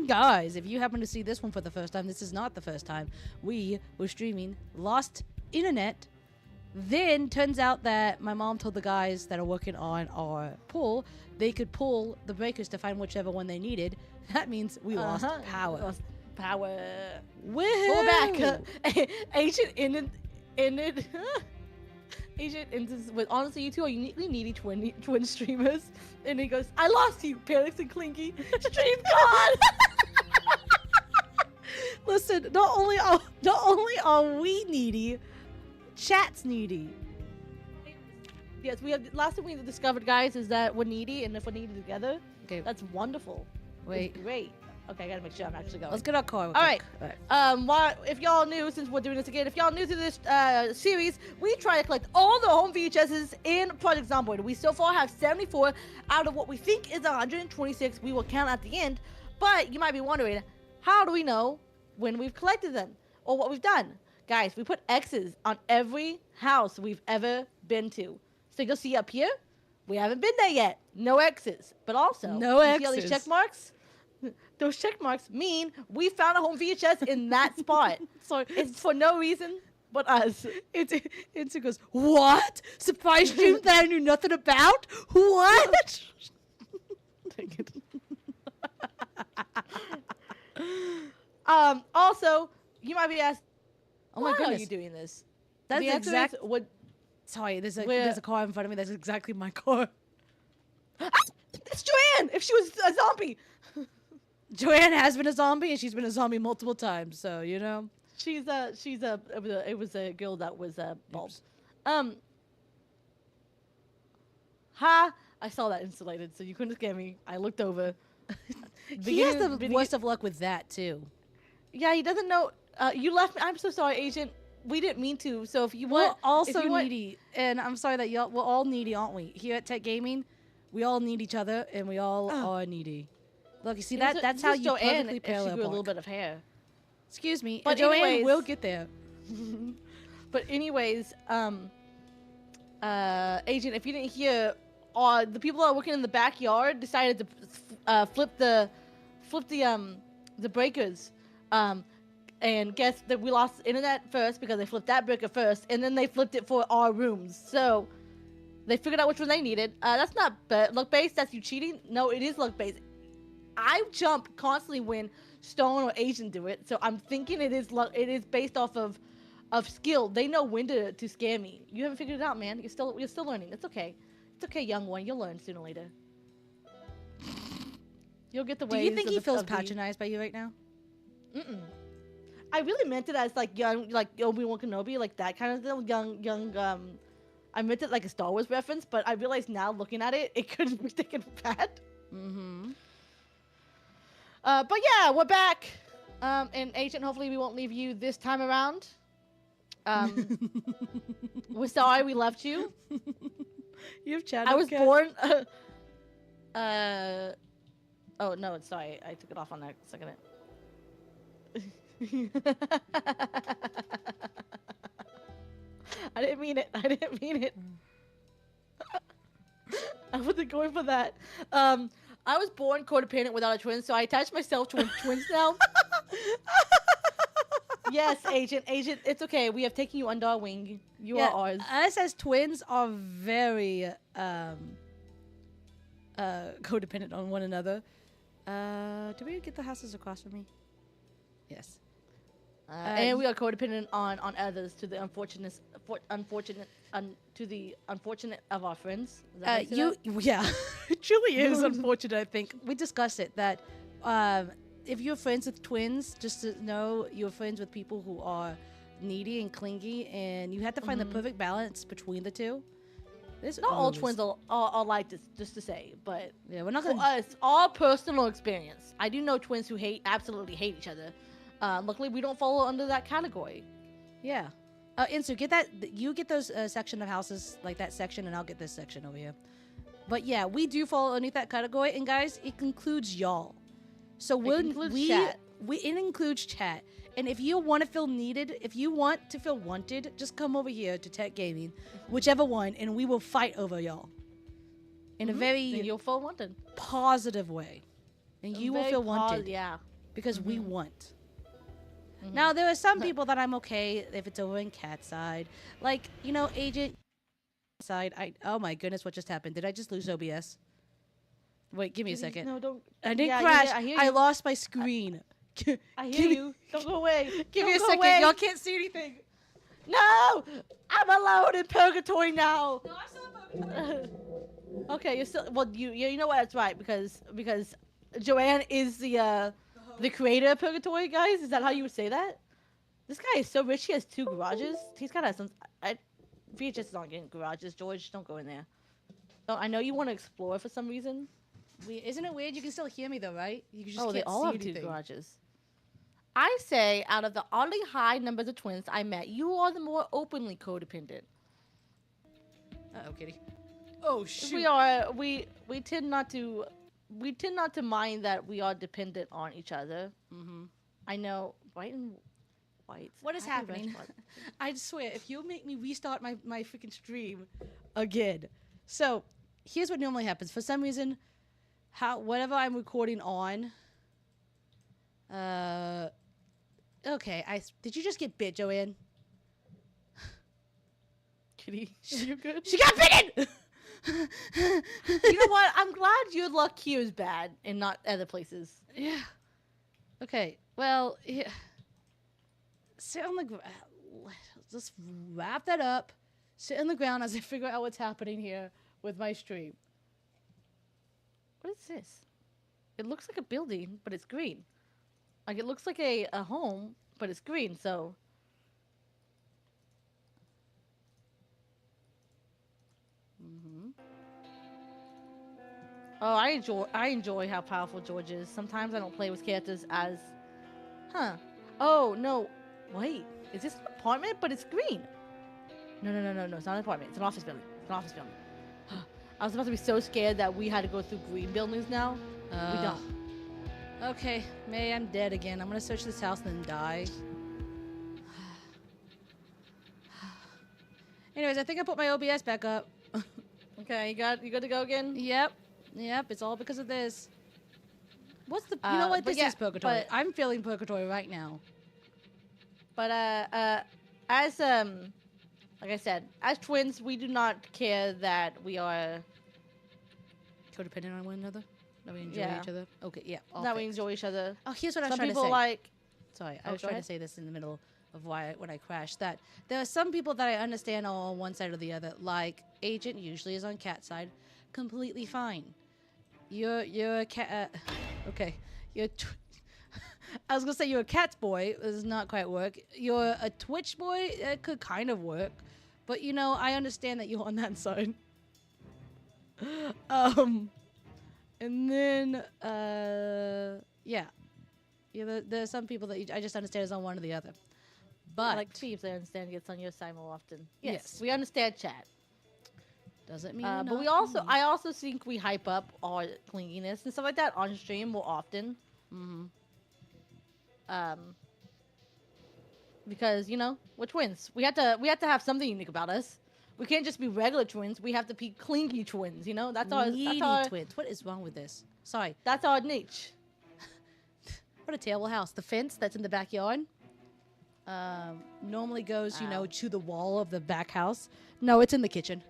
And guys, if you happen to see this one for the first time, this is not the first time. We were streaming, lost internet. Then turns out that my mom told the guys that are working on our pool they could pull the breakers to find whichever one they needed. That means we lost power. Lost power. Woohoo! We're back. Agent ended. Agent ends with, honestly, you two are uniquely needy twin streamers. And he goes, I lost you, Panics and Clinky. Stream gone. Listen, not only are we needy, chat's needy. Yes, we have. Last thing we discovered, guys, is that we're needy, and if we're needy together, Okay, that's wonderful. wait. It's great. Okay, I gotta make sure I'm actually going. Let's get our car. All right. If y'all new, since we're doing this again, if y'all new to this series, we try to collect all the home VHSs in Project Zomboid. We so far have 74 out of what we think is 126. We will count at the end. But you might be wondering, how do we know when we've collected them or what we've done? Guys, we put X's on every house we've ever been to. So you'll see up here, we haven't been there yet. No X's. But also, No you see all these X's. check marks? Those check marks mean we found a home VHS in that spot. So It's for no reason but us. it goes, what? Surprise stream that I knew nothing about? What? Dang it. Also, you might be asking, Oh my why goodness. are you doing this? That's The answer exact. is, what? Sorry, there's Where- a car in front of me. That's exactly my car. It's Joanne. If she was a zombie, Joanne has been a zombie, and she's been a zombie multiple times. So you know. it was a girl that was bald. Oops. I saw that insulated, so you couldn't scare me. I looked over. He has the Beginning- worst of luck with that too. Yeah, he doesn't know. You left me. I'm so sorry, Agent. We didn't mean to. So if you We're want, also if you want- needy, and I'm sorry that y'all. We're all needy, aren't we? Here at Tech Gaming, we all need each other, and we all are needy. Look, you see that? That's how you Joanne, perfectly if she parallel grew a little park. bit of hair. Excuse me, But Joanne anyways- will get there. But anyways, Agent, if you didn't hear, the people that are working in the backyard decided to flip the breakers. And guess that we lost internet first because they flipped that breaker first, and then they flipped it for our rooms. So they figured out which one they needed. That's not luck based. That's you cheating. No, it is luck based. I jump constantly when Stone or Agent do it, so I'm thinking it is luck. It is based off of skill. They know when to scare me. You haven't figured it out, man. You're still learning. It's okay. It's okay, young one. You'll learn sooner or later. You'll get the Do ways. you think he of feels the- patronized by you right now? Mm-mm. I really meant it as like young, like Obi-Wan Kenobi, like that kind of thing. Young. I meant it like a Star Wars reference, but I realize now looking at it, it could be taken bad. Mm-hmm. But yeah, we're back. And Agent, hopefully we won't leave you this time around. We're sorry we left you. You have chat. I was born. Oh no, sorry, I took it off on that second. I didn't mean it. I didn't mean it. I wasn't going for that. I was born codependent without a twin, so I attached myself to twins now. Yes, Agent, it's okay. We have taken you under our wing. You are ours. Us as twins are very codependent on one another. Did we get the houses across from me? Yes. And we are codependent on others to the unfortunate of our friends. Is that how you say that? Yeah, it truly is unfortunate. I think we discussed it that if you're friends with twins, just to know you're friends with people who are needy and clingy, and you have to find the perfect balance between the two. Not all twins are like this, just to say, but Yeah, we're not for gonna. us, our personal experience, I do know twins who absolutely hate each other. Luckily, we don't fall under that category. Yeah. Insu, get that. You get those section of houses, like that section, and I'll get this section over here. But yeah, we do fall underneath that category, and guys, it includes y'all. So It includes chat. It includes chat. And if you want to feel needed, if you want to feel wanted, just come over here to Tech Gaming, whichever one, and we will fight over y'all in a Then very you'll feel wanted. positive way, and you will feel wanted. Yeah. because we want. Now, there are some people that I'm okay if it's over in cat side. Like, Agent side. Oh my goodness, what just happened? Did I just lose OBS? Wait, give me a second. No, don't. I didn't Yeah, crash. I hear I you. lost my screen. I hear you. Don't go away. Give me a Don't go second. away. Y'all can't see anything. No! I'm alone in purgatory now. No, I'm still in purgatory. Okay, you're still. Well, you know what? That's right because Joanne is the creator of purgatory, guys. Is that how you would say that? This guy is so rich. He has 2 garages. He's gotta have some. VHS is not getting garages. George, don't go in there. Oh, I know you want to explore for some reason. Isn't it weird? You can still hear me though, right? You just Oh, can't they all see have anything. 2 garages. I say, out of the oddly high numbers of twins I met, you are the more openly codependent. Uh-oh, kitty. Oh shoot. We tend not to mind that we are dependent on each other. I know, white and white. What is happening? I swear, if you make me restart my freaking stream again. So, here's what normally happens. For some reason, whatever I'm recording on. Okay. Did you just get bit, Joanne? Kitty, you good? She got bitten. You know what? I'm glad your luck here is bad and not other places. Yeah. Okay. Well, yeah. Sit on the ground. Just wrap that up. Sit on the ground as I figure out what's happening here with my stream. What is this? It looks like a building, but it's green. Like it looks like a home, but it's green. So. Oh, I enjoy how powerful George is. Sometimes I don't play with characters as, Oh no, wait, is this an apartment? But it's green. No, it's not an apartment. It's an office building. It's an office building. I was about to be so scared that we had to go through green buildings now. We don't. Okay, May, I'm dead again. I'm gonna search this house and then die. Anyways, I think I put my OBS back up. Okay, you good to go again? Yep, it's all because of this. What's the... you know what? This is purgatory. I'm feeling purgatory right now. But, as, like I said, as twins, we do not care that we are... codependent on one another? That we enjoy each other? Okay, yeah. That we enjoy each other. Oh, here's what I was Some trying to say. people like... Sorry, I was trying to say this in the middle of when I crashed. That there are some people that I understand are on one side or the other. Like, Agent usually is on cat side. Completely fine. You're a cat. Okay, I was gonna say you're a cat's boy. It does not quite work. You're a Twitch boy. It could kind of work, but I understand that you're on that side. And then yeah, there's some people that I just understand is on one or the other. But like Thieves, I understand gets on your side more often. Yes. We understand chat. Doesn't mean But I also think we hype up our clinginess and stuff like that on stream more often. Because we're twins. We have to have something unique about us. We can't just be regular twins. We have to be clingy twins. That's our twins. What is wrong with this? Sorry, that's our niche. What a terrible house. The fence that's in the backyard normally goes, to the wall of the back house. No, it's in the kitchen.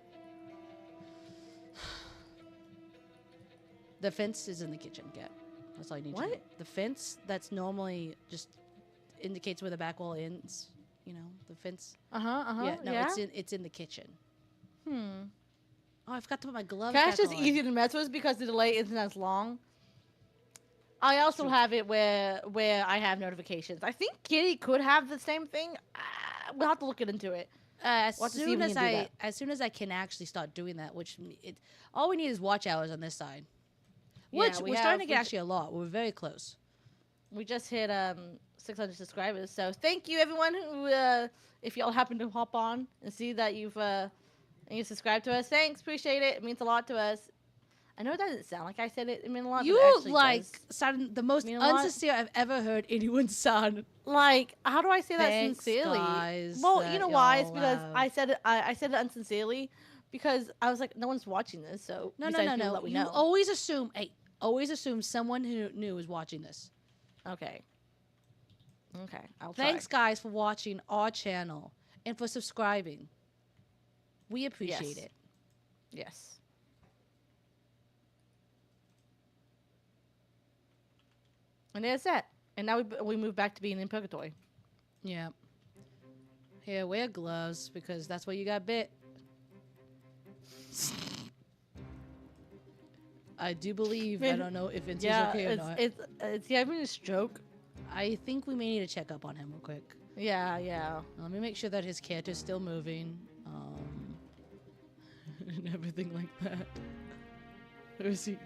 The fence is in the kitchen, Kat. That's all you need to know. The fence that's normally just indicates where the back wall ends. The fence. Yeah, no, it's in the kitchen. Oh, I forgot to put my gloves back on. That's just easy to mess with because the delay isn't as long. I also have it where I have notifications. I think Kitty could have the same thing. We'll have to look into it. As soon as I can actually start doing that, all we need is watch hours on this side. Which we're starting to get actually a lot. We're very close. We just hit 600 subscribers. So thank you everyone who if y'all happen to hop on and see that you subscribed to us. Thanks, appreciate it. It means a lot to us. I know it doesn't sound like I said it. It meant a lot. You sound the most unsincere I've ever heard anyone sound. Like, how do I say that sincerely? Guys, well, you know why? It's because I said it unsincerely because I was like, no one's watching this, so no. You always assume someone who new is watching this. Okay. Okay. I'll Thanks, try. guys, for watching our channel and for subscribing. We appreciate Yes. it. Yes. And there's that. And now we move back to being in purgatory. Yeah. Here, wear gloves because that's where you got bit. I do believe. I don't know if it's okay or not. It's having a stroke. I think we may need to check up on him real quick. Yeah. Let me make sure that his cat is still moving. And everything like that. Where is he?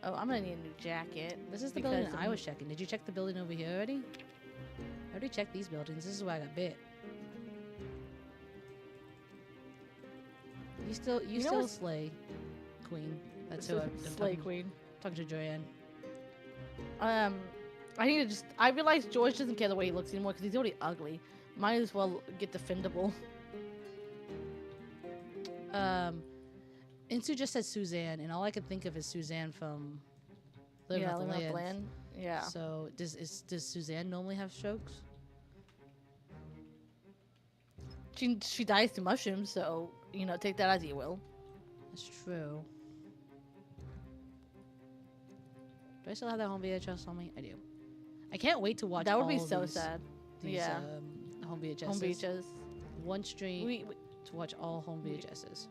Oh, I'm gonna need a new jacket. This is the because building I was checking. Did you check the building over here already? I already checked these buildings. This is where I got bit. You still slay, queen. That's who I'm Slay talking, queen. talking to Joanne. I need to just. I realize George doesn't care the way he looks anymore because he's already ugly. Might as well get defendable. Insu just said Suzanne, and all I can think of is Suzanne from Living Off the Living Off the Land. Land. Yeah. So does Suzanne normally have strokes? She dies to mushrooms, so take that as you will. That's true. Do I still have that home VHS on me? I do. I can't wait to watch. That would all be of so these, sad. These, Yeah. Home VHSs. Home beaches. One stream We to watch all home VHSs.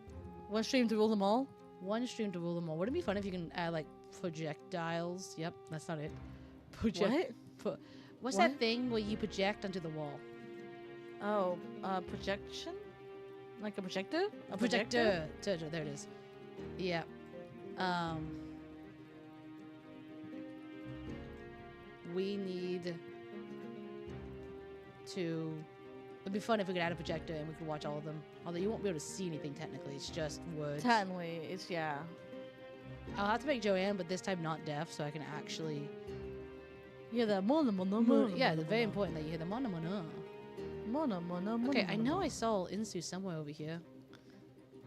one stream to rule them all. One stream to rule them all. Wouldn't it be fun if you can add like projectiles? Yep, that's not it. What? What's What? that thing where you project onto the wall? Oh, projection? Like a projector? A Projector. There it is. Yeah. We need to. It'd be fun if we could add a projector and we could watch all of them. Although you won't be able to see anything technically. It's just words. Technically, it's yeah. I'll have to make Joanne, but this time not deaf, so I can actually. Yeah, the Yeah, it's very important that you hear the mono mono. Okay, I know I saw Insu somewhere over here.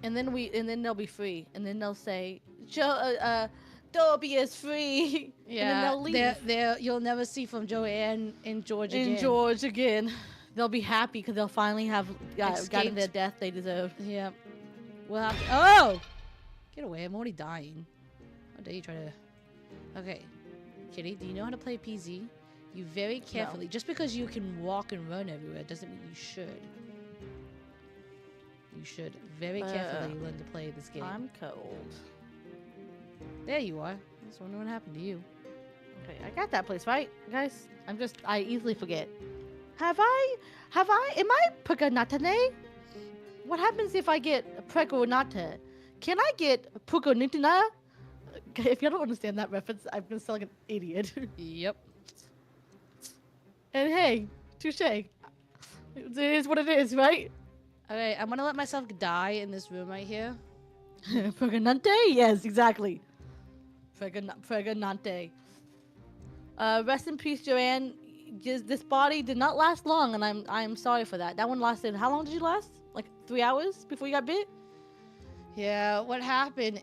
And then they'll be free, and then they'll say, Dobby is free. Yeah, and then they'll leave. You'll never see from Joanne and George again. And George again. They'll be happy because they'll finally have gotten Escaped. their death they deserve. Yep. We'll have to. Oh! Get away! I'm already dying. How dare you try to? Okay, Kitty, do you know how to play PZ? You very carefully. Just because you can walk and run everywhere doesn't mean you should. You should very carefully learn to play this game. I'm cold. There you are. I was wondering what happened to you. Okay, I got that place right, guys. I easily forget. Am I Puganatane? What happens if I get Pregonata? Can I get Pugonitana? If you don't understand that reference, I'm gonna sound like an idiot. Yep. And hey, touche. It is what it is, right? Okay, I'm gonna let myself die in this room right here. Pregonante? Yes, exactly. Pregonante. Rest in peace, Joanne. This body did not last long, and I'm sorry for that. That one lasted. How long did you last? Like 3 hours before you got bit? Yeah. What happened?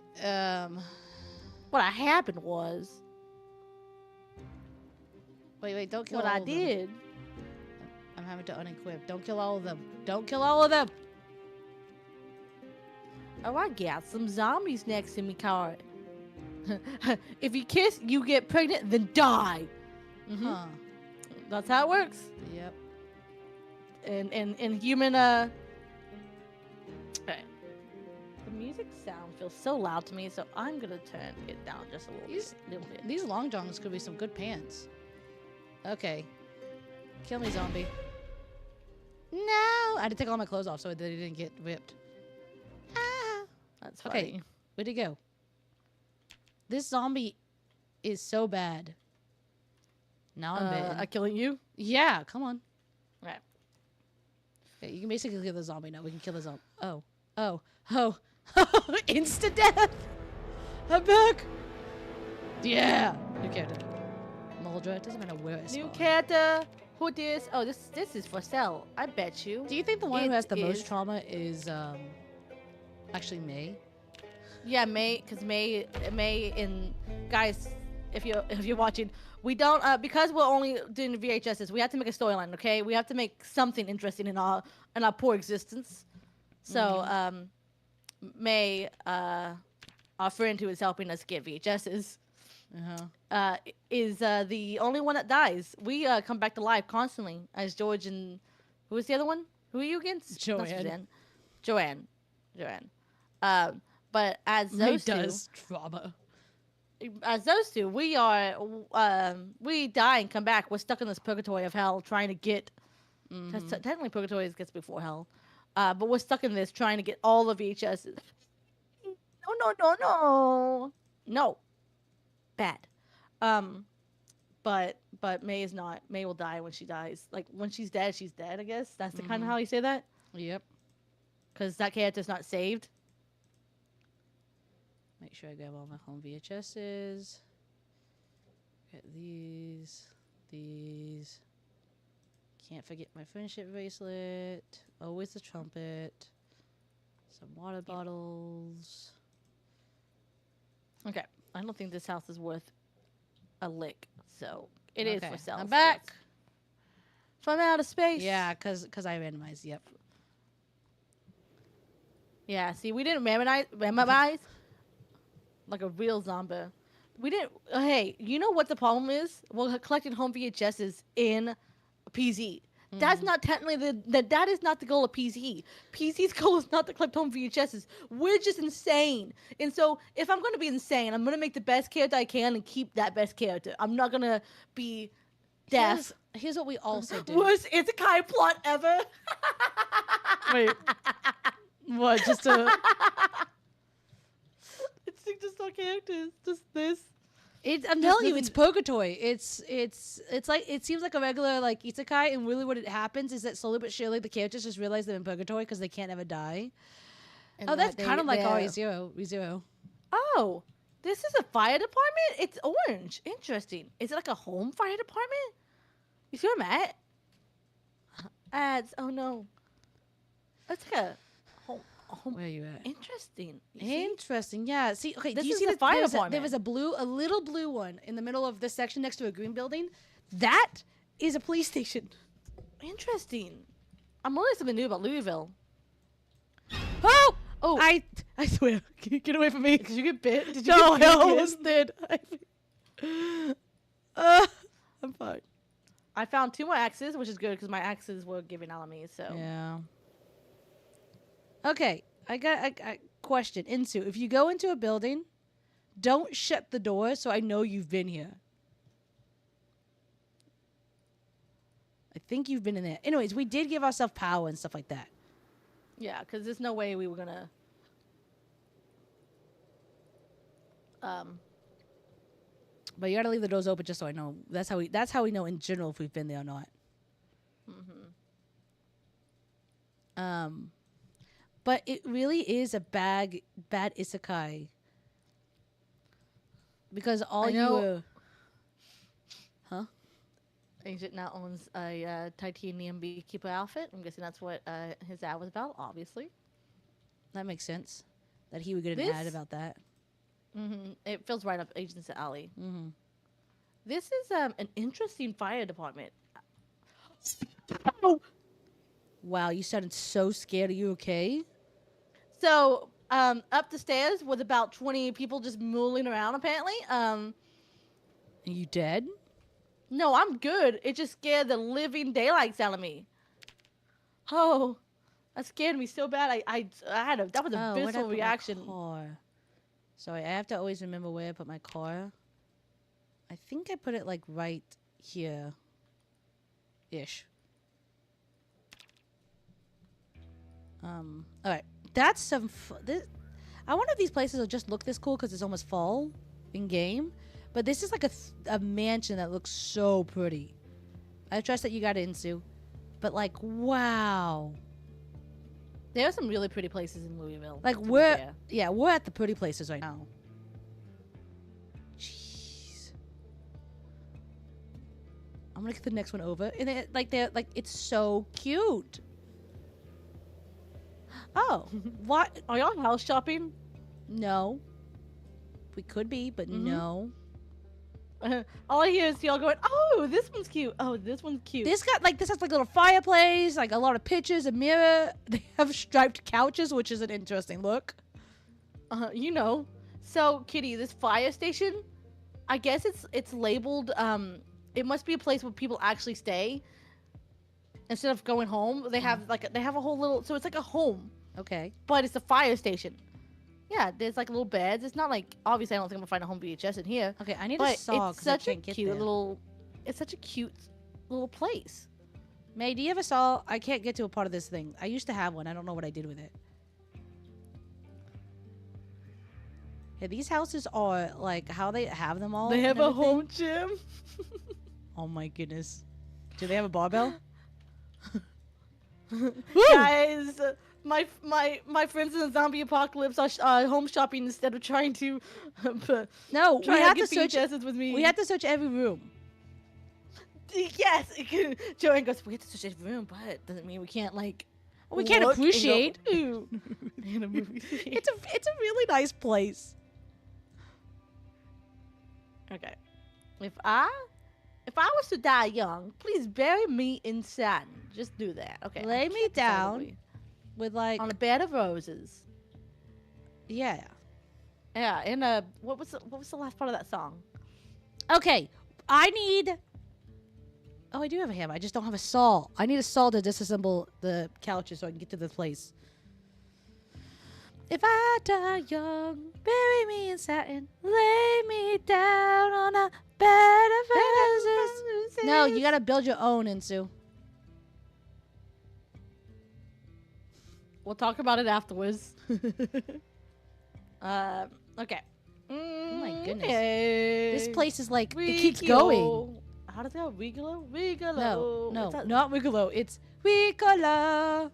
What happened was. Wait. Don't kill What all I of them. did. I'm having to unequip. Don't kill all of them. Don't kill all of them. Oh, I got some zombies next to me, card. If you kiss, you get pregnant, then die. Huh. That's how it works. Yep. In human The music sound feels so loud to me, so I'm gonna turn it down just a little bit. These long johns could be some good pants. Okay. Kill me, zombie. No! I had to take all my clothes off so that he didn't get whipped. Ah! That's funny. Okay. Where'd he go? This zombie is so bad. Now I'm bitten. Killing you? Yeah, come on. Right. Okay, you can basically kill the zombie now. We can kill the zombie. Oh. Instant death! I'm back! Yeah! New character. Moldra. It doesn't matter where it's New character. Who this? Oh, this is for sale. I bet you. Do you think the one who It has the is- most trauma is actually May? Yeah, May, because May, and guys, if you're watching, we don't because we're only doing the VHSs. We have to make a storyline, okay? We have to make something interesting in our poor existence. So, May, our friend who is helping us get VHSs, is the only one that dies. We come back to life constantly as George and who was the other one? Who are you against? Not Suzanne. Joanne. But as those trauma. As those two, we die and come back. We're stuck in this purgatory of hell, trying to get. Technically, purgatory gets before hell, but we're stuck in this trying to get all the VHSs. No, bad. But May is not. May will die when she dies. Like when she's dead, she's dead. I guess that's the kind of how you say that. Yep. Because that character's not saved. Make sure I grab all my home VHSs. Get these. Can't forget my friendship bracelet. Always the trumpet. Some water bottles. Okay. I don't think this house is worth a lick. So it is for sale. I'm back. From outer space. Yeah, because I randomized. Yep. Yeah, see, we didn't randomize like a real zombie. We didn't. Hey, you know what the problem is? We're collecting home VHSs in PZ. That's not technically that is not the goal of PZ. PZ's goal is not to collect home VHSs. We're just insane. And so if I'm going to be insane, I'm going to make the best character I can and keep that best character. I'm not going to be deaf. Here's what we also do. Worst isekai plot ever. Wait. What? Just a... It's just not characters. Just this. I'm telling you, it's purgatory. It's like it seems like a regular like isekai, and really what it happens is that slowly but surely the characters just realize they're in purgatory because they can't ever die. And that's kind of like ReZero. Oh, this is a fire department. It's orange. Interesting. Is it like a home fire department? You see where I'm at? Ads. Oh no. That's like a home. Where are you at? Interesting. Interesting. Yeah. See, okay. This do you is see the that fire there department. was a little blue one in the middle of this section next to a green building? That is a police station. Interesting. I'm learning something new about Louisville. Oh! Oh, I swear. Get away from me. Did you get bit? Did you No, get I bit? almost did. I'm fine. I found 2 more axes, which is good because my axes were giving out on me. So Yeah. Okay, I got a question. Insu, if you go into a building, don't shut the door so I know you've been here. I think you've been in there. Anyways, we did give ourselves power and stuff like that. yeah, because there's no way we were gonna. But you gotta leave the doors open just so I know. That's how we know in general if we've been there or not. But it really is a bad isekai. Because all you Huh? Agent now owns a titanium beekeeper outfit. I'm guessing that's what his ad was about, obviously. That makes sense. That he would get an ad about that. It fills right up Agent's alley. This is an interesting fire department. Oh. Wow, you sounded so scared. Are you okay? So, up the stairs with about 20 people just mooling around, apparently. Are you dead? No, I'm good. It just scared the living daylights out of me. Oh, that scared me so bad. That was a visceral reaction. Car? Sorry, I have to always remember where I put my car. I think I put it like right here. Ish. Alright. That's some I wonder if these places will just look this cool because it's almost fall in game. But this is like a mansion that looks so pretty. I trust that you got it, Insu. But like, wow. There are some really pretty places in Louisville. Like we're at the pretty places right now. Jeez. I'm gonna get the next one over. And they're like it's so cute. Oh, what? Are y'all house shopping? No. We could be, but no. All I hear is y'all going, oh, this one's cute. Oh, this one's cute. This has like a little fireplace, like a lot of pictures, a mirror. They have striped couches, which is an interesting look. You know. So, Kitty, this fire station, I guess it's labeled, it must be a place where people actually stay. Instead of going home, they have a whole little, so it's like a home. Okay. But it's a fire station. Yeah, there's like little beds. It's not like, obviously I don't think I'm gonna find a home VHS in here. Okay, I need But a saw it's because I such a can't get cute there. little, it's such a cute little place. May, do you have a saw? I can't get to a part of this thing. I used to have one. I don't know what I did with it. Yeah, these houses are like how they have them all. They have and a everything. home gym. Oh my goodness. Do they have a barbell? Guys, my friends in the zombie apocalypse are home shopping instead of trying to No, we try have to to get search. VHSs with me. We had to search every room. Yes. Joanne goes, we have to search every room, but doesn't mean we can't like. We can't look and go, appreciate. "Ooh," in a movie. It's a really nice place. Okay. If I was to die young, please bury me in satin. Just do that. Okay. Lay I me can't decide down. what With like, on a bed of roses. yeah. Yeah. And what was the last part of that song? Okay, I need. Oh, I do have a hammer. I just don't have a saw. I need a saw to disassemble the couches so I can get to this place. If I die young, bury me in satin, lay me down on a bed of roses. No, you gotta build your own, Insu. We'll talk about it afterwards. Okay. Oh my goodness. Okay. This place is like, it We keeps go. going. How does it go? Wiggle, wiggle. No, What's that? not Wiggolo. It's Wicola.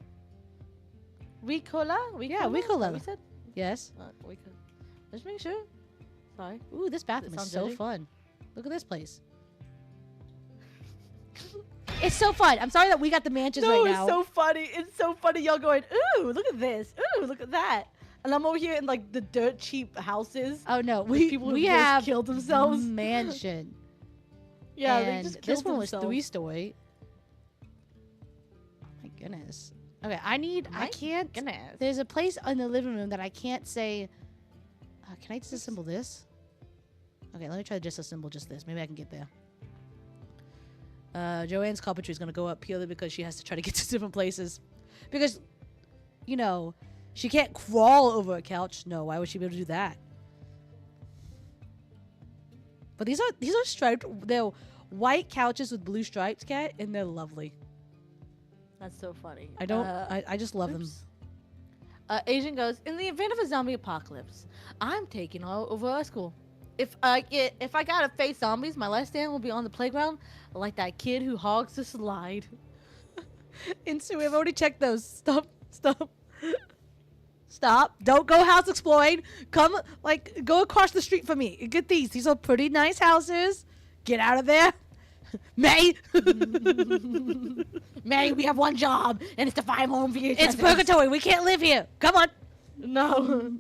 Ricola? Yeah, Ricola. Ricola. We said. Yes. Ricola. Just make sure. Sorry. Ooh, this bathroom is sound so dirty? fun. Look at this place. It's so fun. I'm sorry that we got the mansions right now. It's so funny. It's so funny. Y'all going, ooh, look at this. Ooh, look at that. And I'm over here in like the dirt cheap houses. Oh no, with people who we just have killed themselves. mansion. Yeah, and they just killed this one was themselves. 3-story. Oh my goodness. Okay, I My can't. Goodness. There's a place in the living room that I can't say. Can I disassemble this? Okay, let me try to disassemble just this. Maybe I can get there. Joanne's carpentry is gonna go up purely because she has to try to get to different places. Because, you know, she can't crawl over a couch. No, why would she be able to do that? But these are striped. They're white couches with blue stripes, Cat, and they're lovely. That's so funny. I don't. I just love them. Oops. Asian goes, in the event of a zombie apocalypse, I'm taking all over our school. If I gotta face zombies, my last stand will be on the playground like that kid who hogs the slide. Insu, we've already checked those. Stop. Don't go house exploring. Come, go across the street for me. Get these. These are pretty nice houses. Get out of there. May. May, we have one job, and it's to find home VHS. It's purgatory. We can't live here. Come on. No.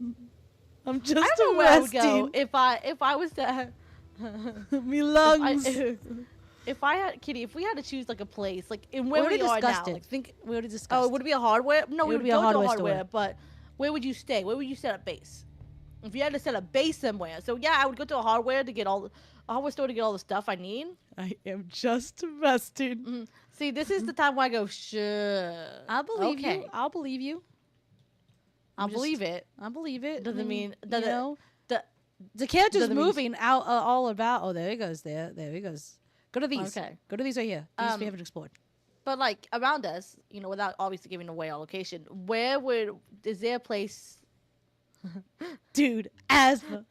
I'm just I don't know where I would go resting. if I was to. Me lungs. If I had Kitty, if we had to choose like a place, like in We where already we are now, discussed it. like We already discussed. oh, would it be a hardware? No, It we would would be a go to hardware a hardware, store. but where would you stay? Where would you set up base? If you had to set up base somewhere, so yeah, I would go to a hardware to get a hardware store to get all the stuff I need. I am just resting. See, this is the time where I go, sure. I'll believe okay. you. I'll believe you. I'll believe it. I believe it. Doesn't mean you doesn't know, the the character's doesn't mean- moving out all about. Oh, there he goes. There he goes. Go to these. Okay. Go to these right here. These we haven't explored. But like around us, you know, without obviously giving away our location, is there a place? Dude, asthma.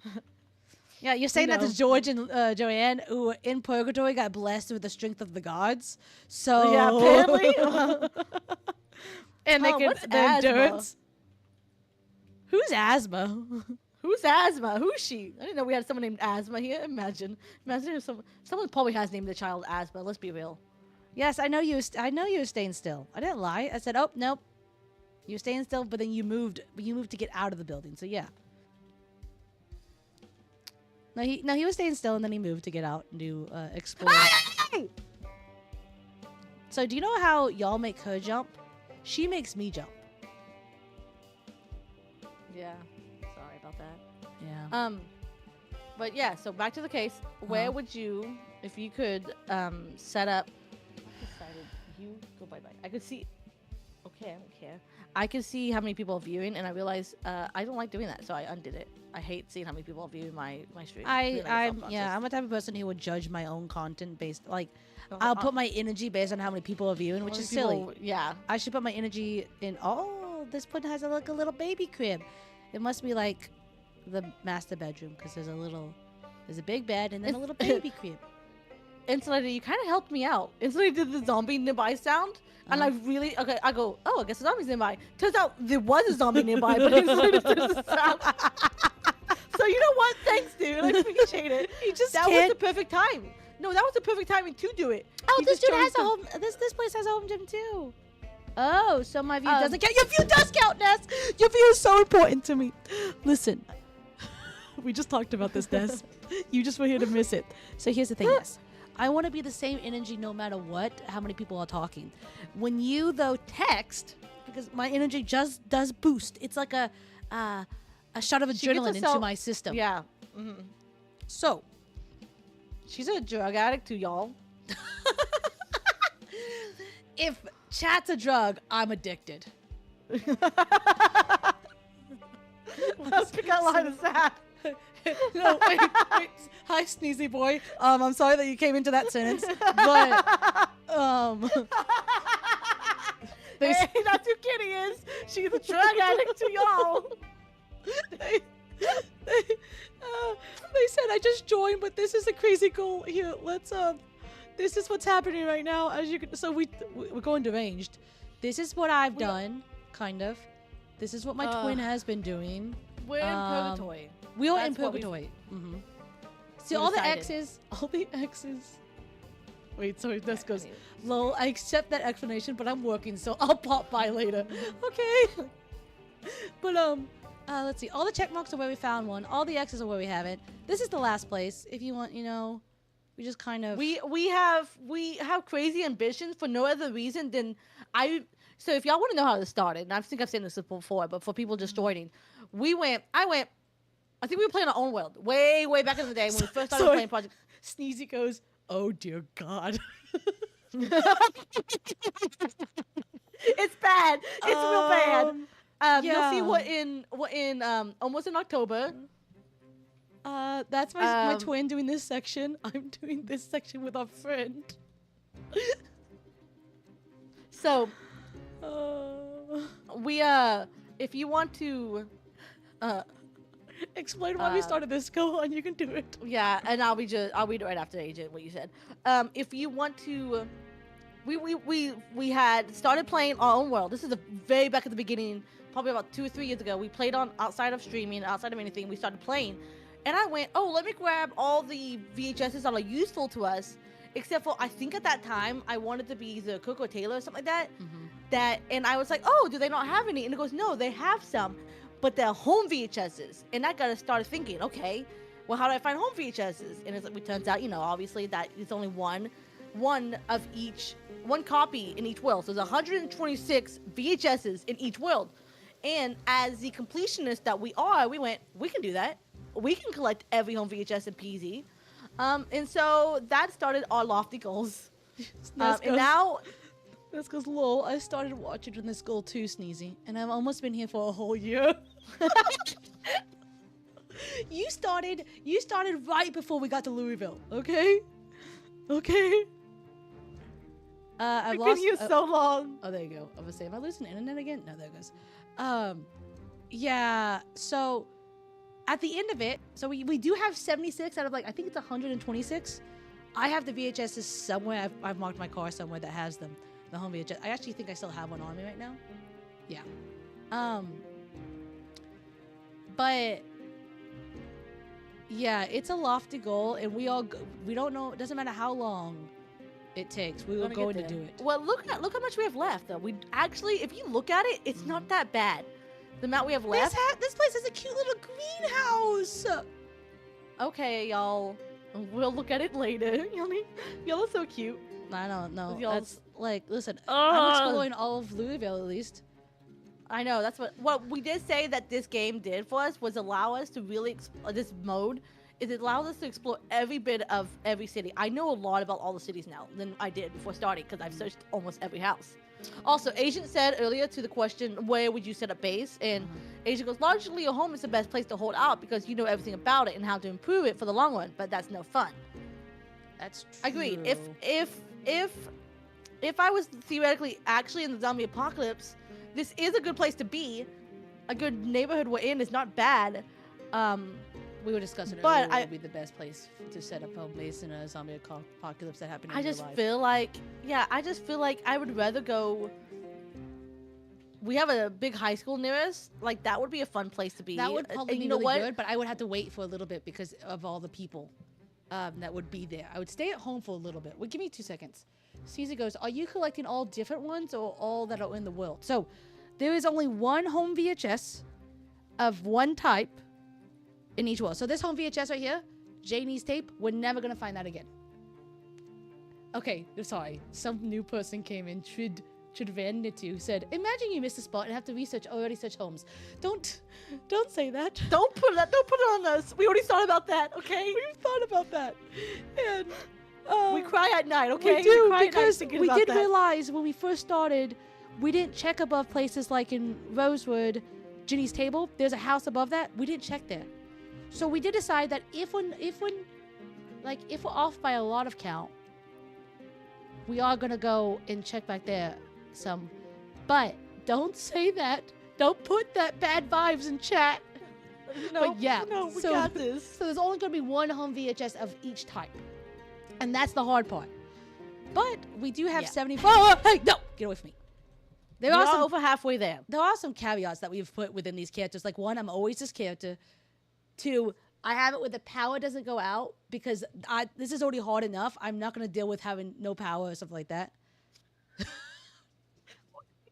Yeah, you're saying that know. to George and Joanne, who were in purgatory got blessed with the strength of the gods. So Yeah, apparently. and they Huh, can what's the asthma? endurance. Who's asthma? Who's Asthma? Who's she? I didn't know we had someone named Asthma here. Imagine if someone probably has named the child Asthma. Let's be real. Yes, I know you. I know you were staying still. I didn't lie. I said, "Oh nope, you're staying still." But then you moved. You moved to get out of the building. So yeah. No, he was staying still, and then he moved to get out and do explore. So do you know how y'all make her jump? She makes me jump. Yeah. Sorry about that. Yeah. But yeah, so back to the case. Where would you, if you could, set up? I decided you go bye. I could see. Okay, I don't care. I could see how many people are viewing, and I realized I don't like doing that, so I undid it. I hate seeing how many people are viewing my stream. I'm the type of person who would judge my own content based I'll put my energy based on how many people are viewing, which is silly. Yeah. I should put my energy in. Oh, this one has a little baby crib. It must be like the master bedroom because there's a big bed and then a little baby crib. Insulator, you kind of helped me out. Insulator did the zombie nearby sound, and I go, oh, I guess a zombie's nearby. Turns out there was a zombie nearby, but Insulator did the sound. So you know what? Thanks, dude. I appreciate it. That was the perfect time. No, that was the perfect timing to do it. Oh, this dude has a home. This place has a home gym too. Oh, so my view doesn't count. Your view does count, Ness. Your view is so important to me. Listen, we just talked about this, Ness. You just were here to miss it. So here's the thing, Ness. I want to be the same energy no matter what, how many people are talking. When you, though, text, because my energy just does boost. It's like a shot of adrenaline into my system. Yeah. Mm-hmm. So. She's a drug addict too, y'all. If chat's a drug, I'm addicted. Pick that line is sad. No, wait. Hi, Sneezy boy. I'm sorry that you came into that sentence, but hey, that's who Kitty is. She's a drug addict to y'all. They said I just joined, but this is a crazy goal. Here, let's this is what's happening right now. As you can, so we're going deranged. This is what I've done, kind of. This is what my twin has been doing. We're in purgatory. We are in purgatory. Mm-hmm. See, all the X's. Wait, sorry, this goes. Lol, I accept that explanation, but I'm working, so I'll pop by later. Okay. But let's see. All the check marks are where we found one. All the X's are where we haven't. This is the last place. If you want, we just kind of we have crazy ambitions for no other reason than So if y'all want to know how this started, and I think I've said this before, but for people just joining, I think we were playing our own world way back in the day when we first started playing Project. Sneezy goes, "Oh dear God." It's bad. It's real bad. You'll see what in almost in October. That's my twin doing this section. I'm doing this section with our friend. So, if you want to, explain why we started this. Go on, you can do it. Yeah, and I'll read it right after Agent what you said. If you want to, we had started playing our own world. This is the very back at the beginning. Probably about 2 or 3 years ago, we played on outside of streaming, outside of anything. We started playing, and I went, "Oh, let me grab all the VHSs that are useful to us." Except for I think at that time I wanted to be the Coco Taylor or something like that. Mm-hmm. And I was like, "Oh, do they not have any?" And it goes, "No, they have some, but they're home VHSs." And I got to start thinking, okay, well, how do I find home VHSs? And it turns out, obviously that it's only one copy in each world. So there's 126 VHSs in each world. And as the completionist that we are, we went, we can do that. We can collect every home VHS in PZ. And so that started our lofty goals. And now... That's because, lol, I started watching in this goal too, Sneezy. And I've almost been here for a whole year. You started right before we got to Louisville, okay? Okay? I've been here so long. Oh, there you go. I was saying, am I losing internet again? No, there it goes. Yeah, so at the end of it, so we do have 76 out of I think it's 126. I have the VHSs somewhere. I've marked my car somewhere that has them. The home VHS. I actually think I still have one on me right now. Yeah. But yeah, it's a lofty goal, and we don't know. It doesn't matter how long it takes. We are going to do it. Well, look how much we have left, though. We actually, if you look at it, it's not that bad. The amount we have left. This place has a cute little greenhouse. Okay, y'all. We'll look at it later. Y'all are so cute. I don't know. Y'all- That's like, listen, I'm Ugh. exploring all of Louisville at least. I know, that's what we did say that this game did for us was allow us to really this mode is it allows us to explore every bit of every city. I know a lot about all the cities now than I did before starting because I've searched almost every house. Also, Agent said earlier to the question, where would you set up base? And Agent goes, largely your home is the best place to hold out because you know everything about it and how to improve it for the long run, but that's no fun. That's true. Agreed. If I was theoretically actually in the zombie apocalypse, this is a good place to be. A good neighborhood we're in is not bad. We were discussing but earlier what would be the best place to set up home base in a zombie apocalypse that happened in I real just life. feel like, I just feel like I would rather go. We have a big high school near us. Like that would be a fun place to be. That would probably and be you know really what? good, but I would have to wait for a little bit because of all the people that would be there. I would stay at home for a little bit. Well, give me 2 seconds. Caesar goes, are you collecting all different ones or all that are in the world? So there is only one home VHS of one type in each world. So this home VHS right here, Janie's tape, we're never going to find that again. Okay, sorry. Some new person came in, Tridvanity, said, imagine you missed a spot and have to already search homes. Don't say that. Don't put it on us. We already thought about that, okay? We've thought about that. And we cry at night, okay? we do, cry at night because thinking we about did that. realize when we first started, we didn't check above places like in Rosewood, Ginny's Table. There's a house above that. We didn't check there. So we did decide that if we're off by a lot of count, we are gonna go and check back there some. But don't say that. Don't put that bad vibes in chat. No, But yeah, no, we so- got this. So there's only gonna be one home VHS of each type. And that's the hard part. But we do have Yeah. 74. Oh, hey, no! Get away from me. There We are are some over halfway there. there are some caveats that we've put within these characters. Like, one, I'm always this character. 2, I have it where the power doesn't go out because this is already hard enough. I'm not going to deal with having no power or something like that.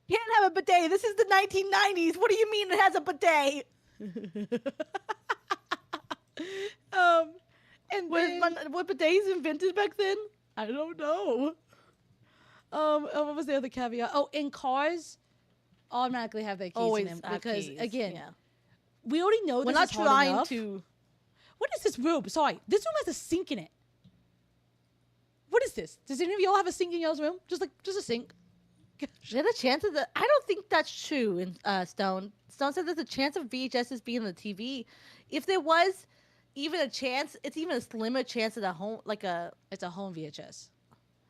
Can't have a bidet. This is the 1990s. What do you mean it has a bidet? And Were bidets invented back then? I don't know. What was the other caveat? Oh, in cars, automatically have their keys Always in them have because keys, again, yeah. we already know We're this not is hard trying enough. to. What is this room? Sorry, this room has a sink in it. What is this? Does any of y'all have a sink in y'all's room? Just a sink. There's a chance of I don't think that's true in Stone. Stone said there's a chance of VHSs being on the TV. If there was even a chance, it's even a slimmer chance of It's a home VHS.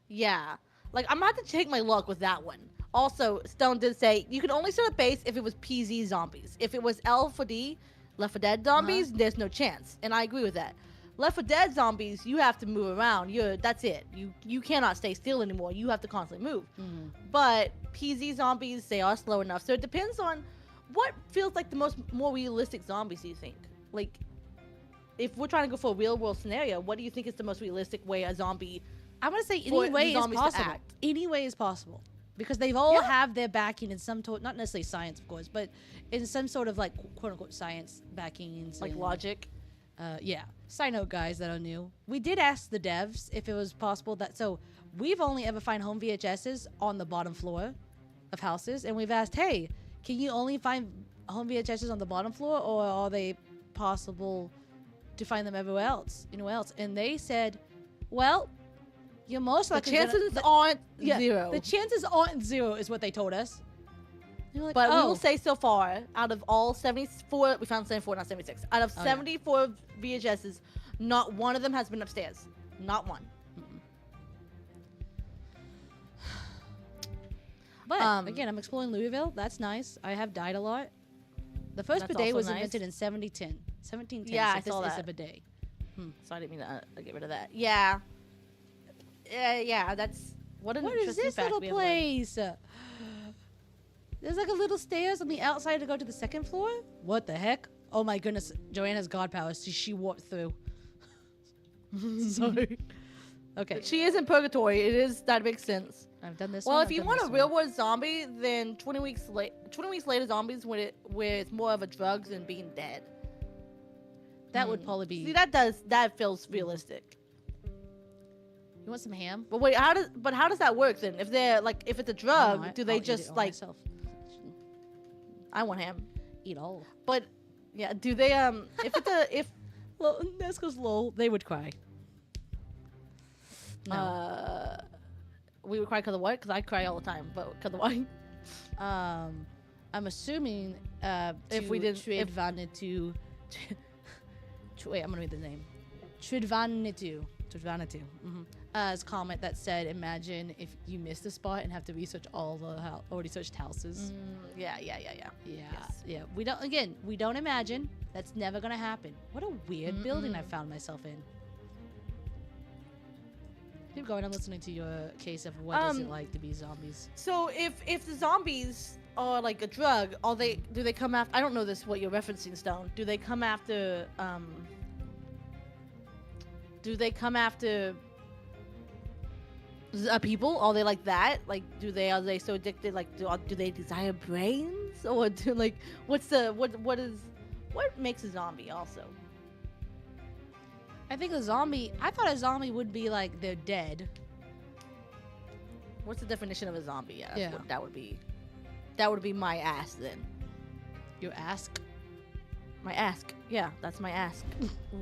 yeah. Like I'm about to take my luck with that one. Also, Stone did say you can only set a base if it was PZ zombies. If it was L for D, Left 4 Dead zombies, there's no chance. And I agree with that. Left 4 Dead zombies, you have to move around. That's it. You cannot stay still anymore. You have to constantly move. But PZ zombies, they are slow enough. So it depends on what feels like the more realistic zombies do you think? Like, if we're trying to go for a real world scenario, what do you think is the most realistic way a zombie? I'm gonna say For any the way is zombies to possible. act. Any way is possible because they've all Yeah. have their backing in some not necessarily science, of course, but in some sort of like quote unquote science backings, Like and, logic. Yeah. Side note, guys that are new, we did ask the devs if it was possible that. So we've only ever find home VHSs on the bottom floor of houses, and we've asked, hey, can you only find home VHSs on the bottom floor, or are they possible to find them everywhere else? Anywhere else? And they said, well, you're most The likely chances gonna, aren't yeah, zero. The chances aren't 0 is what they told us. You're like, But we oh. will say so far, out of all 74, we found 74, not 76. Out of Oh, yeah. 74 VHSs, not one of them has been upstairs. Not one. But again, I'm exploring Louisville. That's nice. I have died a lot. The first That's bidet also was nice. invented in 1710. Yeah, so I saw this is that. a bidet. So I didn't mean to get rid of that. Yeah. Yeah, that's... What an What is interesting this fact little we have learned. place? There's like a little stairs on the outside to go to the second floor. What the heck? Oh my goodness, Joanne has god powers. She warped through. Sorry. Okay, She is in purgatory. That makes sense. I've done this. Well, one, if I've you done want a this real one. world zombie, then 20 weeks later zombies where it's more of a drugs and being dead. That would probably be. See, that feels realistic. You want some ham? But wait, how does that work then? If they're like, if it's a drug, do they I'll eat just it all like? myself. I want ham. Eat all. But yeah, do they if it's a if Well, Nesco's lol. They would cry. No. we would cry because of what? Because I cry all the time. But because of what? I'm assuming If we didn't- if- Tridvanitu. Wait, I'm gonna read the name. Tridvanitu. As comment that said, imagine if you missed a spot and have to research all the already searched houses. Yeah. Yeah. We don't imagine. That's never gonna happen. What a weird building I found myself in. Keep going. I'm listening to your case of what is it like to be zombies. So if the zombies are like a drug, do they come after? I don't know what you're referencing, Stone. Do they come after? Do they come after people? Are they like that? Like, are they so addicted? Like, do they desire brains, or do like what makes a zombie also? I think I thought a zombie would be like they're dead. What's the definition of a zombie? Yeah, Yeah. What that would be. That would be my ass then. Your ask. My ask. Yeah, that's my ask.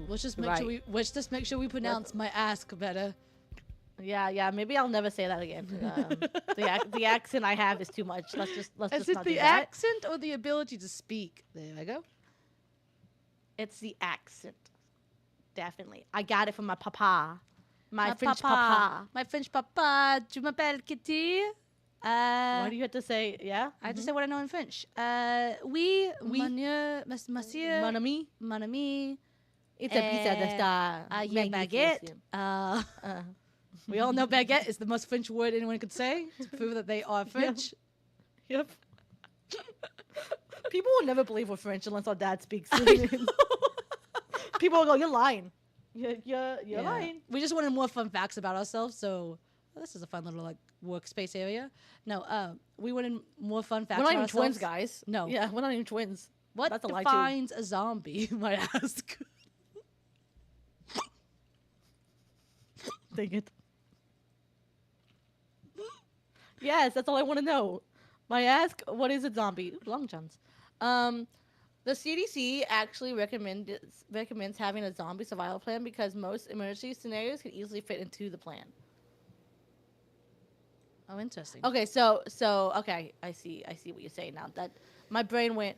Let's just Right. make sure we pronounce my ask better. Yeah. Maybe I'll never say that again. The accent I have is too much. Let's Is just it not do the that. accent or the ability to speak? There I go. It's the accent. Definitely. I got it from my papa. My French papa. My French papa. Tu m'appelles Kitty? Why do you have to say, yeah? I just say what I know in French. Oui, monsieur, monsieur, Mon ami. mon ami. It's a pizza that Yeah, baguette. We all know baguette is the most French word anyone could say to prove that they are French. Yep. People will never believe we're French unless our dad speaks. People will go, you're lying. You're lying. We just wanted more fun facts about ourselves, so this is a fun little like workspace area. No, we wanted more fun facts. We're not about even twins, ourselves. guys. No. Yeah, we're not even twins. What That's a lie, too. defines a zombie? You might ask. Dang it. Yes, that's all I want to know. My ask, what is a zombie? Ooh, Long Johns. The CDC actually recommends having a zombie survival plan because most emergency scenarios can easily fit into the plan. Oh, interesting. Okay, so okay, I see what you're saying now. That my brain went.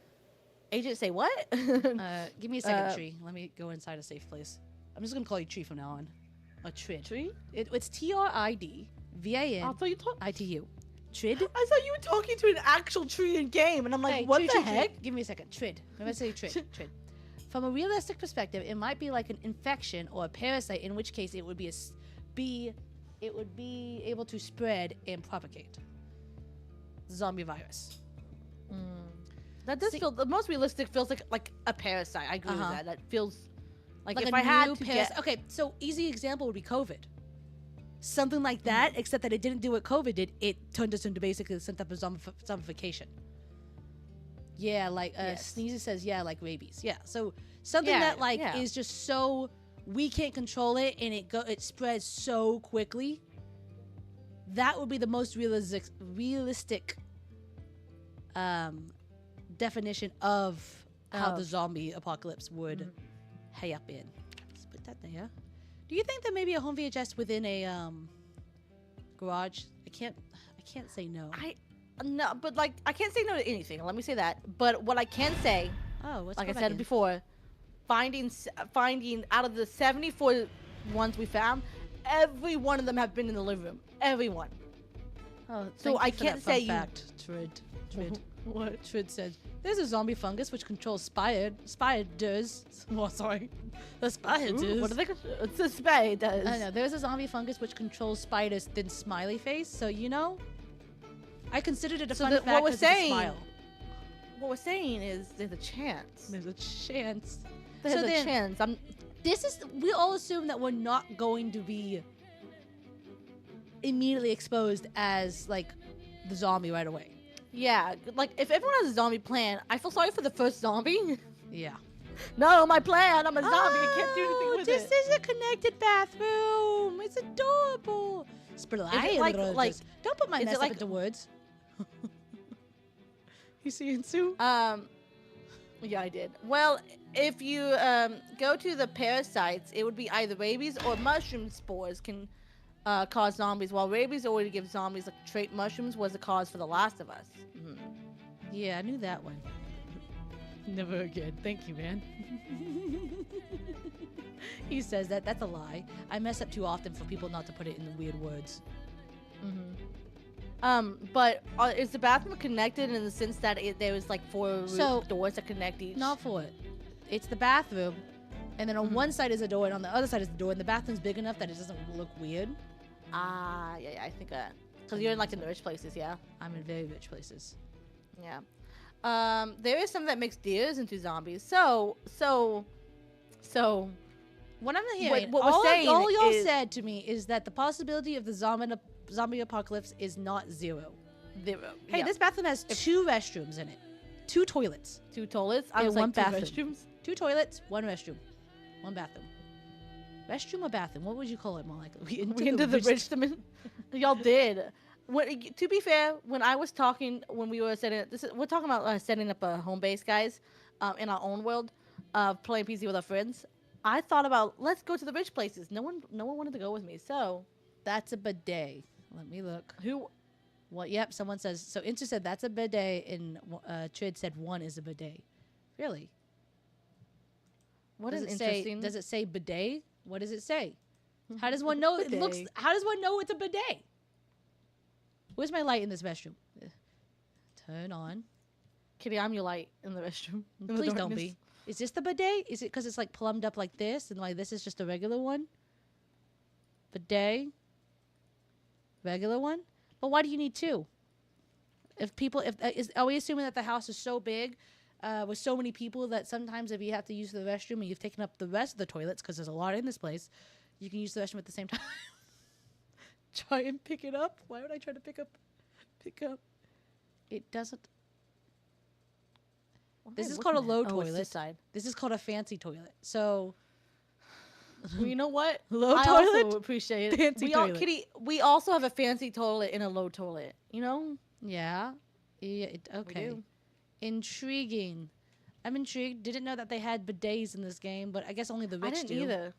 Agent, say what? Give me a second, Tree. Let me go inside a safe place. I'm just gonna call you Tree from now on. A Trid. Tree? It's TRIDVANITU. I thought you talked. Trid. I thought you were talking to an actual tree in game, and I'm like, Hey, what Trid, the Trid, heck? Trid. Give me a second. Trid. If I say Trid. From a realistic perspective, it might be like an infection or a parasite, in which case it would be able to spread and propagate. Zombie virus. That does feel the most realistic. Feels like a parasite. I agree with that. That feels like if a I had new to parasite. get. Okay, so easy example would be COVID. Something like that, except that it didn't do what COVID did. It turned us into basically some type of zombification. Yeah, like Sneezy says, yeah, like rabies. Yeah, so something that is just so we can't control it and it spreads so quickly. That would be the most realistic definition of how the zombie apocalypse would happen. Let's put that there. Do you think that maybe a home VHS within a garage? I can't say no. No, but like I can't say no to anything. Let me say that. But what I can say, What's like I said before, finding out of the 74 ones we found, every one of them have been in the living room. Everyone. Oh, so I can't say you. Trid. What? Trid said, "There's a zombie fungus which controls spiders." Well, sorry, the spiders. What are they? It's a spiders. I know. There's a zombie fungus which controls spiders. Then smiley face. So I considered it a fun fact. What we're 'cause it's a saying. smile. What we're saying is there's a chance. There's a chance. There's a chance. We all assume that we're not going to be immediately exposed as like the zombie right away. Yeah, like if everyone has a zombie plan, I feel sorry for the first zombie. Yeah. No, my plan. I'm a zombie. I can't do anything with this it. is a connected bathroom. It's adorable. like Don't put my is mess it up like- into words. You seeing Sue? Yeah, I did. Well, if you go to the parasites, it would be either rabies or mushroom spores can cause zombies. While rabies already gives zombies like trait, mushrooms was the cause for The Last of Us. Yeah, I knew that one. Never again. Thank you, man. He says that. That's a lie. I mess up too often for people not to put it in the weird words. But is the bathroom connected in the sense that there was like four doors that connect each? Not for it. It's the bathroom, and then on one side is a door, and on the other side is the door, and the bathroom's big enough that it doesn't look weird. Yeah, I think that. Because you're in like the rich places, yeah? I'm in very rich places. Yeah. There is something that makes deers into zombies. So What I'm hearing, what we're saying all y'all is- said to me is that the possibility of the zombie apocalypse is not zero. zero. Hey, Yeah. this bathroom has 2 restrooms in it, 2 toilets, 2 toilets. I and was one like, 2 bathroom. restrooms. 2 toilets, 1 restroom, 1 bathroom. Restroom or bathroom? What would you call it more like? We into the rich dimension. Y'all did. To be fair, when I was talking, when we were setting we're talking about setting up a home base, guys, in our own world, playing PC with our friends. I thought about let's go to the rich places. No one wanted to go with me. So That's a bidet. Let me look. who? Well, yep. Someone says so. Inter said that's a bidet, and Trid said 1 is a bidet. Really? What Does is it say? interesting? Does it say bidet? What does it say? How does one know? It looks. Bidet. How does one know it's a bidet? Where's my light in this restroom? Turn on. Kitty, I'm your light in the restroom. in the Please don't darkness. be. Is this the bidet? Is it because it's like plumbed up like this, and like this is just a regular one? Bidet. Regular one. But why do you need 2? Are we assuming that the house is so big, with so many people that sometimes if you have to use the restroom and you've taken up the rest of the toilets because there's a lot in this place, you can use the restroom at the same time. Try and pick it up. Why would I try to pick up? It doesn't. This is called a low Oh, it's toilet. this side. This is called a fancy toilet. So Well, you know what? Low I toilet, also appreciate it. fancy toilet. Kitty, we also have a fancy toilet in a low toilet. You know? yeah, okay. do. Intriguing. I'm intrigued. Didn't know that they had bidets in this game, but I guess only the I rich didn't do. either.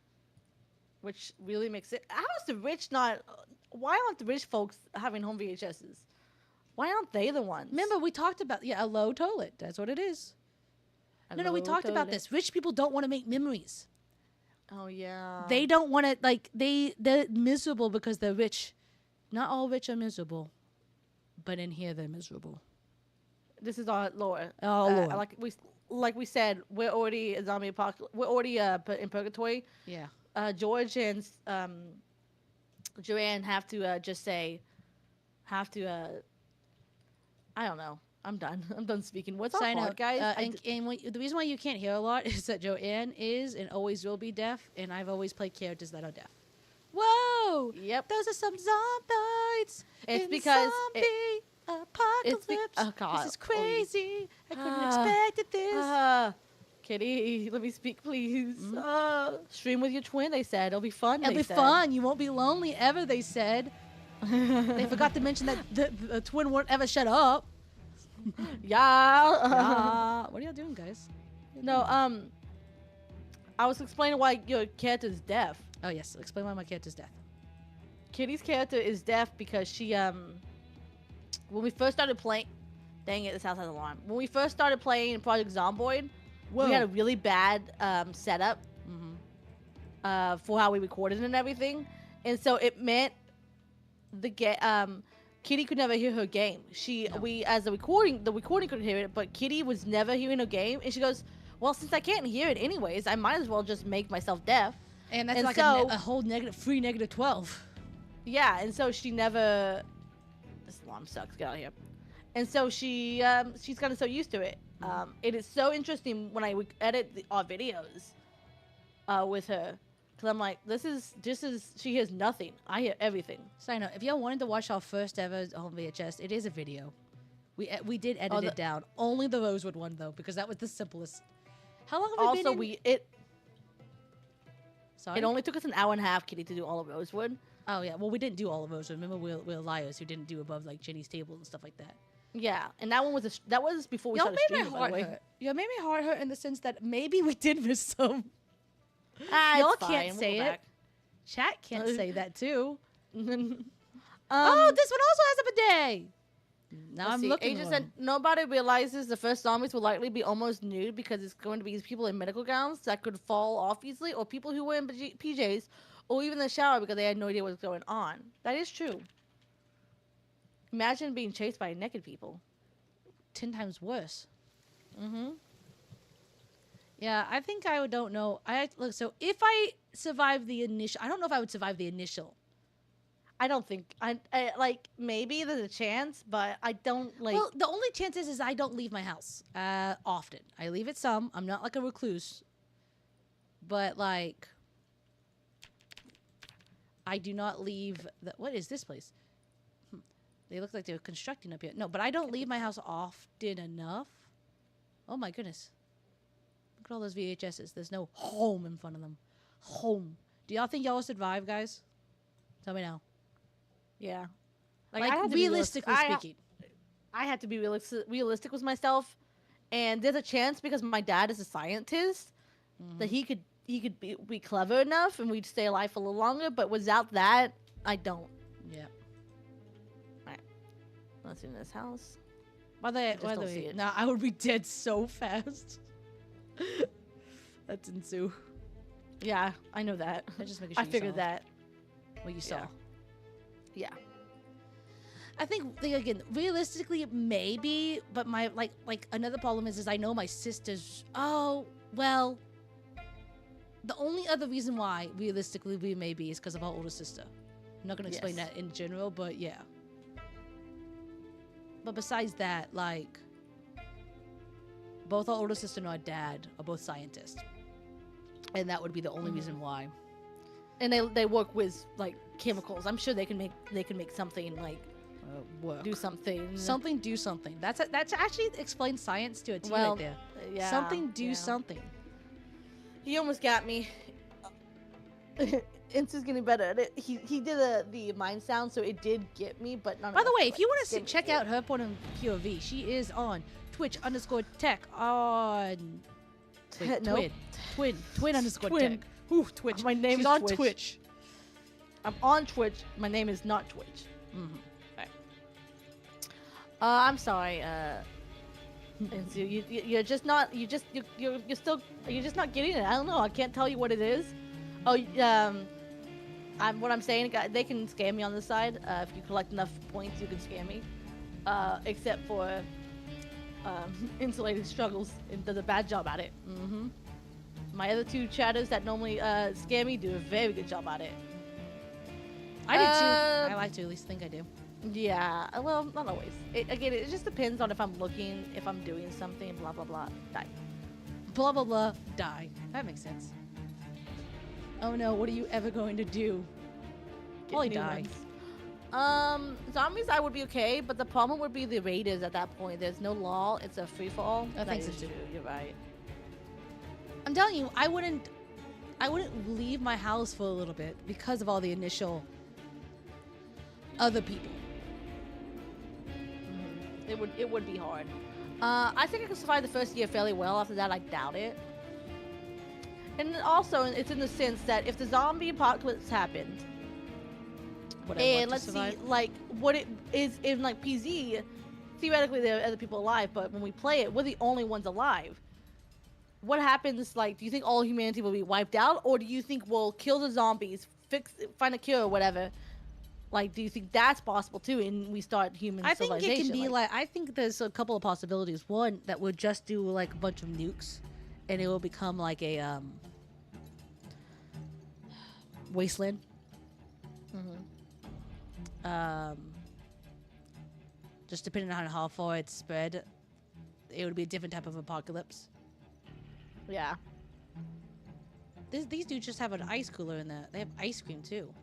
Which really makes it. How is the rich not? Why aren't the rich folks having home VHSs? Why aren't they the ones? Remember, we talked about a low toilet. That's what it is. A No, we low talked about toilet? this. Rich people don't want to make memories. Oh yeah. They don't want to they're miserable because they're rich. Not all rich are miserable, but in here they're miserable. This is our lore. Oh, lore. Like we said, we're already a zombie apocalypse. We're already in purgatory. Yeah. George and Joanne have to I don't know. I'm done. I'm done speaking. What's Sign our out, fault, guys? the reason why you can't hear a lot is that Joanne is and always will be deaf, and I've always played characters that are deaf. Whoa! Yep. Those are some zombies. It's in because zombie apocalypse. oh, God. This is crazy. I couldn't Ah. expect this. Kitty, let me speak, please. Stream with your twin, they said. It'll be fun. It'll they be said. fun. You won't be lonely ever. They said. They forgot to mention that the twin won't ever shut up. Yeah. What are y'all doing, guys? No, I was explaining why your character's deaf. Oh yes, explain why my character's deaf. Kitty's character is deaf because she when we first started playing, dang it, this house has an alarm. When we first started playing Project Zomboid, we had a really bad setup for how we recorded and everything, and so it meant Kitty could never hear her game. We as the recording couldn't hear it, but Kitty was never hearing her game, and she goes, "Well, since I can't hear it anyways, I might as well just make myself deaf." And that's And like so- a whole negative 12. Yeah, and so she never. This alarm sucks. Get out of here. And so she's gotten so used to it. It is so interesting when I edit our videos with her, because I'm like, this is she hears nothing. I hear everything. Sign up. If y'all wanted to watch our first ever home VHS, it is a video. We did edit it down. Only the Rosewood one though, because that was the simplest. How long have we Also, been in? Sorry? it only took us an hour and a half, Kitty, to do all of Rosewood. Oh, yeah. Well, we didn't do all of those. Remember, we're liars who didn't do above, like, Jenny's table and stuff like that. Yeah, and that one was that was before we Y'all started made my streaming, by heart the way. hurt. Y'all made my heart hurt in the sense that maybe we did miss some. Y'all can't say it. Chat can't say that, too. Oh, this one also has a bidet. Now I'm looking Agent at said nobody realizes the first zombies will likely be almost nude because it's going to be people in medical gowns that could fall off easily, or people who were in PJs, or even in the shower because they had no idea what was going on. That is true. Imagine being chased by naked people. 10 times worse. Yeah, I think I don't know. Look, so if I survive the initial, I don't know if I would survive the initial. I don't think I like maybe there's a chance, but I don't like. Well, the only chance is I don't leave my house often. I leave it some. I'm not like a recluse, but like I do not leave. What is this place? They look like they're constructing up here. No, but I don't leave my house often enough. Oh my goodness! Look at all those VHSs. There's no home in front of them. Home. Do y'all think y'all will survive, guys? Tell me now. Yeah. Like I had to realistically speaking. I had to be realistic with myself, and there's a chance because my dad is a scientist that he could be clever enough and we'd stay alive for a little longer. But without that, I don't. Yeah. All right. Let's in this house. By the way, nah, I would be dead so fast. That's Insu. Yeah, I know that. I just making sure I figured that. What you saw. Yeah. I think again, realistically, maybe, but my like another problem is I know my sisters. Oh well, the only other reason why realistically we may be is because of our older sister. I'm not gonna explain that in general, but yeah. But besides that, like, both our older sister and our dad are both scientists, and that would be the only reason why. And they work with like chemicals. I'm sure they can make something like work. do something. Do something. That's actually explains science to a T right there. Yeah. Something. He almost got me. Insu's getting better at it. He did the mind sound, so it did get me. But by the way, if you want to check out her point of POV, she is on Twitch_tech on twin_tech. Ooh, Twitch. My name She's is on Twitch. Twitch. I'm on Twitch. My name is not Twitch. Mm-hmm. Right. I'm sorry. Insu, you're just not. You're just not getting it. I don't know. I can't tell you what it is. Oh, what I'm saying, they can scam me on the side. If you collect enough points, you can scam me. Except for Insulated Struggles and does a bad job at it. Mm-hmm. My other two chatters that normally scam me do a very good job at it. I do too. I like to at least think I do. Yeah, well, not always. Again, it just depends on if I'm looking, if I'm doing something, blah, blah, blah, die. Blah, blah, blah, die. That makes sense. Oh no, what are you ever going to do? Probably die. Zombies I would be okay, but the problem would be the raiders at that point. There's no law, it's a free-for-all. I think so too. You're right. I'm telling you, I wouldn't leave my house for a little bit because of all the initial other people. It would be hard. I think I could survive the first year fairly well. After that, I doubt it. And also, it's in the sense that if the zombie apocalypse happened, and let's see, like, what it is in like PZ, theoretically there are other people alive, but when we play it, we're the only ones alive. What happens? Like, do you think all humanity will be wiped out, or do you think we'll kill the zombies, find a cure or whatever? Like, do you think that's possible too, and we start human civilization? I think it can be like, I think there's a couple of possibilities. One, that we'll just do like a bunch of nukes, and it will become like a wasteland. Just depending on how far it's spread, it would be a different type of apocalypse. Yeah. These dudes just have an ice cooler in there. They have ice cream too.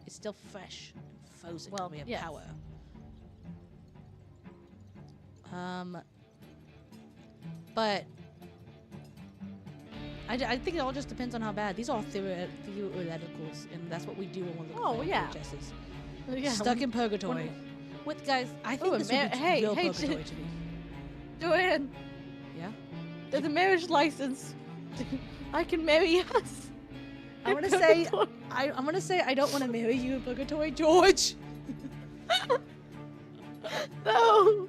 It's still fresh, frozen. Well, we have yes. power. But I think it all just depends on how bad. These are all theoreticals, and that's what we do when we're looking Oh, for yeah. VHSs. Yeah. Stuck in purgatory. What, guys? I think Ooh, this would be hey, real hey, purgatory to me. Joanne, Yeah? there's a marriage license. I can marry us. I'm in gonna say purgatory. I'm gonna say I don't want to marry you in purgatory, George. No.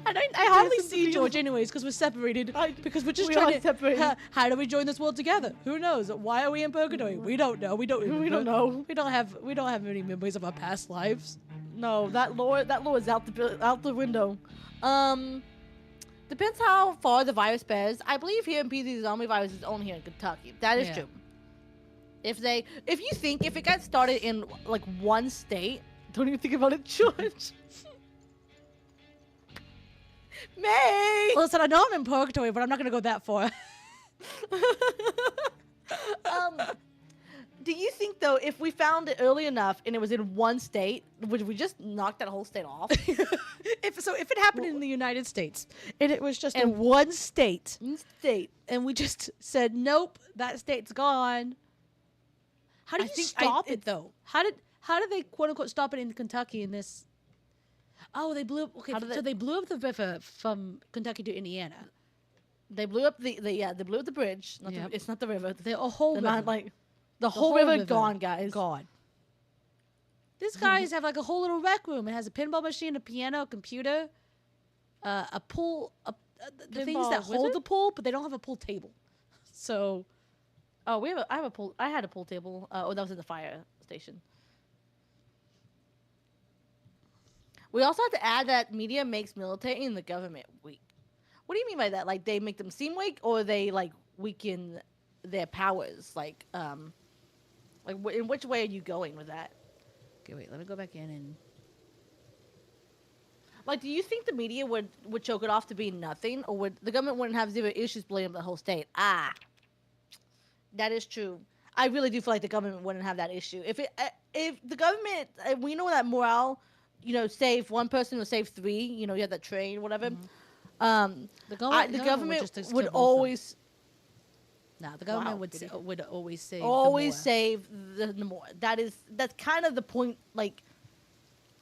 I hardly see George anyways because we're separated. Because we're just we trying are to. separated. How do we join this world together? Who knows? Why are we in purgatory? We don't know. We don't. We don't know. We don't have any memories of our past lives. No, that law is out the window. Depends how far the virus spreads. I believe here in PZ the zombie virus is only here in Kentucky. That is Yeah. true. If it got started in like one state, don't even think about it, George. May. Listen, I know I'm in purgatory, but I'm not gonna go that far. Do you think though, if we found it early enough and it was in one state, would we just knock that whole state off? If it happened in the United States and it was just in one state, and we just said nope, that state's gone. How do you stop it though? How did they quote unquote stop it in Kentucky in this? Oh, they blew up. Okay, so they blew up the river from Kentucky to Indiana. They blew up they blew up the bridge. Yep. It's not the river. The whole river. Not like the whole river gone, guys. Gone. These guys have like a whole little rec room. It has a pinball machine, a piano, a computer, a pool, the things that hold the pool, but they don't have a pool table. So, I have a pool. I had a pool table. That was in the fire station. We also have to add that media makes military and the government weak. What do you mean by that? Like they make them seem weak, or they like weaken their powers? Like in which way are you going with that? okay, wait, let me go back in and. Like, do you think the media would choke it off to be nothing, or would the government wouldn't have zero issues blaming the whole state? That is true. I really do feel like the government wouldn't have that issue. If the government, we know that morale, save one person or save three. You have that train, whatever. Mm-hmm. The government would always. Nah, the government would always save. Save the more. That's kind of the point. Like,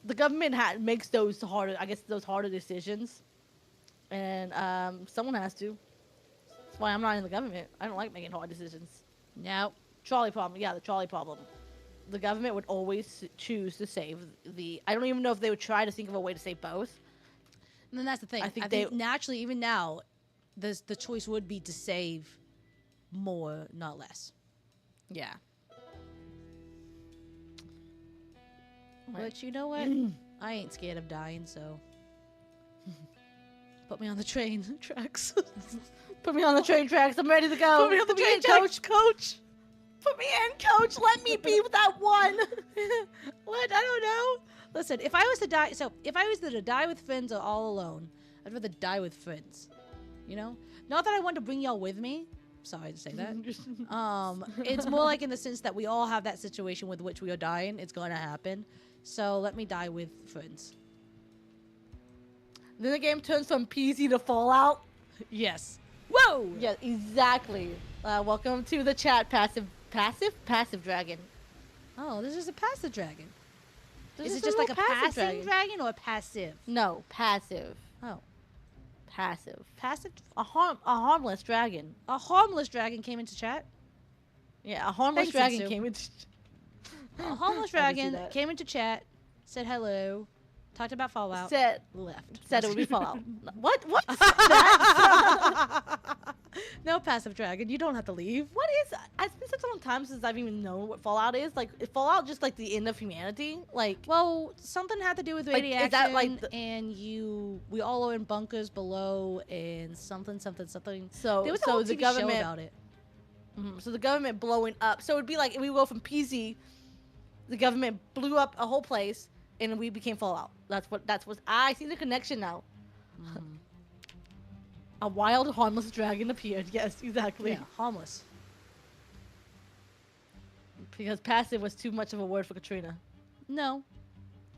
the government makes those harder decisions, and someone has to. That's why I'm not in the government. I don't like making hard decisions. No. Trolley problem. Yeah, the trolley problem. The government would always choose to save the. I don't even know if they would try to think of a way to save both. And then that's the thing. I think naturally, even now, the choice would be to save more, not less. Yeah. But you know what? I ain't scared of dying, so put me on the train tracks. Put me on the train tracks. I'm ready to go. Put me on the train tracks, coach. Put me in, coach. Let me be with that one. What? I don't know. Listen, if I was to die, if I was to die with friends or all alone, I'd rather die with friends. Not that I want to bring y'all with me. Sorry to say that. It's more like in the sense that we all have that situation with which we are dying. It's going to happen. So let me die with friends. Then the game turns from PZ to Fallout. Yes. Whoa! Yeah, exactly. Welcome to the chat, passive dragon. Oh, this is a passive dragon. This is it just like a passing dragon or a passive? No, passive. Oh. Passive. Passive? A harmless dragon. A harmless dragon came into chat? Yeah, a harmless Thanks, dragon came into A harmless dragon came into chat, said hello, talked about Fallout, left. Said it would be Fallout. What? No, passive dragon, you don't have to leave. What is? It's been such a long time since I've even known what Fallout is. Like, is Fallout just like the end of humanity? Like, well, something had to do with radiation, is that like and we all are in bunkers below, and something. So there was a whole the TV government show about it. So the government blowing up. So it'd be like if we go from PZ, the government blew up a whole place, and we became Fallout. That's what I see the connection now. Mm. A wild, harmless dragon appeared. Yes, exactly. Yeah, harmless. Because passive was too much of a word for Katrina. No,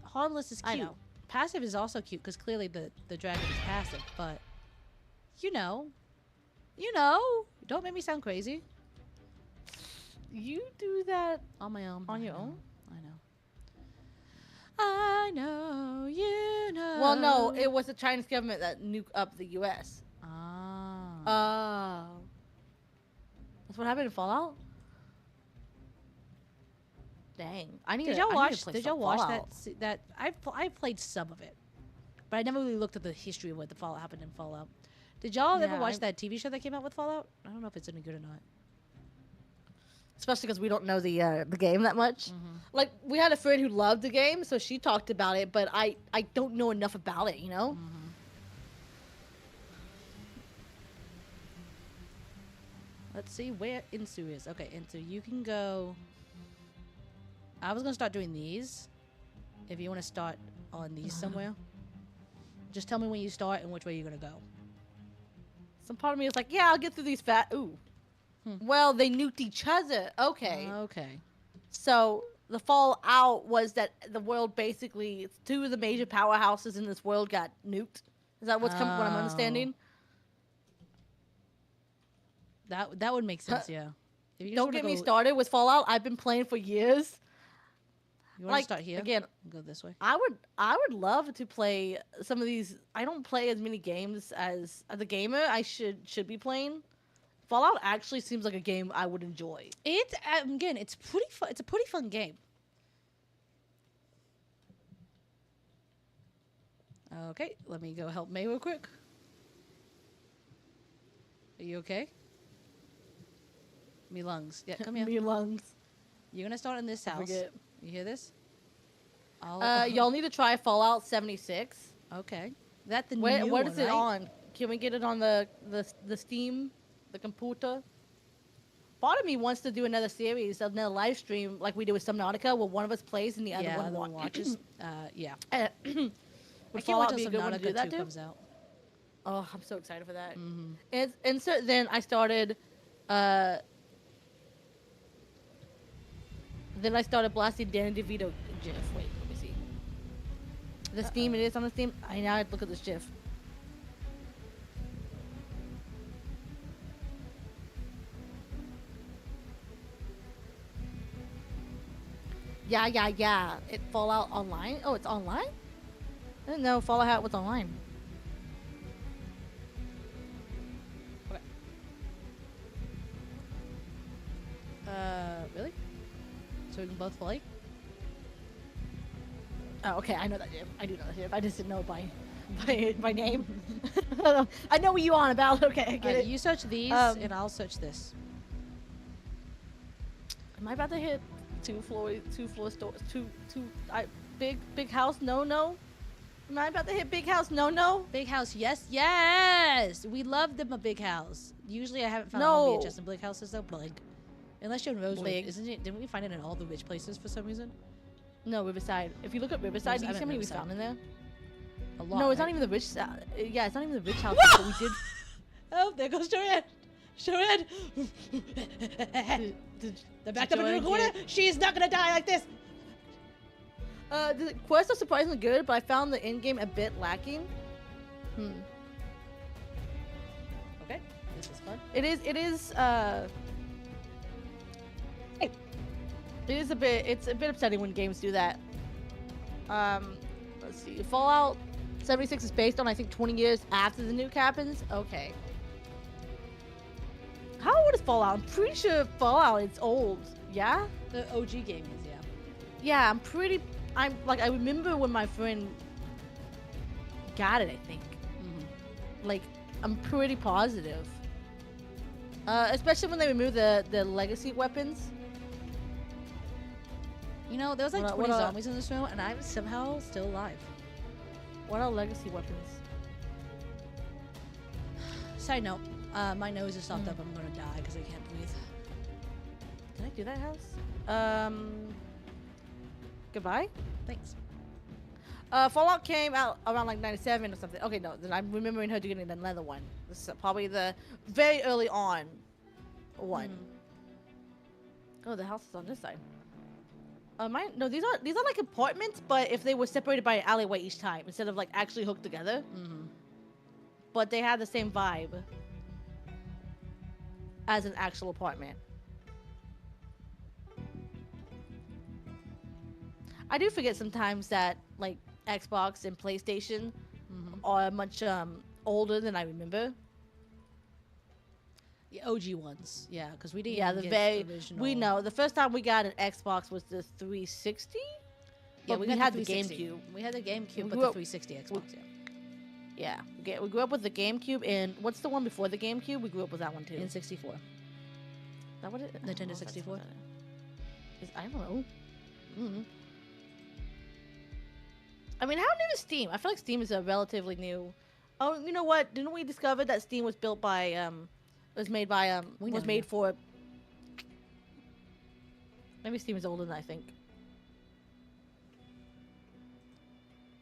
harmless is cute. I know. Passive is also cute because clearly the dragon is passive, but You know, don't make me sound crazy. You do that On my own. on I your know, own? I know, you know. Well, no, it was the Chinese government that nuked up the U.S. Ah. Oh. That's what happened in Fallout? Dang. Did y'all watch? play Did some y'all watch Fallout. that? I played some of it, but I never really looked at the history of what the Fallout happened in Fallout. Did y'all ever Yeah, watch that TV show that came out with Fallout? I don't know if it's any good or not. Especially because we don't know the game that much. Mm-hmm. Like, we had a friend who loved the game, so she talked about it, but I don't know enough about it, you know? Mm-hmm. Let's see where Insu is. Okay, Insu, you can go. I was gonna start doing these. If you want to start on these somewhere, just tell me when you start and which way you're gonna go. Some part of me is like, yeah, I'll get through these fat. Ooh. Well, they nuked each other. Okay. Okay. So the fallout was that the world basically, two of the major powerhouses in this world got nuked. Is that what I'm understanding? That would make sense. Yeah. If you just Don't wanna get me go- started with Fallout. I've been playing for years. You want to Like, start here? again, Go this way. I would love to play some of these. I don't play as many games as a gamer I should be playing. Fallout actually seems like a game I would enjoy. It's again, it's pretty fun. It's a pretty fun game. Okay, let me go help May real quick. Are you okay? Me lungs. Yeah, come here. Me lungs. You're gonna start in this house. Forget. You hear this? I'll, Y'all need to try Fallout 76. Okay. That the Where new what one, is it right? on? Can we get it on the Steam, the computer? Part of me wants to do another series, another live stream like we do with Subnautica, where one of us plays and the other Yeah, one other one watches. watches. Yeah. Would I can't wait Fallout till be a good one to do Subnautica that 2 too? comes out. Oh, I'm so excited for that. Mm-hmm. And so then I started, blasting Danny DeVito GIF. Wait, let me see. The Steam, it is on the Steam. I now have to look at this GIF. Yeah. It Fallout Online. Oh, it's online? I didn't know Fallout was online. Really? So we can both play? Oh, okay. I know that GIF. I do know that GIF. I just didn't know it by name. I know what you on about. Okay, I get it. You search these, and I'll search this. Am I about to hit two floor stores? Big house? No. Am I about to hit big house? No. Big house, yes. We love them a big house. Usually I haven't found a No. home VHS in big houses though, but like, unless you're in Rosewood, Big. isn't it? Didn't we find it in all the rich places for some reason? No, Riverside. If you look at Riverside, do you see how many we Riverside. found in there? A lot. No, it's not right? even the rich. Yeah, it's not even the rich house. But we did. Oh, there goes Joanne. Joanne. They're backed up into the Joanne corner. get- She's not gonna die like this. The quests are surprisingly good, but I found the end game a bit lacking. Okay, this is fun. It is. It's a bit upsetting when games do that. Let's see. Fallout 76 is based on, I think, 20 years after the nuke happens. Okay. How old is Fallout? I'm pretty sure Fallout is old. Yeah? The OG game is, yeah. Yeah, I remember when my friend got it, I think. Like, I'm pretty positive. Especially when they removed the legacy weapons. You know, there was like What 20 are- zombies in this room, and I'm somehow still alive. What are legacy weapons? Side note, my nose is stopped up. I'm gonna die because I can't breathe. Did I do that house? Goodbye? Thanks. Fallout came out around like 97 or something. Okay, no, then I'm remembering her doing another one. This is probably the very early on one. Oh, the house is on this side. No, these are like apartments, but if they were separated by an alleyway each time instead of like actually hooked together. But they had the same vibe. as an actual apartment. I do forget sometimes that like Xbox and PlayStation are much older than I remember. The OG ones, yeah, because we didn't. Yeah, even the get very original. we know the first time we got an Xbox was the 360. Yeah, But we we got had the the 360. GameCube. We had the GameCube, We but grew the up- 360 Xbox. Yeah. Yeah, we grew up with the GameCube, and what's the one before the GameCube? We grew up with that one too. N64. Is that what it? I don't know Nintendo if that's 64? what that is. I don't know. Mm-hmm. I mean, how new is Steam? I feel like Steam is a relatively new. Oh, you know what? Didn't we discover that Steam was built by was made by We was know, made yeah. for. Maybe Steam is older than I think.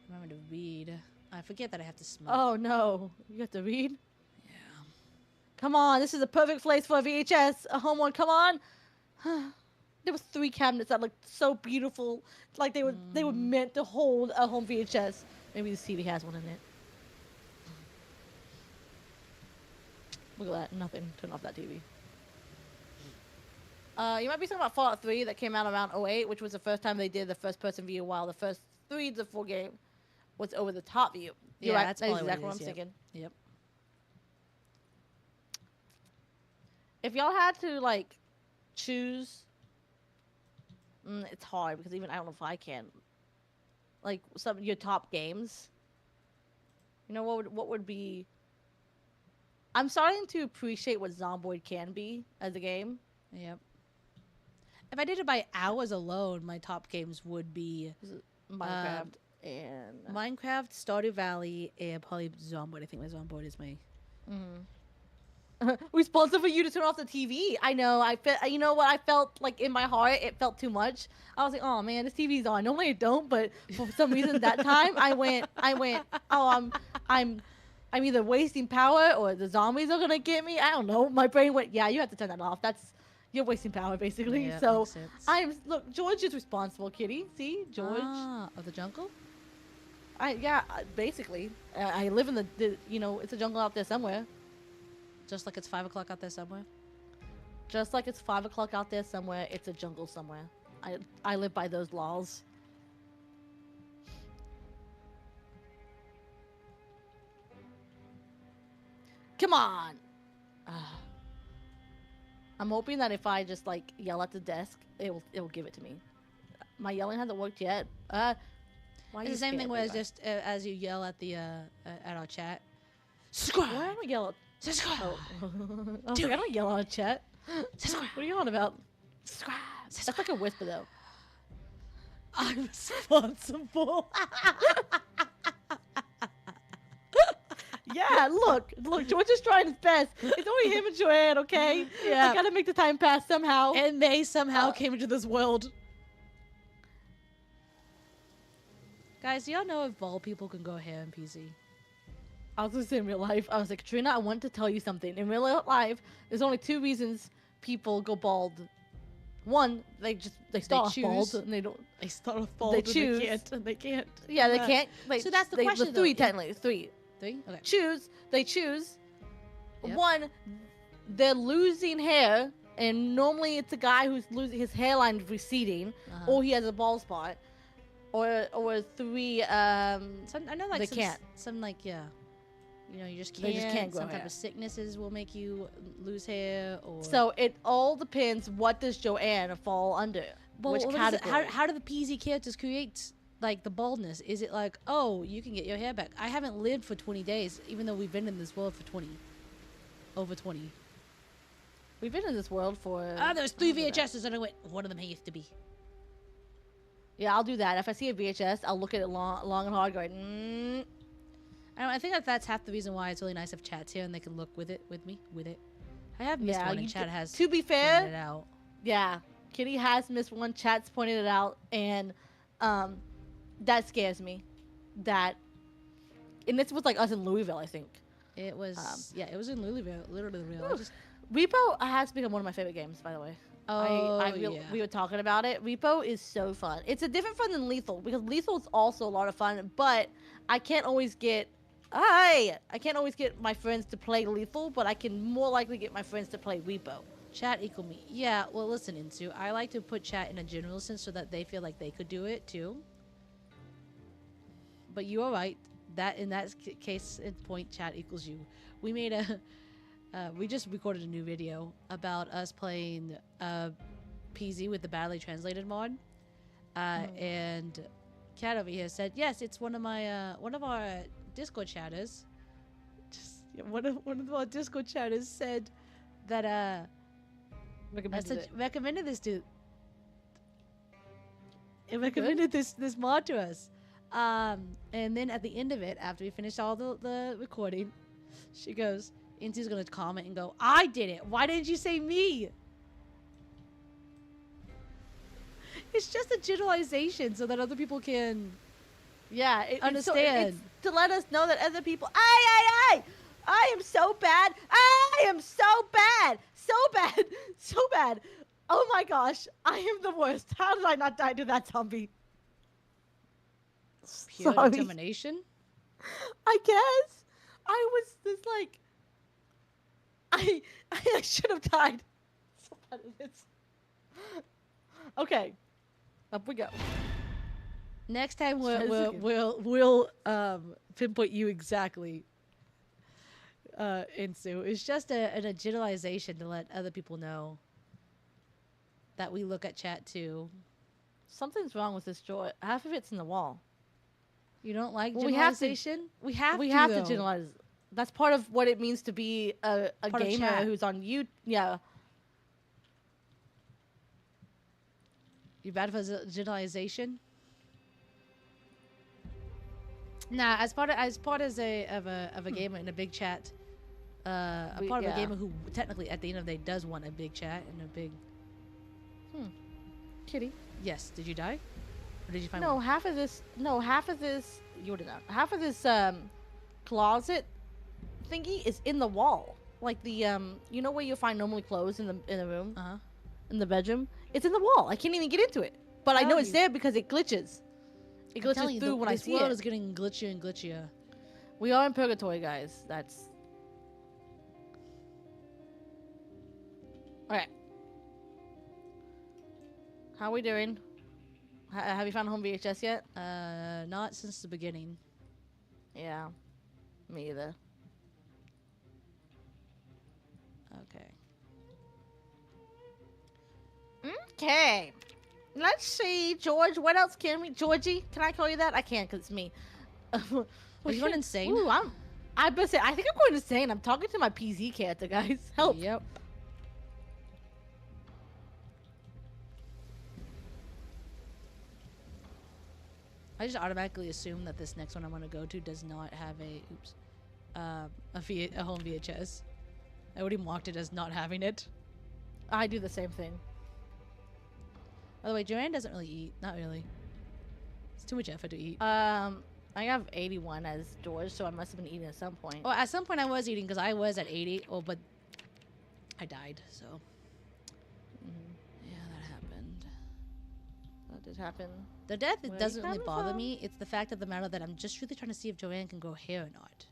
Remember to read. I forget that I have to smoke. Oh no, you have to read. Yeah. Come on, this is a perfect place for a VHS, a home one. Come on. There was 3 cabinets that looked so beautiful, like they were meant to hold a home VHS. Maybe the TV has one in it. Look at that, nothing. Turn off that TV. You might be talking about Fallout 3 that came out around 08, which was the first time they did the first-person view, while the first 3 to 4 game was over-the-top view. You're Yeah, right, that's that is probably what exactly it what is, I'm yep. thinking. Yep. If y'all had to like choose, it's hard because even I don't know if I can. Like some of your top games. You know what would be? I'm starting to appreciate what Zomboid can be as a game. Yep. If I did it by hours alone, my top games would be Minecraft and Minecraft, Stardew Valley, and probably Zomboid. I think my Zomboid is my. responsible for you to turn off the TV. I know. I felt. You know what? I felt like in my heart, it felt too much. I was like, oh man, this TV's on. Normally I don't, but for some reason that time I went. Oh, I'm either wasting power or the zombies are gonna get me. I don't know. My brain went, yeah, you have to turn that off. You're wasting power basically. Yeah, so makes sense. look. George is responsible, Kitty. See, George. Of the jungle. Basically. I live in the it's a jungle out there somewhere. Just like it's 5 o'clock out there somewhere. Just like it's 5 o'clock out there somewhere, it's a jungle somewhere. I live by those laws. Come on! I'm hoping that if I just like yell at the desk, it'll give it to me. My yelling hasn't worked yet. Why are It's you the same scared, thing where it's Levi? just as you yell at the at our chat. Subscribe. Why don't we yell at Subscribe. Oh. I was like, I don't yell on chat. Subscribe. What are you on about? Subscribe. That's like a whisper though. I'm responsible. Yeah, look, George is trying his best. It's only him and Joanne, okay? Yeah. I gotta make the time pass somehow. And they somehow came into this world. Guys, do y'all know if bald people can go hair in PC? I was gonna say in real life, I was like, Katrina, I want to tell you something. In real life, there's only 2 reasons people go bald. One, they start off bald choose. and they don't. They start off bald They and choose. they can't. Yeah, they can't. So that's the question, The 3 though. technically, 3. 3? Okay. They choose. Yep. One, they're losing hair, and normally it's a guy who's losing his hairline is receding, or he has a bald spot, or 3. Some, I know like They some, can't. Some like yeah. You know, you just can't. They just can't grow Some type hair. of sicknesses will make you lose hair, or So it all depends. What does Joanne fall under? Well, Which what is it- category? how do the PZ characters create like the baldness? Is it like, oh, you can get your hair back? I haven't lived for 20 days, even though we've been in this world for over 20. We've been in this world for. There's 3 VHSs, and I went, one of them used to be. Yeah, I'll do that. If I see a VHS, I'll look at it long and hard, going. I think that's half the reason why it's really nice if chat's here and they can look with it. I have missed Yeah, one, and chat has to be pointed fair, it out. yeah, Kitty has missed one. Chat's pointed it out, and that scares me. And this was like us in Louisville, I think. It was it was in Louisville, literally. Repo has become one of my favorite games, by the way. We were talking about it. Repo is so fun. It's a different fun than Lethal because Lethal is also a lot of fun, but I can't always get I can't always get my friends to play lethal, but I can more likely get my friends to play repo. Chat equal me. Yeah, well, listen, Insu. I like to put chat in a general sense so that they feel like they could do it too. But you are right. That in that case in point, chat equals you. We made a. We just recorded a new video about us playing PZ with the badly translated mod, and Cat over here said, "Yes, it's one of our Discord chatters." Just one of our Discord chatters said that recommended this to. It recommended this mod to us, and then at the end of it, after we finished all the recording, she goes, "Insu's gonna comment and go, I did it. Why didn't you say me?" It's just a generalization so that other people can understand. It's to let us know that other people, I am so bad. I am so bad. So bad. So bad. Oh my gosh. I am the worst. How did I not die to that zombie? Pure Sorry. determination? I guess. I was just like, I should have died. So bad at this. Okay. Up we go. Next time Try this again. we'll pinpoint you exactly. Insu. It's just a generalization to let other people know that we look at chat too. Something's wrong with this drawer. Half of it's in the wall. You don't like Well, we have to- generalization? We have to though. generalize. That's part of what it means to be a Part of gamer chat. who's on you. Yeah. You bad for generalization? Nah, as part as a gamer in a big chat, a part of a gamer who technically at the end of the day does want a big chat and a big. Kitty. Yes. Did you die? Or did you find No, one? half of this. No, half of this. You did not. Half of this closet thingy is in the wall. Like the you know where you find normally clothes in the room, Uh-huh. in the bedroom. It's in the wall. I can't even get into it. But I know it's there because it glitches. It I'm telling glitches you, through when I this see world it. is getting glitchier and glitchier. We are in purgatory, guys. That's. Alright. How we doing? Have you found home VHS yet? Not since the beginning. Yeah. Me either. Okay. Okay. Let's see, George. What else can we? Georgie? Can I call you that? I can't because it's me. Are you going insane? Ooh, I better say, I think I'm going insane. I'm talking to my PZ character, guys. Help. Yep. I just automatically assume that this next one I'm gonna go to does not have a home VHS. I already marked it as not having it. I do the same thing. By the way, Joanne doesn't really eat. Not really. It's too much effort to eat. I have 81 as George, so I must have been eating at some point. Well, at some point I was eating because I was at 80. Oh, but I died, so. Yeah, that happened. That did happen. The death Where are you doesn't really coming bother from? me. It's the fact of the matter that I'm just really trying to see if Joanne can grow hair or not.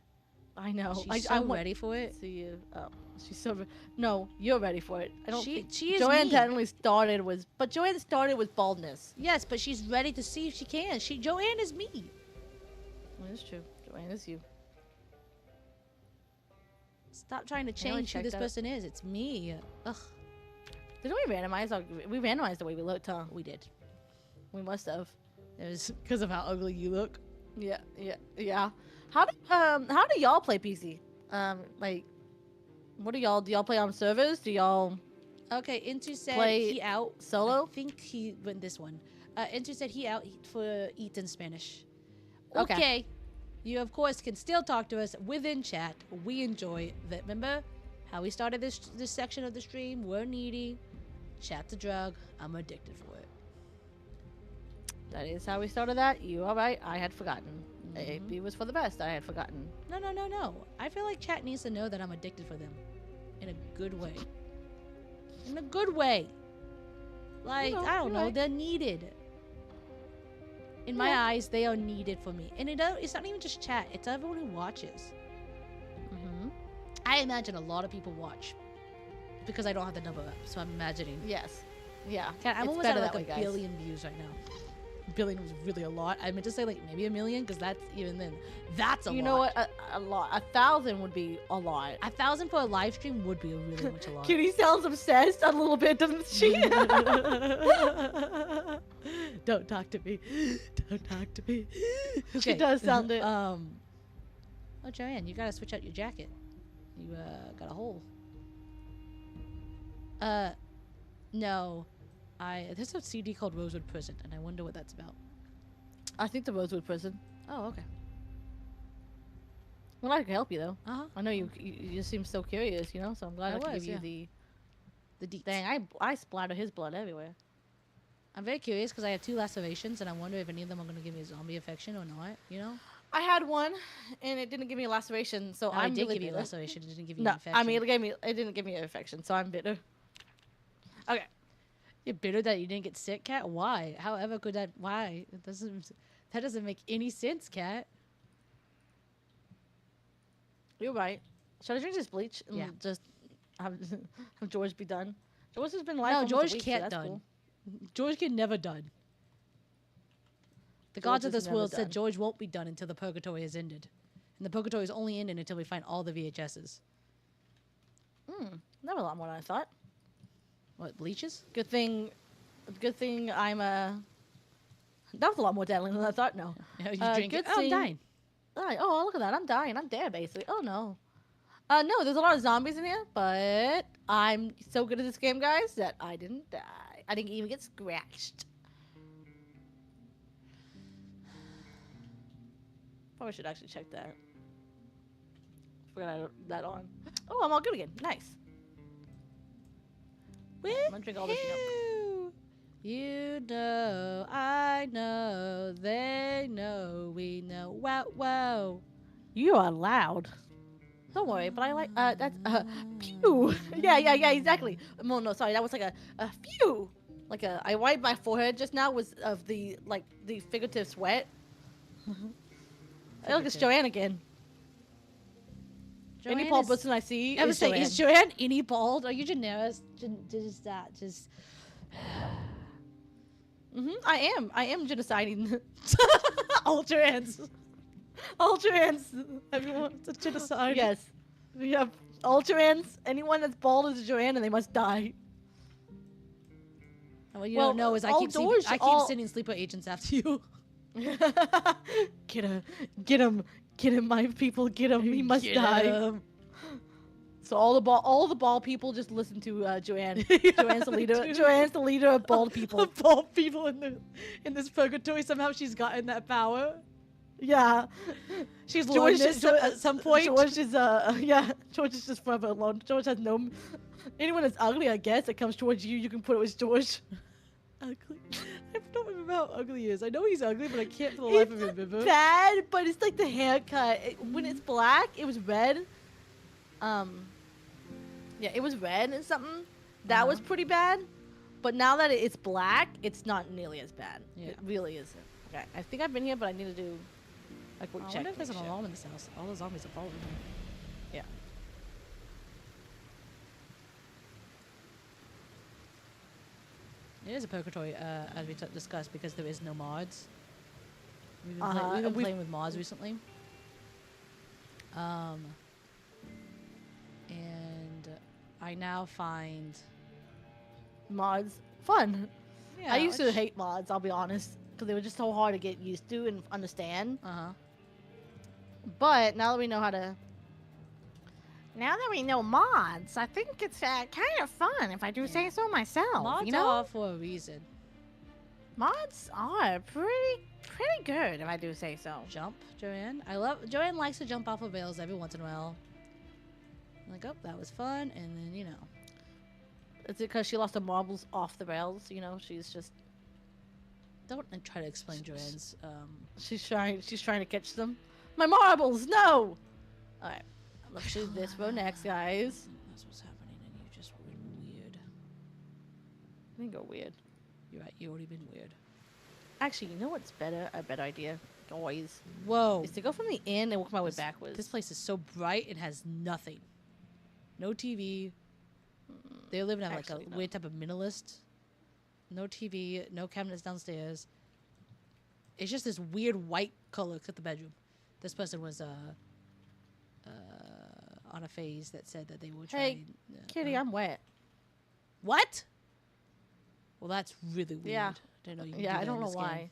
I know. She's I so want ready for it. to see you. Oh, she's so. No, you're ready for it. I don't. She think is Joanne me. technically started with, but Joanne started with baldness. Yes, but she's ready to see if she can. Joanne is me. That's true. Joanne is you. Stop trying to I only change who checked this out- person is. It's me. Ugh, Didn't we randomize? We randomized the way we looked, huh? we did. We must have. It was because of how ugly you look. Yeah. How do y'all play PC? Like, what do y'all play on servers? Do y'all Okay, Intu said Play he out. solo? I think he went this one. Intu said he out for eat in Spanish. Okay. Okay. You, of course, can still talk to us within chat. We enjoy that. Remember how we started this section of the stream? We're needy. Chat's a drug. I'm addicted for it. That is how we started that. You all right? I had forgotten. It was for the best. I had forgotten. No. I feel like chat needs to know that I'm addicted for them. In a good way. In a good way. Like, You know, I don't you're know. right. They're needed. In my eyes, they are needed for me. And it's not even just chat. It's everyone who watches. Mm-hmm. I imagine a lot of people watch. Because I don't have the number up. So I'm imagining. Yes. Yeah. Cat, I'm It's almost at better like that a way, guys. billion views right now. A billion was really a lot. I meant to say like maybe 1 million because that's even then. That's a lot. You know what? A lot. 1,000 would be a lot. 1,000 for a live stream would be a really much a lot. Kitty sounds obsessed a little bit, doesn't she? Don't talk to me. Don't talk to me. She does sound it. Oh, Joanne, you gotta switch out your jacket. You got a hole. No. There's a CD called Rosewood Prison, and I wonder what that's about. I think the Rosewood Prison. Oh, okay. Well, I can help you though. Uh-huh. I know you just seem so curious, you know. So I'm glad I could give you the deets. Dang, I splatter his blood everywhere. I'm very curious because I have 2 lacerations, and I wonder if any of them are gonna give me a zombie infection or not. You know? I had one, and it didn't give me a laceration, so I I'm did really give you a bitter. laceration. It didn't give you No, an infection. I mean it didn't give me an infection, so I'm bitter. Okay. You're bitter that you didn't get sick, Cat? Why? However could that... Why? That doesn't make any sense, Cat. You're right. Should I drink this bleach and Yeah. just have George be done? George has been alive No, almost a George week, so can't that's done. cool. George can never done. The George gods of is this never world said done. George won't be done until the purgatory is ended. And the purgatory is only ended until we find all the VHSs. That was a lot more than I thought. What, bleaches? Good thing I'm That was a lot more deadly than I thought. No. You Uh, drink it? good Oh, I'm thing- dying. Oh, look at that! I'm dying. I'm dead, basically. Oh no. No, there's a lot of zombies in here, but I'm so good at this game, guys, that I didn't die. I didn't even get scratched. Probably should actually check that. Forgot I had that on. Oh, I'm all good again. Nice. I'm gonna drink all this milk. Woohoo! You know, I know, they know, we know. Wow, wow. You are loud. Don't worry, but I like that's pew. Yeah, exactly. No, no, sorry, that was like a phew. Like I wiped my forehead just now was of the figurative sweat. Hey, look, it's Joanne again. Any bald person I see I is was saying, Joanne. is Joanne any bald? Are you generous? Just I am genociding. all Joanne's. All trans. Everyone, it's a genocide. Yes. We have all trans. Anyone that's bald is a Joanne and they must die. And what you Well, don't know is I all keep doors- I keep all- sending sleeper agents after you. Get him, my people, get him. He must Get die. 'em. So all the bald people just listen to Joanne. Joanne's the leader. dude. Joanne's the leader of bald people. Of bald people in this purgatory, somehow she's gotten that power. Yeah. She's George learned it is at some point. George is George is just forever alone. George has no. Anyone that's ugly, I guess, that comes towards you, you can put it with George. Ugly. I don't remember how ugly he is. I know he's ugly, but I can't for the life of me remember. Bad, but it's like the haircut. When it's black, it was red. Yeah, it was red and something. That was pretty bad. But now that it's black, it's not nearly as bad. Yeah. It really isn't. Okay, I think I've been here, but I need to do a quick I check. wonder if to there's an make sure. alarm in this house. All the zombies are following me. Yeah. It is a purgatory, as we discussed, because there is no mods. We've been, Uh-huh, we've been we've- playing with mods recently. And I now find... Mods fun. Yeah, I used to which- hate mods, I'll be honest, because they were just so hard to get used to and understand. Uh-huh. But now that we know how to... Now that we know mods, I think it's kind of fun, if I do say so myself. Mods you know? are for a reason. Mods are pretty good, if I do say so. Jump, Joanne. Joanne likes to jump off of rails every once in a while. Like, oh, that was fun, and then, you know. Is it because she lost the marbles off the rails? You know, she's just... Don't try to explain Joanne's, She's trying to catch them. My marbles, no! Alright, let's do this row next, guys. That's what's happening, and you just been weird. I think go weird. You're right, you already been weird. Actually, you know what's better? A better idea, guys, Whoa. is to go from the inn and work my way backwards. This place is so bright. It has nothing. No TV. They live in like a Actually, no. weird type of minimalist. No TV. No cabinets downstairs. It's just this weird white color except the bedroom. This person was on a phase that said that they were trying. Kitty, I'm wet. What? Well, that's really weird. Yeah. Didn't know you could Yeah, do I that don't in know this game. why.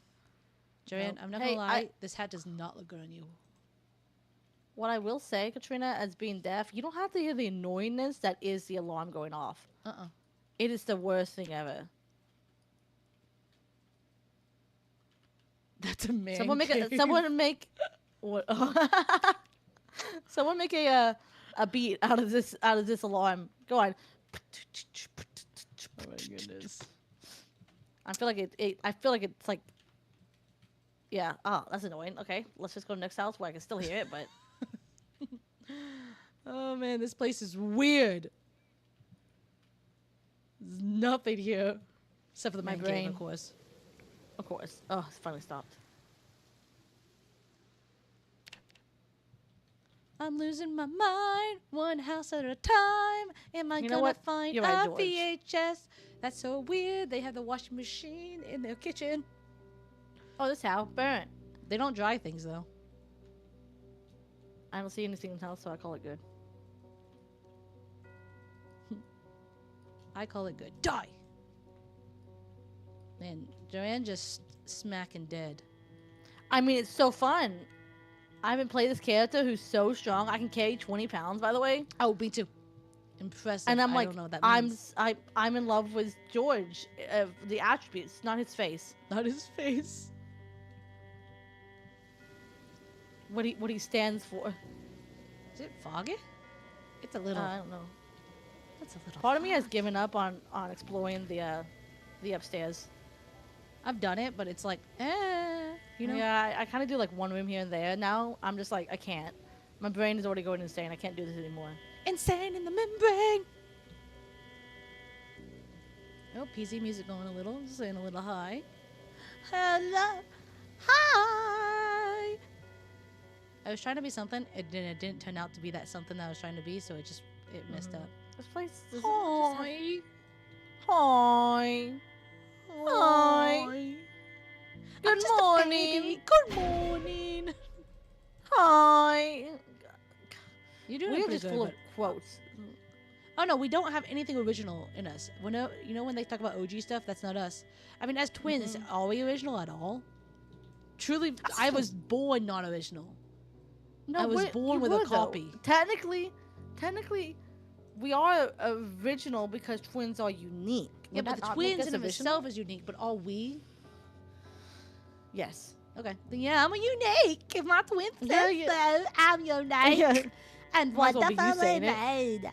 Joanne, Nope. I'm not Hey, gonna lie. This hat does not look good on you. What I will say, Katrina, as being deaf, you don't have to hear the annoyingness that is the alarm going off. It is the worst thing ever. That's a man. Someone make cave. a someone make what? Someone make a beat out of this alarm. Go on. Oh my goodness. I feel like I feel like it's like. Yeah. Oh, that's annoying. Okay, let's just go to the next house where I can still hear it, but. Oh man, this place is weird. There's nothing here. Except for the My man cave, brain. of course. Of course. Oh, it's finally stopped. I'm losing my mind, one house at a time. Am I You know gonna what? find You're right, a George. VHS? That's so weird. They have the washing machine in their kitchen. Oh, this house burnt. They don't dry things though. I don't see anything in the house, so I call it good. I call it good. Die! Man, Joanne just smacking dead. I mean, it's so fun. I haven't played this character who's so strong. I can carry 20 pounds, by the way. Oh, me too. Impressive. And I'm I like, don't know what that I'm means. I'm in love with George. The attributes, not his face. Not his face. What he stands for. Is it foggy? It's a little. I don't know. It's a little. Part of me has given up on exploring the upstairs. I've done it, but it's like, you know. Yeah, I kind of do like one room here and there. Now I'm just like, I can't. My brain is already going insane. I can't do this anymore. Insane in the membrane. Oh, PZ music going a little, saying a little high. Hello, hi. I was trying to be something. It didn't turn out to be that something that I was trying to be, so it messed up. This place. Hi. Hi. Hi. Good I'm just a morning. baby. Good morning. Hi. You're doing We're pretty just good, full of but- quotes. Oh no, we don't have anything original in us. You know when they talk about OG stuff, that's not us. I mean, as twins, are we original at all? Truly, I was born not original. No, I was you born with a were, though. copy. Technically, we are original because twins are unique. Yeah, Would but that the not make twins us in of original? itself is unique, but are we? Yes. Okay. Then yeah, I'm a unique. If my twin says Yeah, yeah. so, I'm unique. Yeah. And Might as well be you wonderfully saying it. made.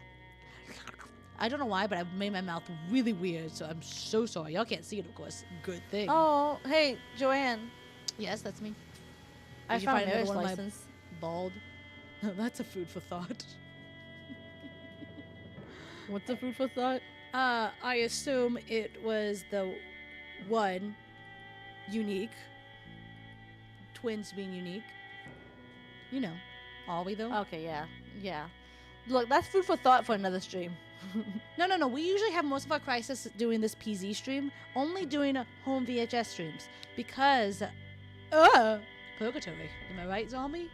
I don't know why, but I made my mouth really weird, so I'm so sorry. Y'all can't see it, of course. Good thing. Oh, hey, Joanne. Yes, that's me. I Did you found find a another marriage one of my license. bald? That's a food for thought. What's the food for thought? I assume it was the one unique. Twins being unique. You know. Are we though? Okay, yeah. Look, that's food for thought for another stream. No. We usually have most of our crisis doing this PZ stream, only doing home VHS streams because, purgatory. Am I right, zombie?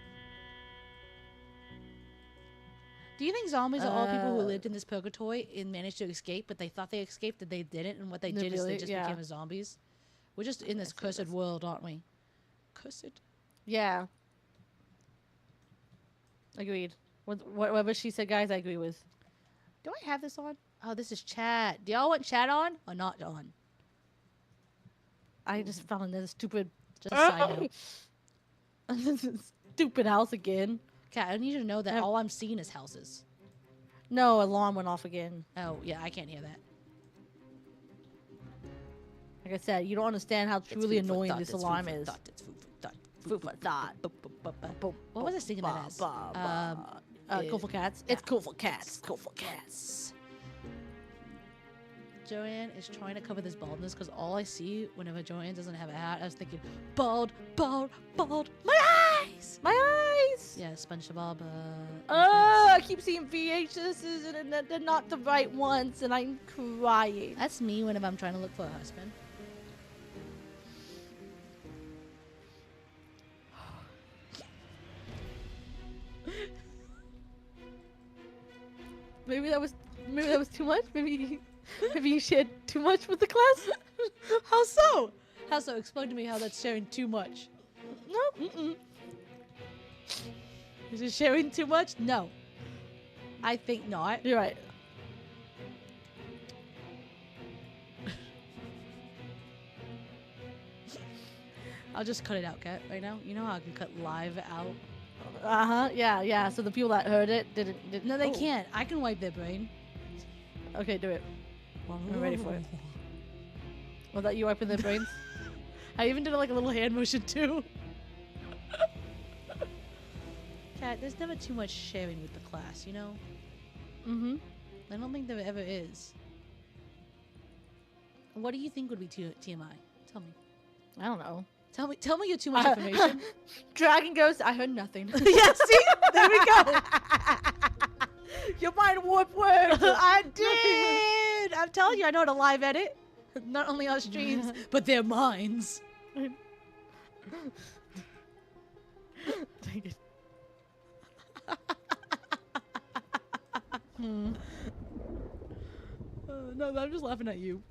Do you think zombies are all people who lived in this purgatory and managed to escape, but they thought they escaped and they didn't, and what they did is they just became as zombies? We're just in this cursed world, aren't we? Cursed. Yeah. Agreed. Whatever she said, guys, I agree with. Do I have this on? Oh, this is chat. Do y'all want chat on or not on? I just found another stupid, Just a side note. stupid house again. Kat, I need you to know that all I'm seeing is houses. No, alarm went off again. Oh, yeah, I can't hear that. Like I said, you don't understand how truly annoying this alarm is. It's food for thought. Food for thought. What was I singing that as? Cool for cats. It's cool for cats. Cool for cats. Joanne is trying to cover this baldness because all I see whenever Joanne doesn't have a hat, I was thinking, bald, bald, bald. My eyes! My eyes! Yeah, SpongeBob. Oh, I keep seeing VHSs and they're not the right ones, and I'm crying. That's me whenever I'm trying to look for a husband. Maybe that was too much. Maybe you shared too much with the class. How so? How so? Explain to me how that's sharing too much. No. Mm-mm. Is it sharing too much? No. I think not. You're right. I'll just cut it out, Kat, right now. You know how I can cut live out? Yeah. So the people that heard it didn't. No, they can't. I can wipe their brain. Okay, do it. I'm ready for it. Was that you wiping their brains? I even did like a little hand motion too. Kat, there's never too much sharing with the class, you know? Mm-hmm. I don't think there ever is. What do you think would be TMI? Tell me. I don't know. Tell me you're too much information. Dragon Ghost, I heard nothing. Yeah, see? There we go. Your mind warped words. I did. I'm telling you, I know how to live edit. Not only our streams, but their minds. Dang it. No, I'm just laughing at you.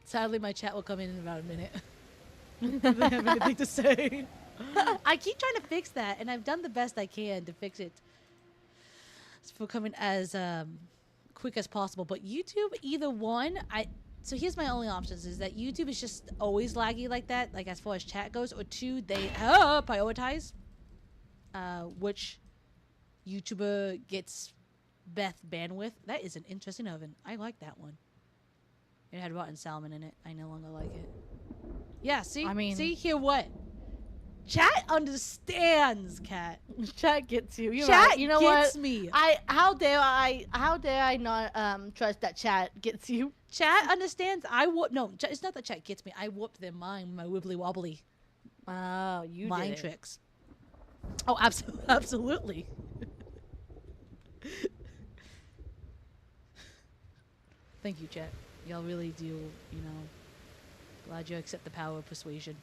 Sadly, my chat will come in about a minute. They don't have anything to say. I keep trying to fix that, and I've done the best I can to fix it. It's becoming as quick as possible. But YouTube, either one, so here's my only options: is that YouTube is just always laggy like that, like as far as chat goes, or two, they prioritize which YouTuber gets best bandwidth. That is an interesting oven. I like that one. It had rotten salmon in it. I no longer like it. Yeah, see? I mean... See, here what? Chat understands, Kat. Chat gets you. You're Chat right. You know gets what? me. How dare I not trust that chat gets you? Chat understands. No, it's not that chat gets me. I whooped their mind with my wibbly wobbly Oh, you mind did it. tricks. Oh, absolutely. Thank you, chat. Y'all really do, you know. Glad you accept the power of persuasion.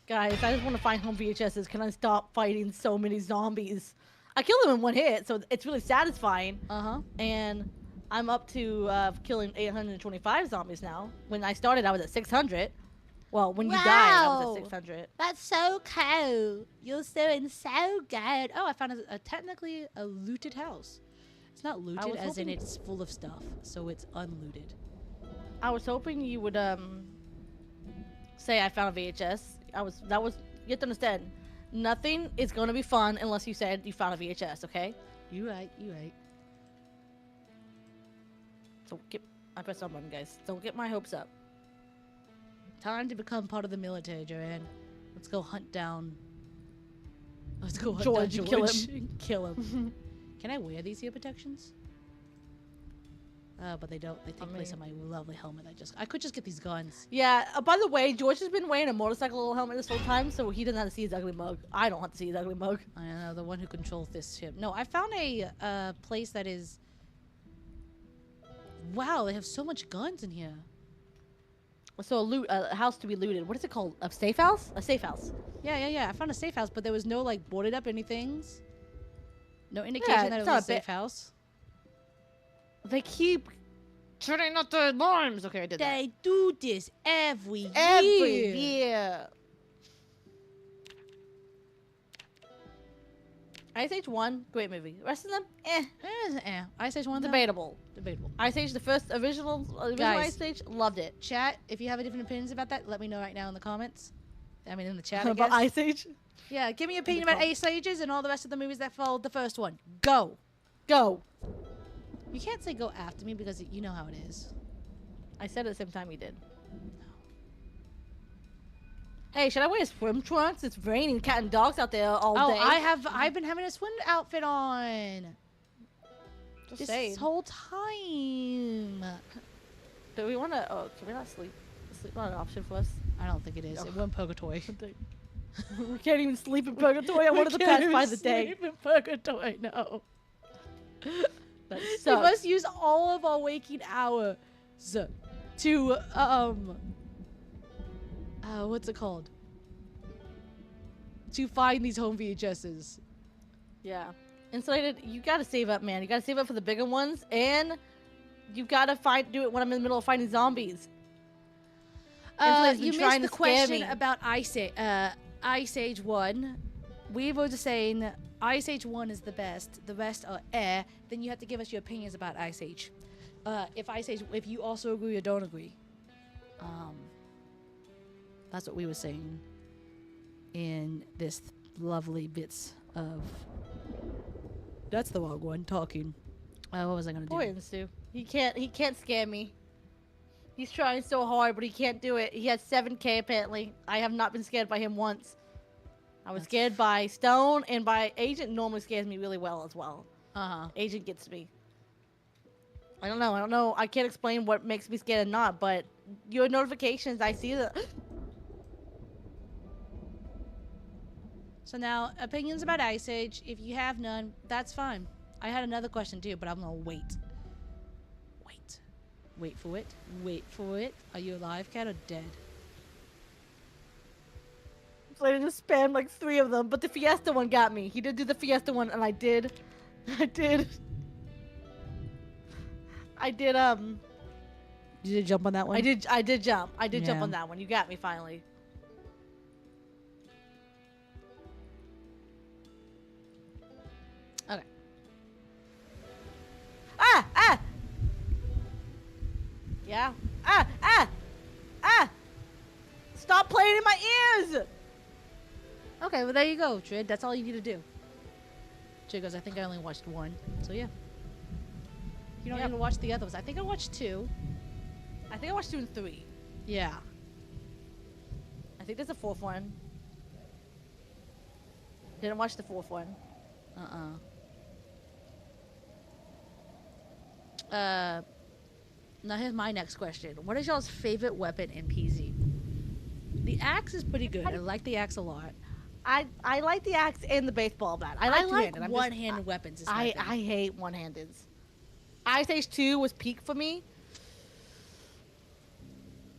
Guys, I just want to find home VHSs. Can I stop fighting so many zombies? I killed them in one hit, so it's really satisfying. Uh-huh. And I'm up to killing 825 zombies now. When I started, I was at 600. Well, when you died, I was at 600. That's so cool. You're doing so good. Oh, I found technically a looted house. It's not looted as in it's full of stuff, so it's unlooted. I was hoping you would say I found a VHS. You have to understand, nothing is gonna be fun unless you said you found a VHS, okay? You right. So I pressed on button, guys. Don't get my hopes up. Time to become part of the military, Joanne. Let's go hunt down. Let's go hunt George, down kill George. him. Kill him. Can I wear these ear protections? But they don't. They take place on my lovely helmet. I could just get these guns. Yeah. By the way, George has been wearing a motorcycle helmet this whole time, so he doesn't have to see his ugly mug. I don't have to see his ugly mug. I know, the one who controls this ship. No, I found a place that is. Wow, they have so much guns in here. So a house to be looted. What is it called? A safe house? A safe house. Yeah. I found a safe house, but there was no like boarded up anything. No indication that it was a safe house. They keep turning up the alarms. Okay, I did that. They do this every year. Every year. Ice Age 1, great movie. The rest of them, Ice Age 1, debatable. Debatable. Ice Age, the first original Guys, Ice Age, loved it. Chat, if you have different opinions about that, let me know right now in the comments. I mean, in the chat, I About guess. Ice Age? Yeah, give me your opinion about Ice Ages and all the rest of the movies that followed the first one. Go. Go. You can't say go after me because you know how it is. I said it the same time you did. Hey, should I wear swim trunks? It's raining cat and dogs out there all day. I've been having a swim outfit on. Just this saying. whole time. Do we want to? Oh, can we not sleep? Is sleep not an option for us? I don't think it is. No. It went purgatory. We can't even sleep in purgatory. I wanted to pass by the day. Sleep in purgatory, no. That We sucks. must use all of our waking hours to what's it called? To find these home VHSs. Yeah. Insulated, you gotta save up, man. You gotta save up for the bigger ones, and you gotta do it when I'm in the middle of fighting zombies. Insulated's been You trying missed the to scare question me. about Ice Age 1. We were just saying Ice Age 1 is the best. The rest are air. Then you have to give us your opinions about Ice Age. If you also agree or don't agree. That's what we were saying in this lovely bits of... That's the wrong one, talking. What was I gonna do? Boy, Stu. He can't scare me. He's trying so hard, but he can't do it. He has 7K apparently. I have not been scared by him once. I was scared by Stone, and by Agent normally scares me really well as well. Agent gets me. I don't know. I can't explain what makes me scared or not, but your notifications, I see that. So now, opinions about Ice Age. If you have none, that's fine. I had another question too, but I'm gonna wait. Wait for it. Wait for it. Are you alive, cat, or dead? So I just spammed like 3 of them, but the Fiesta one got me. He did do the Fiesta one, and I did. You did jump on that one? I did jump. I did jump Yeah. on that one. You got me finally. Okay. Ah! Yeah. Ah! Stop playing in my ears! Okay, well there you go, Trid. That's all you need to do. Trid goes, I think I only watched 1. So yeah. You don't Yep. even watch the others. I think I watched 2. I think I watched 2 and 3. Yeah. I think there's a 4th one. Didn't watch the 4th one. Now here's my next question. What is y'all's favorite weapon in PZ? The axe is pretty good. I like the axe a lot. I like the axe and the baseball bat. I I like like two-handed. one-handed weapons. Is my I thing. hate one-handeds. Ice Age 2 was peak for me.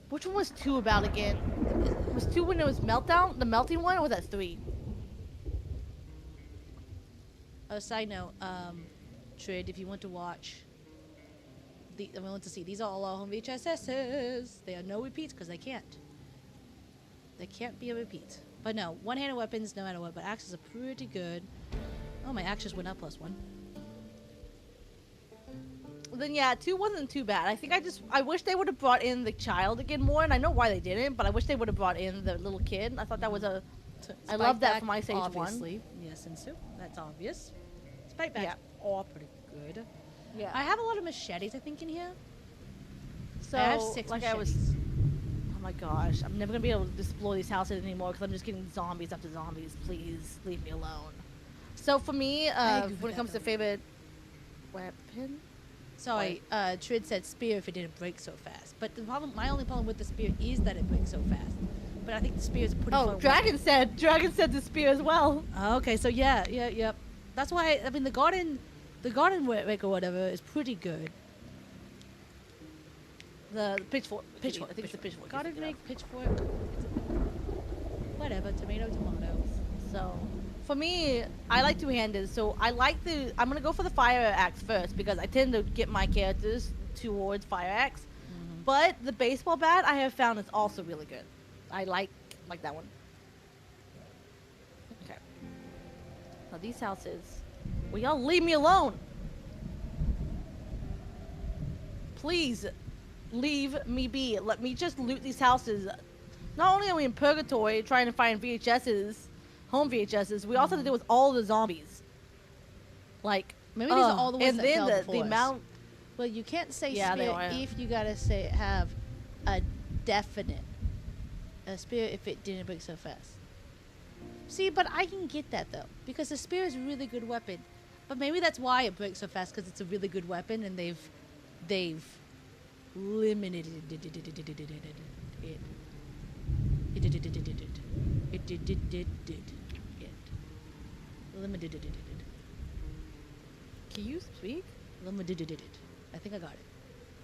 Which one was 2 about again? Was 2 when it was Meltdown? The melting one? Or was that 3? Side note, Trid, if you want to watch, I want to see, these are all our home VHSs. They are no repeats because they can't. They can't be a repeat. But no, one-handed weapons, no matter what. But axes are pretty good. Oh, my axe just went up +1. Then yeah, 2 wasn't too bad. I wish they would have brought in the child again more, and I know why they didn't, but I wish they would have brought in the little kid. I thought that was I Spike love that back, from Ice Age 1. obviously. Yes, and so that's obvious. Spike backs Yeah. are pretty good. Yeah. I have a lot of machetes, I think, in here. So, I have 6 like machetes. oh my gosh, I'm never gonna be able to explore these houses anymore because I'm just getting zombies after zombies. Please leave me alone. So for me, agree with when it that, comes to though. favorite weapon, Sorry, Trid said spear if it didn't break so fast. But the problem, my only problem with the spear is that it breaks so fast. But I think the spear is a pretty fun Dragon said the spear as well. weapon. Okay, so yeah. That's why, I mean, the garden rake or whatever is pretty good. The pitchfork. I think it's the pitchfork. Garden rake, pitchfork. Whatever, tomato. So, for me, I like two-handed. So I'm gonna go for the fire axe first because I tend to get my characters towards fire axe. Mm-hmm. But the baseball bat I have found is also really good. I like that one. Okay. Now these houses, will y'all leave me alone? Please, leave me be. Let me just loot these houses. Not only are we in purgatory trying to find VHSs, home VHSs, we also have to deal with all the zombies. Like, Maybe these are all the ones and that then fell the before us. amount. Well, you can't say Yeah, they spear are. if you gotta say have a definite spear if it didn't break so fast. See, but I can get that though because the spear is a really good weapon. But maybe that's why it breaks so fast, because it's a really good weapon, and they've limited it. Limited it. Can you speak? Limited it. I think I got it.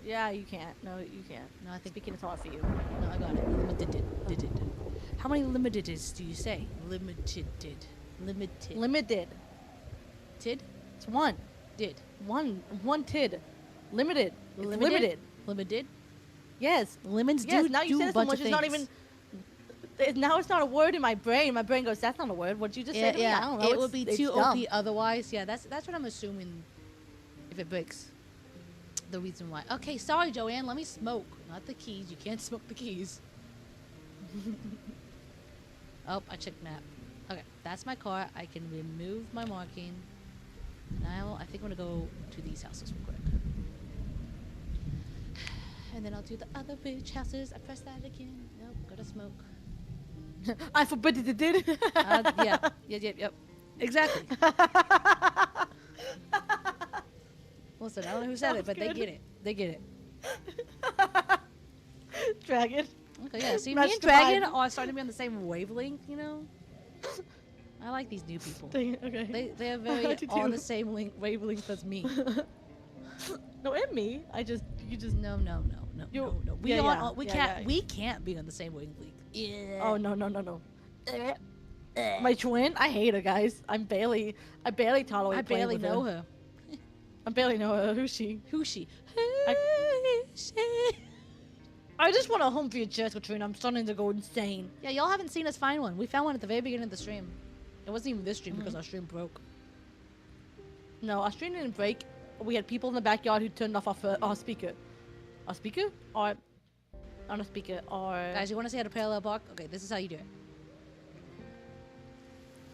Yeah, you can't. No, you can't. No, I think Speaking is hard for you. No, I got it. Limited. How many limiteds do you say? Limited. Limited. Tid? It's one. Did. One tid. Limited. It's Limited? limited. Yes. Lemons Yes. do Now you do said a it so bunch much. of It's not things. even. Now it's not a word in my brain. My brain goes, "That's not a word." What did you just say to me? I don't know. It would be It's too dumb. OP otherwise. Yeah, that's what I'm assuming. If it breaks, the reason why. Okay, sorry, Joanne. Let me smoke. Not the keys. You can't smoke the keys. Oh, I checked map. Okay, that's my car. I can remove my marking. Now I think I'm gonna go to these houses real quick. And then I'll do the other beach houses. I press that again. Nope, gotta smoke. I forbid it. Did. Yep. Exactly. Listen, I don't know who said it, but they Sounds get it. They get it. Dragon. Okay, yeah. See, Match me and the Dragon vibe. are starting to be on the same wavelength, you know? I like these new people. Okay. They are I very do on too. the same wavelength as me. No, and me. You just. No. You- We yeah, aren't. yeah, We yeah, can't. yeah. We can't be on the same wavelength. Yeah. Oh no. My twin. I hate her, guys. I barely tolerate. I playing barely with know her. I barely know her. Who's she? Who's she? I- Who's she? I just want a home VHS, Katrina. I'm starting to go insane. Yeah, y'all haven't seen us find one. We found one at the very beginning of the stream. It wasn't even this stream Mm-hmm. because our stream broke. No, our stream didn't break. We had people in the backyard who turned off our speaker. Our speaker? Or on a speaker? Or Guys, you want to see how to parallel park? Okay, this is how you do it.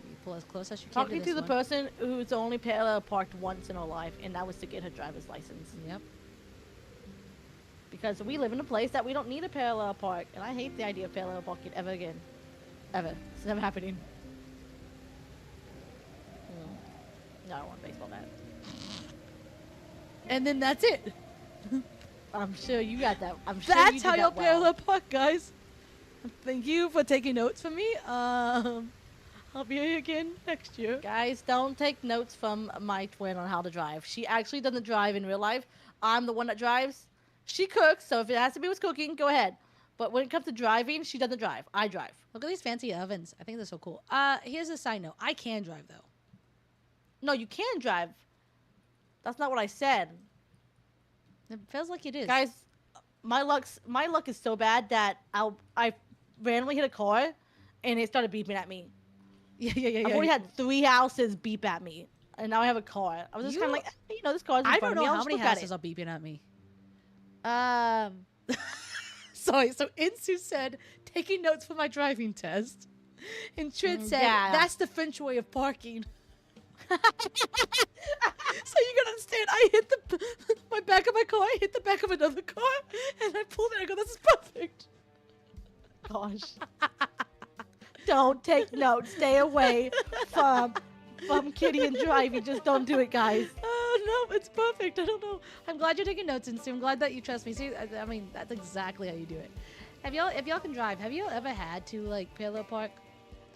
You pull as close as you can talking to to this the one. person who's only parallel parked once in her life, and that was to get her driver's license. Yep. Because we live in a place that we don't need a parallel park, and I hate the idea of parallel parking ever again. Ever. It's never happening. No, I don't want a baseball bat. And then that's it. I'm sure you got that. I'm sure you That's did how that y'all well. parallel park, guys. Thank you for taking notes for me. I'll be here again next year. Guys, don't take notes from my twin on how to drive. She actually doesn't drive in real life. I'm the one that drives. She cooks, so if it has to be with cooking, go ahead. But when it comes to driving, she doesn't drive. I drive. Look at these fancy ovens. I think they're so cool. Here's a side note. I can drive though. No, you can drive. That's not what I said. It feels like it is. Guys, my luck is so bad that I randomly hit a car and it started beeping at me. Yeah. I've already had 3 houses beep at me, and now I have a car. I was just kind of like, this car's in I front don't of me. know I'll how just many look at houses it. are beeping at me. Sorry. So Insu said taking notes for my driving test, and Trid said Yeah. that's the French way of parking. So you gotta understand. I hit my back of my car. I hit the back of another car, and I pulled it. I go, "This is perfect." Gosh. Don't take notes. Stay away from Kitty and driving. Just don't do it, guys. Oh no, it's perfect. I don't know. I'm glad you're taking notes, Insu. I'm glad that you trust me. See, I mean, that's exactly how you do it. If y'all can drive, have y'all ever had to like parallel park?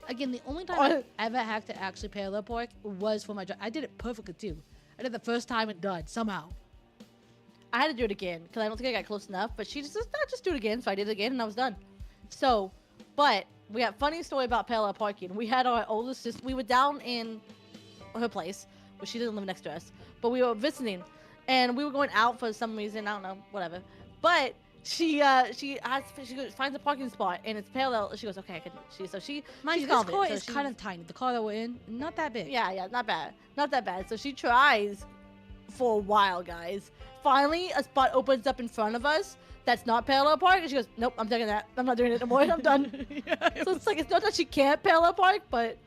Again, the only time I ever had to actually parallel park was for my drive. I did it perfectly too. I did it the first time and done somehow. I had to do it again because I don't think I got close enough. But she just do it again. So I did it again and I was done. So, but we got funny story about parallel parking. We had our oldest sister. We were down in her place, but she didn't live next to us. But we were visiting, and we were going out for some reason. I don't know, whatever. But she finds a parking spot and it's parallel. She goes, okay, I can. She's Mind you, this confident, car so is she- kind of tiny. The car that we're in, not that big. Yeah, not that bad. So she tries for a while, guys. Finally, a spot opens up in front of us that's not parallel park, and she goes, nope, I'm taking that. I'm not doing it anymore. I'm done. So it's like, it's not that she can't parallel park, but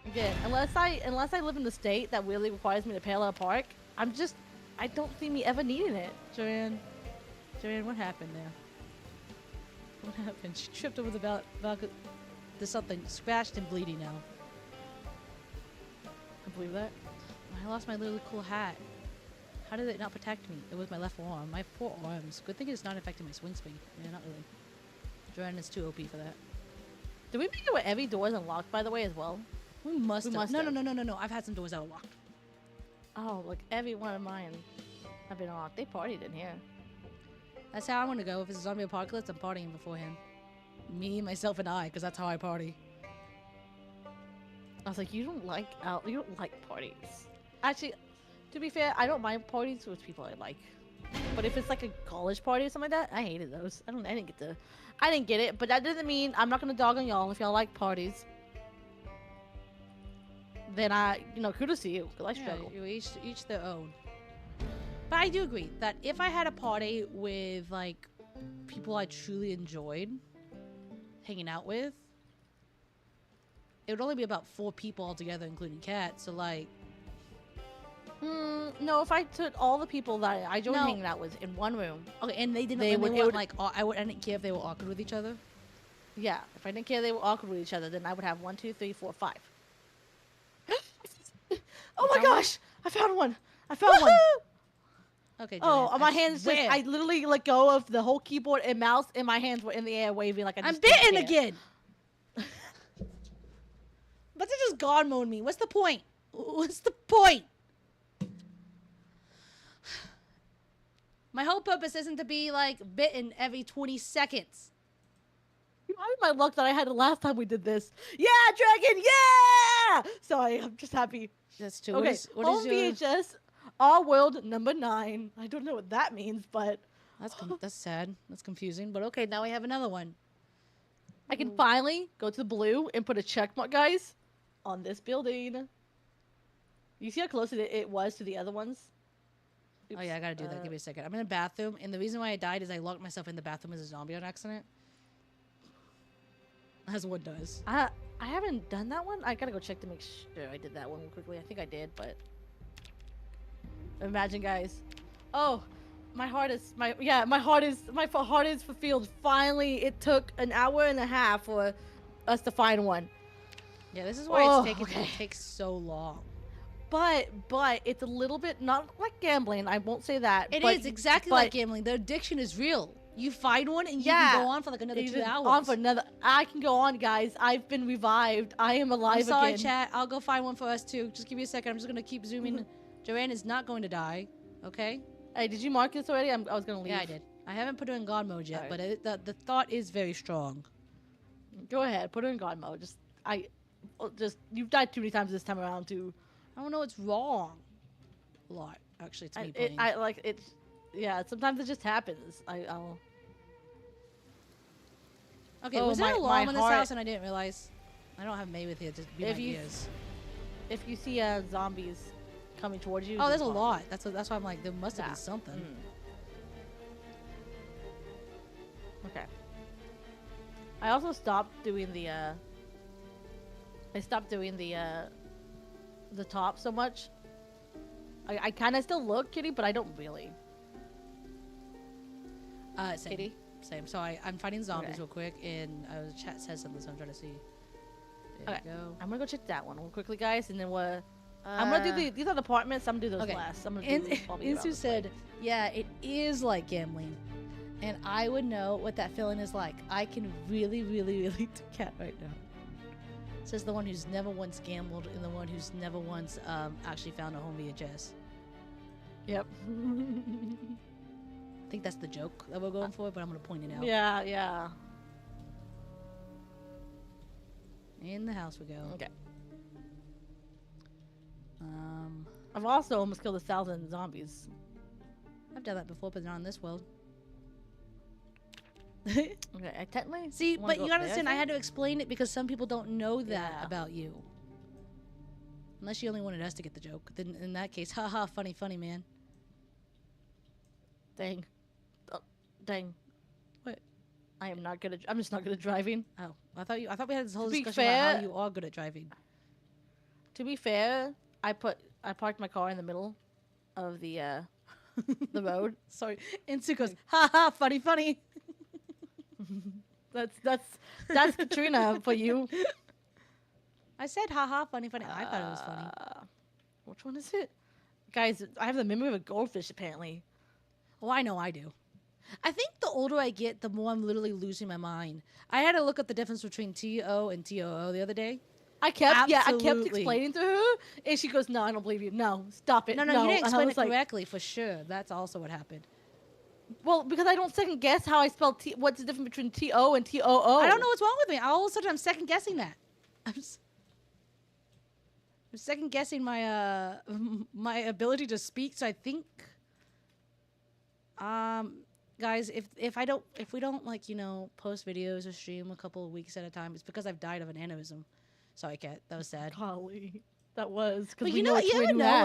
again, unless I live in the state that really requires me to parallel park, I don't see me ever needing it. Joanne, what happened there? What happened? She tripped over the balcony. There's something scratched and bleeding now. I believe that. I lost my really cool hat. How did it not protect me? It was my left arm. My poor arms. Good thing it's not affecting my swing speed. Yeah, not really. Joanne is too OP for that. Did we make it where every door is unlocked, by the way, as well? We must have. must No, have. no. I've had some doors that were locked. Oh, like every one of mine have been unlocked. They partied in here. That's how I'm gonna go. If it's a zombie apocalypse, I'm partying beforehand. Me, myself, and I, because that's how I party. I was like, you don't like parties. Actually, to be fair, I don't mind parties with people I like. But if it's like a college party or something like that, I hated those. I didn't get it, but that doesn't mean I'm not gonna dog on y'all if y'all like parties. Then kudos to you, because I struggle. You each their own. But I do agree that if I had a party with like people I truly enjoyed hanging out with, it would only be about 4 people altogether, including Kat. So like, no, if I took all the people that I enjoyed No. hanging out with in one room, okay, and they didn't. They and would- they it weren't would- like I didn't care if they were awkward with each other. yeah, if I didn't care they were awkward with each other, then I would have 1, 2, 3, 4, 5. Oh my found one? gosh! I found one! I found one! Okay. Oh, Joanne, my I hands just, swear. I literally let go of the whole keyboard and mouse, and my hands were in the air waving like I I'm just didn't bitten care. again. But they just God mode me. What's the point? What's the point? My whole purpose isn't to be like bitten every 20 seconds. How is my luck that I had it last time we did this? Yeah, dragon, yeah! Sorry, I'm just happy. That's true. Okay, What home is your... VHS, Our World number 9. I don't know what that means, but That's sad. That's confusing. But okay, now we have another one. I can finally go to the blue and put a check mark, guys, on this building. You see how close it was to the other ones? Oh yeah, I gotta do that. Give me a second. I'm in a bathroom, and the reason why I died is I locked myself in the bathroom as a zombie on accident. As one does. I haven't done that one. I gotta go check to make sure I did that one quickly. I think I did, but imagine, guys. Oh, my heart is fulfilled. Finally, it took an hour and a half for us to find one. Yeah, this is why Oh, it okay. takes so long. But it's a little bit not like gambling. I won't say that. It but, is exactly but like gambling. The addiction is real. You find one and you Yeah. can go on for like another 2 even hours. on for another. I can go on, guys. I've been revived. I am alive I'm sorry, again. chat. I'll go find one for us too. Just give me a second. I'm just gonna keep zooming. Joanne is not going to die. Okay? Hey, did you mark this already? I was gonna leave. Yeah, I did. I haven't put her in God mode yet, Alright. but the thought is very strong. Go ahead, put her in God mode. You've died too many times this time around too. I don't know what's wrong. A lot. Actually, it's me playing. Yeah, sometimes it just happens. I'll. Okay, Oh, was there my- an my alarm in this heart- house and I didn't realize? I don't have May with here to be If my you- ears. If you see zombies coming towards you. Oh, there's a just lot. That's why I'm like, there must have Yeah. been something. Okay. I also stopped doing the the top so much. I kind of still look kitty, but I don't really. Same. Kitty? Same. So I'm fighting zombies Okay. real quick, and the chat says something, so I'm trying to see. There Okay. we go. I'm gonna go check that one real quickly, guys, and then I'm gonna do these are the apartments. I'm gonna do those okay. last. I'm gonna And do while we get around Insu this way. said, "Yeah, it is like gambling, and I would know what that feeling is like. I can really, really relate to Cat right now." Says the one who's never once gambled and the one who's never once actually found a home VHS. Yep. I think that's the joke that we're going for, but I'm gonna point it out. Yeah, yeah. In the house we go. Okay. Um, I've also almost killed 1,000 zombies. I've done that before, but not in this world. Okay, I technically See, wanna but go you up gotta there, understand, I had to explain it because some people don't know that Yeah. about you. Unless you only wanted us to get the joke. Then in that case, haha, funny, funny, man. Dang. Oh, dang. What? I am not good at. I'm just not good at driving. Oh, I thought we had this whole To be discussion about how fair- you are good at driving. To be fair, I parked my car in the middle of the the road. Sorry, Insu goes, haha, funny, funny. That's Katrina for you. I said haha, funny, funny. I thought it was funny. We'll Which one is it? Guys, I have the memory of a goldfish, apparently. Oh, I know I do. I think the older I get, the more I'm literally losing my mind. I had to look at the difference between TO and TOO the other day. I kept Absolutely. explaining to her, and she goes, "No, I don't believe you. No, stop it. No, you didn't And I explain was it like, correctly for sure. That's also what happened. well, because I don't second guess how I spell T. What's the difference between TO and TOO? I don't know what's wrong with me. All of a sudden, I'm second guessing that. I'm second guessing my my ability to speak. So I think, guys, if we don't like post videos or stream a couple of weeks at a time, it's because I've died of an aneurysm. Sorry, Kat. That was sad. Golly, that was. But you know what? You ever know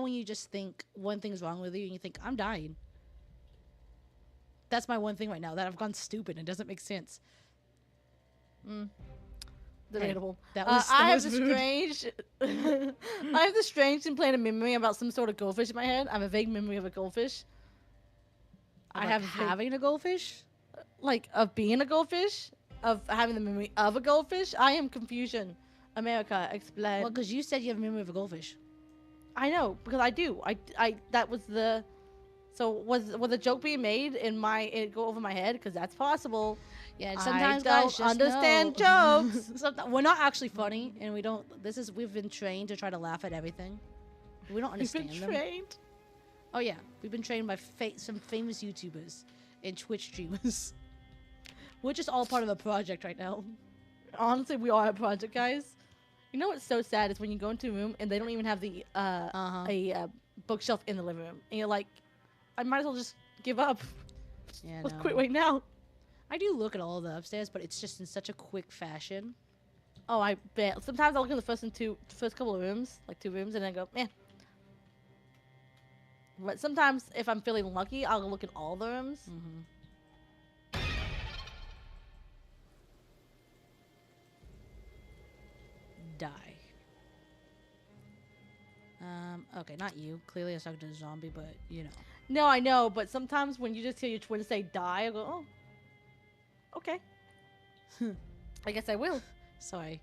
when you just think one thing's wrong with you and you think I'm dying. That's my one thing right now, that I've gone stupid and it doesn't make sense. Debatable. That was I have rude. the strange. I have the strange implanted memory about some sort of goldfish in my head. I have a vague memory of a goldfish. I have having a goldfish. Like of being a goldfish, of having the memory of a goldfish. I am confusion. America, explain. Well, because you said you have a memory of a goldfish. I know because I do. I that was the. So was a joke being made in it go over my head? Because that's possible. Yeah, sometimes I guys don't just understand know. jokes. We're not actually funny, and we don't. We've been trained to try to laugh at everything. We don't We've understand been them. trained. Oh yeah, we've been trained by some famous YouTubers and Twitch streamers. We're just all part of a project right now. Honestly, we are a project, guys. You know what's so sad is when you go into a room and they don't even have the a bookshelf in the living room, and you're like, I might as well just give up. Yeah, Let's no. quit right now. I do look at all of the upstairs, but it's just in such a quick fashion. Oh, I bet. Sometimes I'll look in the first couple of rooms, like 2 rooms, and then go, eh. But sometimes, if I'm feeling lucky, I'll look in all the rooms. Die. Okay, not you. Clearly I was talking to a zombie, but No, I know, but sometimes when you just hear your twin say die, I go, oh, okay. I guess I will. Sorry.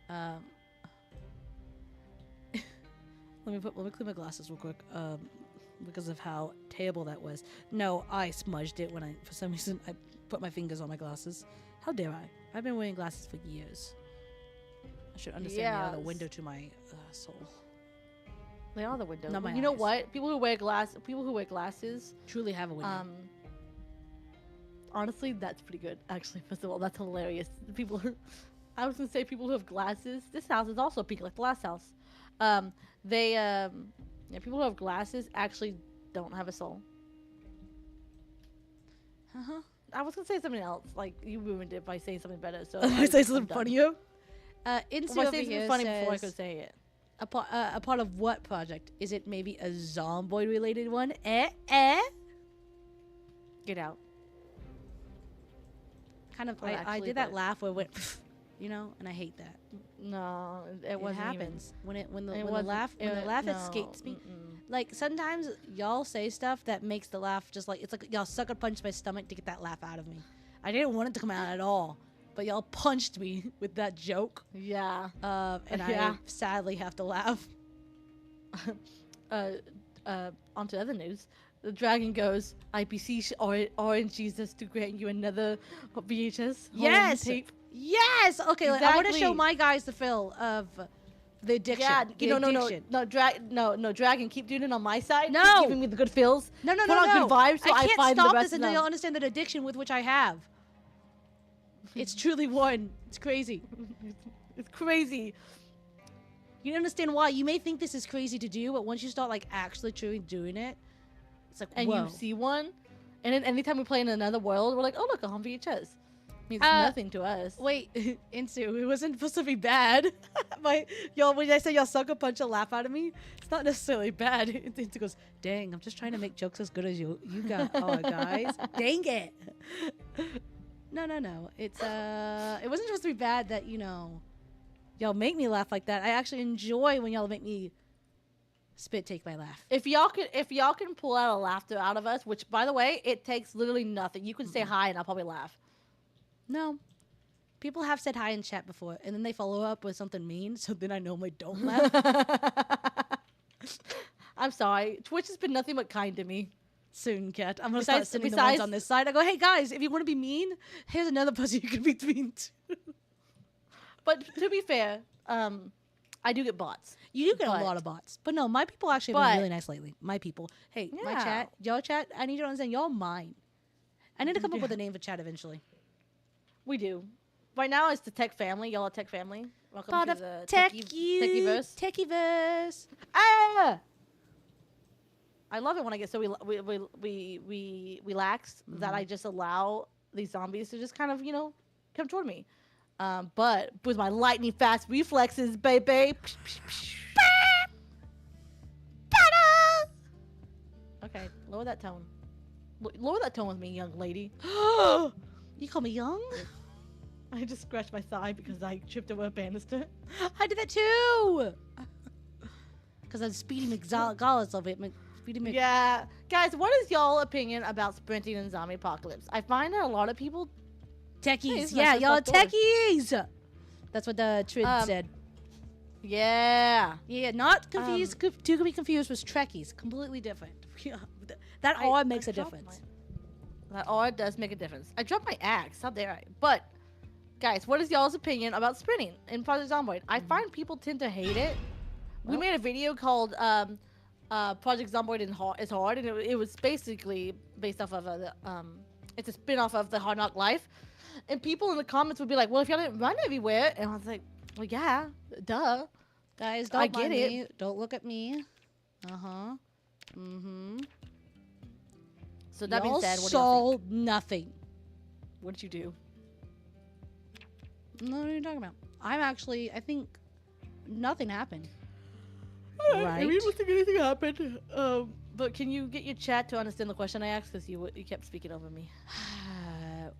Let me clean my glasses real quick. Because of how terrible that was. No, I smudged it when for some reason I put my fingers on my glasses. How dare I? I've been wearing glasses for years. I should understand they are the window to my soul. They are the window. Not my You know eyes. what? People who wear glasses Truly have a window. Honestly, that's pretty good. Actually, first of all, that's hilarious. People who, I was gonna say people who have glasses. This house is also pink, like the last house. People who have glasses actually don't have a soul. I was gonna say something else. Like you ruined it by saying something better. So I say something funnier. Insu Well, I over say here something funny before I says, could say it. a part of what project? Is it maybe a Zomboid related one? Get out. Kind of. Well, I actually, did that but- laugh where it went, and I hate that. No, it It wasn't happens when the It when the wasn't- laugh no, escapes me. mm-mm. Like sometimes y'all say stuff that makes the laugh just like it's like y'all sucker punched my stomach to get that laugh out of me. I didn't want it to come out at all, but y'all punched me with that joke. Yeah. And Yeah. I sadly have to laugh. Onto other news. The dragon goes, I beseech Orange Jesus to grant you another VHS home Yes! tape. Yes. Okay. Like, I want to show Exactly. my guys the fill of the addiction. Yeah, the addiction. no, dragon, keep doing it on my side. No. Keep giving me the good feels. No, Put on good vibes so I can't find stop the rest this of until them. y'all understand the addiction with which I have. It's truly one. It's crazy. It's crazy. You don't understand why. You may think this is crazy to do, but once you start like actually truly doing it, it's like And whoa. you see one, and then anytime we play in another world, we're like, oh look, a home VHS. Means nothing to us. Wait, Insu, it wasn't supposed to be bad. Y'all, when I say y'all sucker punch a laugh out of me, it's not necessarily bad. Insu goes, dang, I'm just trying to make jokes as good as you got, guys. Dang it. No. It's it wasn't supposed to be bad that y'all make me laugh like that. I actually enjoy when y'all make me spit take my laugh. If y'all can pull out a laughter out of us, which by the way, it takes literally nothing. You can say hi and I'll probably laugh. No. People have said hi in chat before, and then they follow up with something mean, so then I normally don't laugh. I'm sorry. Twitch has been nothing but kind to me. Soon, Cat. I'm gonna start Besides- sending the ones besides- on this side. I go, hey guys, if you want to be mean, here's another person you can be mean to. But to be fair, I do get bots. You do get a But- lot of bots, but no, my people actually have been But- really nice lately. My people. Hey, my Yeah. chat, y'all chat. I need you to understand, y'all mine. I need to come up with a name for chat eventually. We do. Right now, it's the Tech Family. Y'all are Tech Family. Welcome Part to of the Techieverse. Techieverse. Techieverse. Ah! I love it when I get so we relax that I just allow these zombies to just kind of come toward me. But with my lightning fast reflexes, baby. Okay, lower that tone. Lower that tone with me, young lady. You call me young? I just scratched my thigh because I tripped over a banister. I did that too. Because I'm Speedy McGallis of it. Speedy Mc. Yeah, guys, what is y'all opinion about sprinting in zombie apocalypse? I find that a lot of people. Hey, Techies. this is Yeah, my y'all first door. techies. That's what the Trid said. Yeah. Yeah, not confused. To be confused with Trekkies. Completely different. That R makes a dropped difference. That R does make a difference. I dropped my axe. How dare I? But, guys, what is y'all's opinion about sprinting in Project Zomboid? I find people tend to hate it. We Well- made a video called Project Zomboid is hard, and it was basically based off of it's a spin-off of the Hard Knock Life. And people in the comments would be like, well, if y'all didn't run everywhere, and I was like, well, yeah, duh. Guys, don't I get mind it. me. Don't look at me. Uh-huh. Mm-hmm. So that being Y'all said, what do y'all think? saw nothing. What did you do? No, what are you talking about? I think nothing happened. I Right? mean, I don't think anything happened. But can you get your chat to understand the question I asked? Because you kept speaking over me.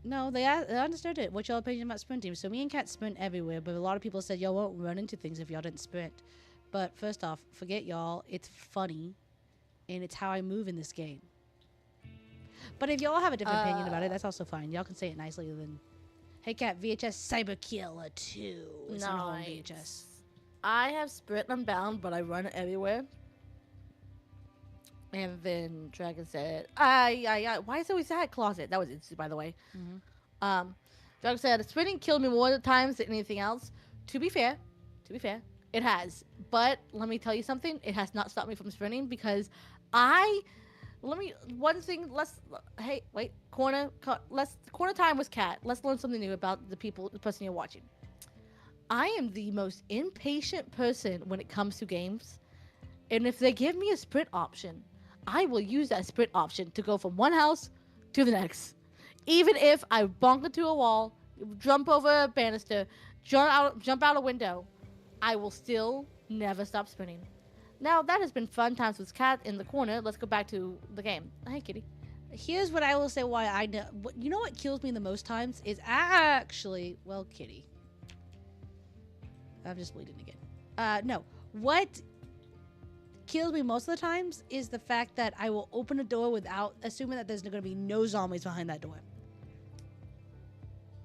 No, they understood it. What's your opinion about sprinting? So me and Kat sprint everywhere, but a lot of people said y'all won't run into things if y'all didn't sprint. But first off, forget y'all. It's funny, and it's how I move in this game. But if y'all have a different opinion about it, that's also fine. Y'all can say it nicely than, hey Kat, VHS Cyber Killer 2 is on home VHS. I have sprint unbound, but I run everywhere. And then Dragon said, why is it always that closet? That was Itsu, by the way. Mhm. Dragon said, sprinting killed me more times than anything else. To be fair, it has. But let me tell you something. It has not stopped me from sprinting because corner time was Cat. Let's learn something new about the person you're watching. I am the most impatient person when it comes to games. And if they give me a sprint option, I will use that sprint option to go from one house to the next. Even if I bonk into a wall, jump over a banister, jump out a window, I will still never stop sprinting. Now, that has been fun times with Cat in the corner. Let's go back to the game. Hey, kitty. Here's what I will say why I know. You know what kills me the most times is actually, well, kitty. I'm just bleeding again. No. What kills me most of the times is the fact that I will open a door without assuming that there's going to be no zombies behind that door.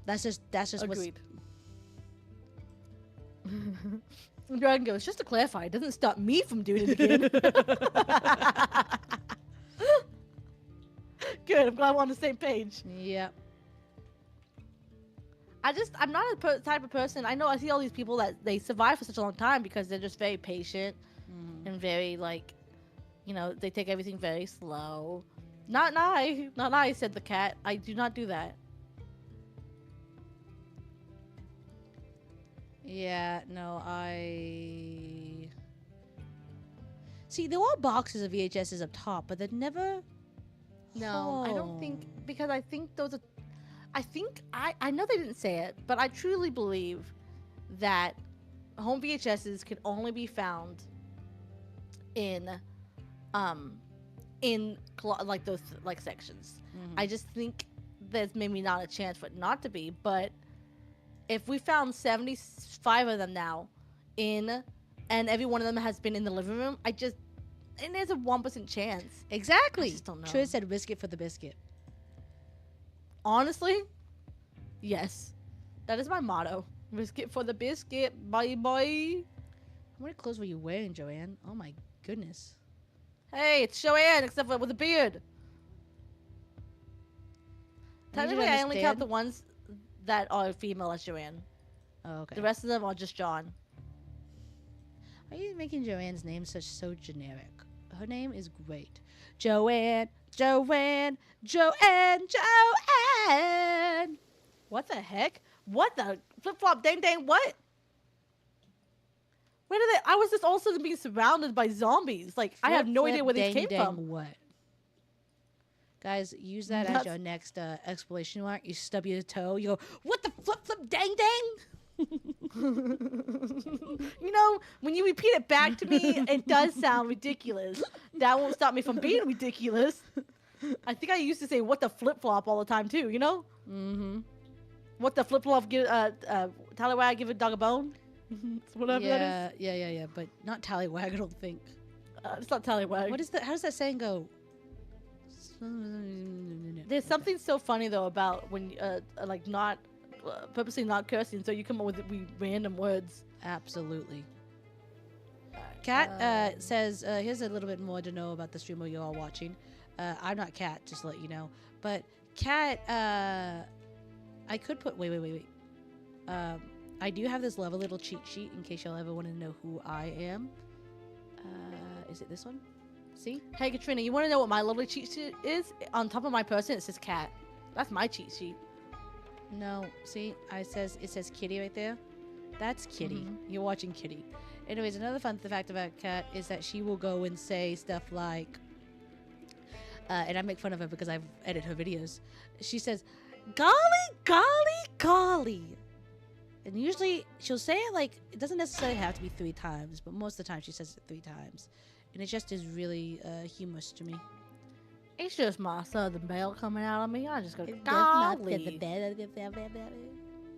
That's just Agreed. Dragon goes, just to clarify, it doesn't stop me from doing it again. Good, I'm glad we're on the same page. Yep. I'm not a type of person. I know I see all these people that they survive for such a long time because they're just very patient and very they take everything very slow. Not I, said the cat. I do not do that. Yeah, no, I... See, there are boxes of VHSs up top, but they're never... No, I don't think, because I think I know they didn't say it, but I truly believe that home VHSs can only be found in those sections. I just think there's maybe not a chance for it not to be, but if we found 75 of them now and every one of them has been in the living room, and there's a 1% chance. Exactly. I just don't know. Trish said risk it for the biscuit. Honestly, yes. That is my motto. Risk it for the biscuit. Bye bye. How many clothes were you wearing, Joanne? Oh my goodness. Hey, it's Joanne, except for with a beard. I need you to Technically, I only count understand- the ones that are female as Joanne. Oh, okay. The rest of them are just John. Why are you making Joanne's name so generic? Her name is great. Joanne, Joanne, Joanne, Joanne. What the heck? What the flip flop dang dang what? Where did they? I was just also being surrounded by zombies. Like I have no idea where these came from. What? Guys, use that as your next exclamation mark. You stub your toe. You go, what the flip dang dang? You know, when you repeat it back to me, it does sound ridiculous. That won't stop me from being ridiculous. I think I used to say what the flip flop all the time too. You know? Mm-hmm. What the flip flop give? Tallywag give a dog a bone. Whatever that is. Yeah. But not tallywag. I don't think. It's not tallywag. What is that? How does that saying go? There's something so funny though about when like not purposely not cursing, so you come up with random words. Absolutely. Kat says, here's a little bit more to know about the streamer you're all watching. I'm not Kat, just to let you know. But Kat, I could put, wait. I do have this little cheat sheet in case y'all ever want to know who I am. Is it this one? See? Hey Katrina, you want to know what my lovely cheat sheet is? On top of my person, it says cat. That's my cheat sheet. No, see, it says Kitty right there. That's Kitty. You're watching Kitty. Anyways, another fun fact about Kat is that she will go and say stuff like, and I make fun of her because I've edited her videos. She says, golly, golly, golly. And usually she'll say it like, it doesn't necessarily have to be 3 times, but most of the time she says it 3 times. And it just is really humorous to me. It's just my southern belle coming out of me. I just go, It does not golly. fit the bed.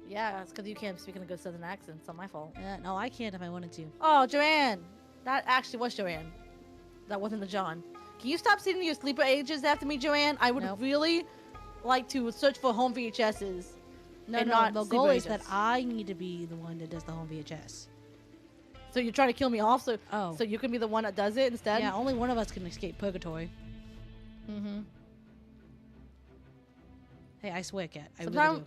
Yeah, it's because you can't speak in a good southern accent. It's not my fault. No, I can't if I wanted to. Oh, Joanne. That actually was Joanne. That wasn't the John. Can you stop sending your sleeper ages after me, Joanne? I would Nope. really like to search for home VHSs. No, and no, not the sleeper goal is that ages. I need to be the one that does the home VHS. So you're trying to kill me off, so Oh. so you can be the one that does it instead? Yeah, only one of us can escape purgatory. Mm-hmm. Hey, I swear, Cat. I really Sometime- do.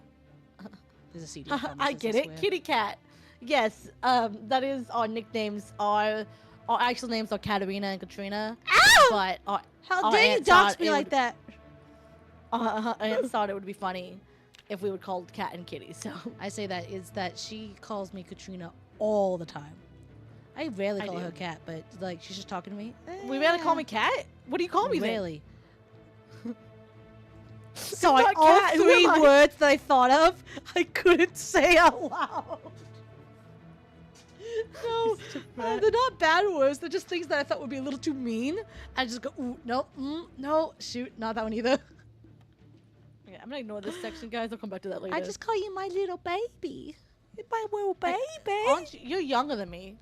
There's a CD. promise, I yes, get it. swear. Kitty Cat. Yes, that is our nicknames. Our actual names are Katarina and Katrina. Ow! But How our dare you aunt dox thought me it like would- that? our aunt thought it would be funny if we would call Cat and Kitty. So I say that is that she calls me Katrina all the time. I rarely I call do. her Cat, but like she's just talking to me. we rarely call me Cat. What do you call me then? Really. Sorry, not all Cat, who 3 am I? words that I thought of, I couldn't say out loud. No, they're not bad words. They're just things that I thought would be a little too mean. I just go, ooh, no, no, shoot, not that one either. Yeah, I'm gonna ignore this section, guys. I'll come back to that later. I just call you my little baby. You're my little baby. Aren't you, you're younger than me.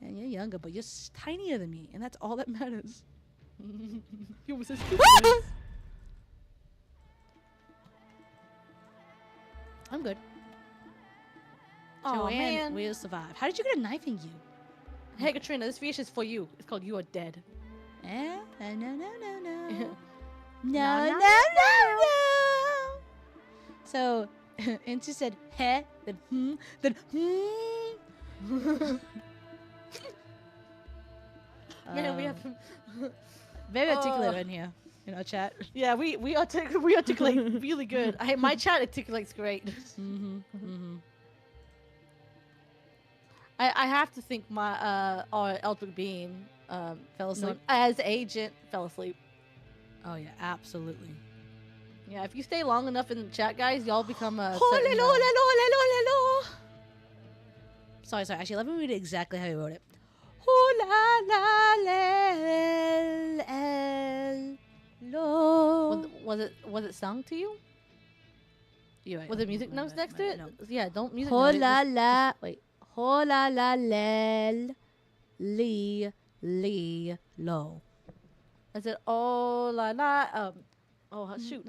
And you're younger, but you're tinier than me, and that's all that matters. You was I'm good. Oh Joanne man. will survive. How did you get a knife in you? Hey Katrina, this fish is for you. It's called You Are Dead. No. No, No, no, no. So, and she said, heh, then Man, we have. Very articulate in here in our chat. Yeah, we articulate really good. My chat articulates great. I have to think my our Eldrick Bean Fell asleep. as Agent fell asleep. Oh yeah, absolutely. Yeah, if you stay long enough in the chat, guys, y'all become a. Sorry. Actually, let me read it exactly how you wrote it. Was it sung to you? You're right. Was the music notes next to it? No. Yeah, don't music Ho note it. la Just- la. Wait. Ho la la lel. Li lo. I said, oh la la. Oh shoot.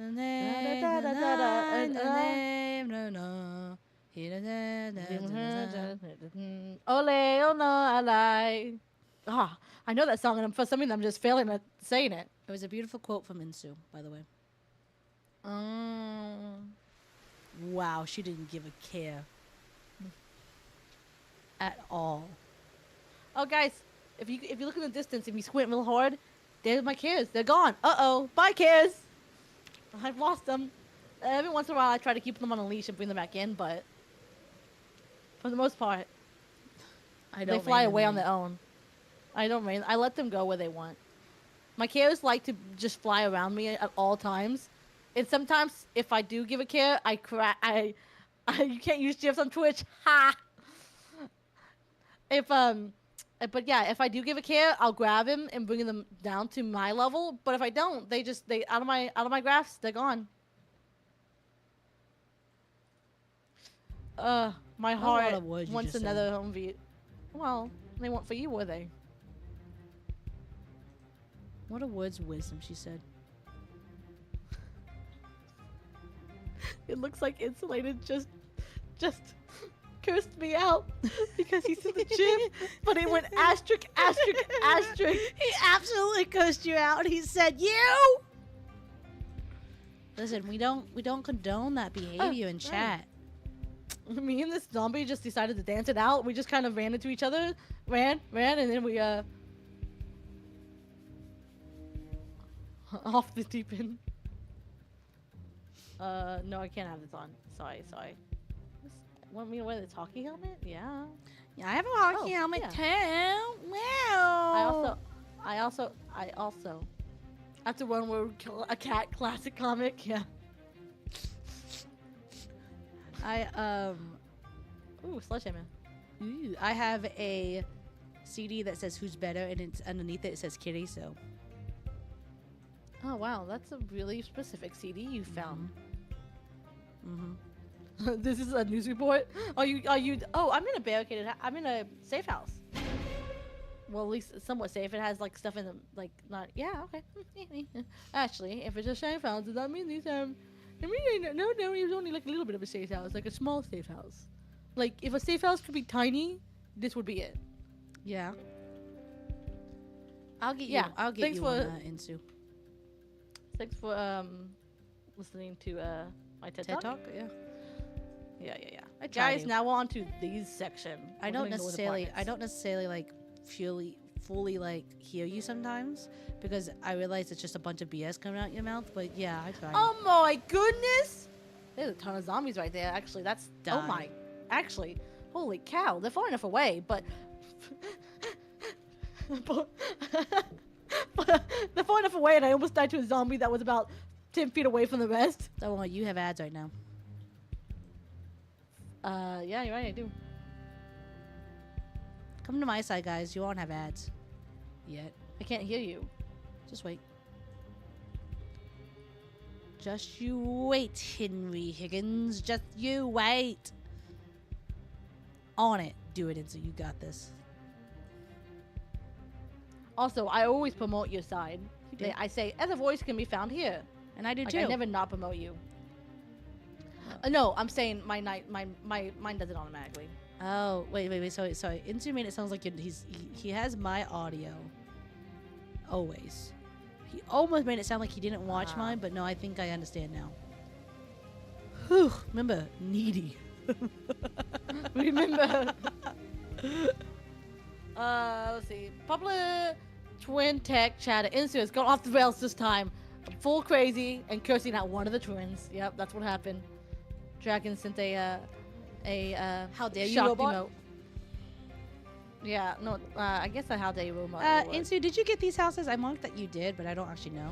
Ole oh no I lie. I know that song, and for some reason I'm just failing at saying it. It was a beautiful quote from Insu, by the way. Wow, she didn't give a care at all. Oh, guys, if you look in the distance, if you squint real hard, there's my kids. They're gone. Uh-oh. Bye, kids. I've lost them. Every once in a while, I try to keep them on a leash and bring them back in, but for the most part, they fly away on their own. I don't rain. I let them go where they want. My kids like to just fly around me at all times, and sometimes if I do give a care, I you can't use GIFs on Twitch. Ha. But yeah, if I do give a care, I'll grab him and bring them down to my level. But if I don't, they out of my graphs, they're gone. My heart wants another home view. Well, they weren't for you, were they? What a words of wisdom, she said. It looks like Insulated just cursed me out because he's in the gym, but he went asterisk, asterisk, asterisk. He absolutely cursed you out. He said, "You." Listen, we don't condone that behavior in chat. Me and this zombie just decided to dance it out. We just kind of ran into each other, ran, and then we off the deep end. No, I can't have this on. Sorry. Want me to wear the hockey helmet? Yeah. Yeah, I have a hockey helmet too. Wow. I also have to run where we kill a cat classic comic. Yeah. Ooh, Sledgehammer. Ooh, I have a CD that says "Who's Better" and it's underneath it says "Kitty." So. Oh wow, that's a really specific CD you found. This is a news report. Are you? Oh, I'm in a barricaded. I'm in a safe house. Well, at least it's somewhat safe. It has like stuff in the not. Yeah, okay. Actually, if it's a safe house, does that mean these have? I mean, no, it was only like a little bit of a safe house, like a small safe house. Like if a safe house could be tiny, this would be it. Yeah. I'll get you. Yeah. I'll get you on Insu. Thanks for listening to my TED Talk. Yeah. Guys, now on to these section. I don't necessarily like fully like hear you sometimes because I realize it's just a bunch of BS coming out your mouth. But yeah, I try. Oh my goodness! There's a ton of zombies right there. Actually, that's holy cow! They're far enough away, but they're far enough away, and I almost died to a zombie that was about 10 feet away from the rest. Oh, well, you have ads right now. Yeah, you're right, I do. Come to my side, guys. You won't have ads. Yet. I can't hear you. Just wait. Just you wait, Henry Higgins. Just you wait. On it. Do it, Insu. You got this. Also, I always promote your side. You did. I say, as a voice can be found here. And I do too. I never not promote you. No, I'm saying mine does it automatically. Oh, wait. Sorry. Insu made it sounds like he has my audio. Always. He almost made it sound like he didn't watch mine, but no, I think I understand now. Whew. Remember, needy. Remember. Let's see. Popular twin tech chatter. Insu has gone off the rails this time. Full crazy and cursing at one of the twins. Yep, that's what happened. Dragon sent a how dare you shock robot? Emote. Yeah, no, I guess a how dare you robot. Insu, did you get these houses? I marked that you did, but I don't actually know.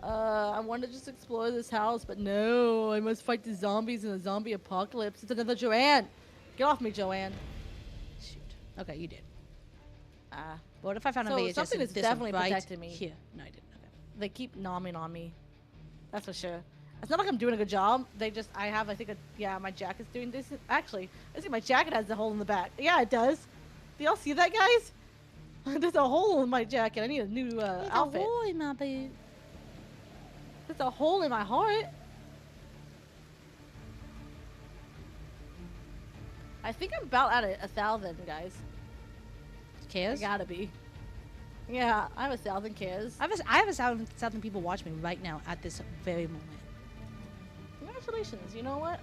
I wanted to just explore this house, but no, I must fight the zombies in the zombie apocalypse. It's another Joanne. Get off me, Joanne. Shoot. Okay, you did. But what if I found a VHS? Something that's definitely protected me. Here. No, I didn't. Okay. They keep nomming on me. That's for sure. It's not like I'm doing a good job. I think my jacket's doing this. Actually, I see my jacket has a hole in the back. Yeah, it does. Do y'all see that, guys? There's a hole in my jacket. I need a new outfit. There's a hole in my boot. There's a hole in my heart. I think I'm about at 1,000, guys. cares. I gotta be. Yeah, I have 1,000 cares. I have a thousand people watch me right now at this very moment. Congratulations. You know what?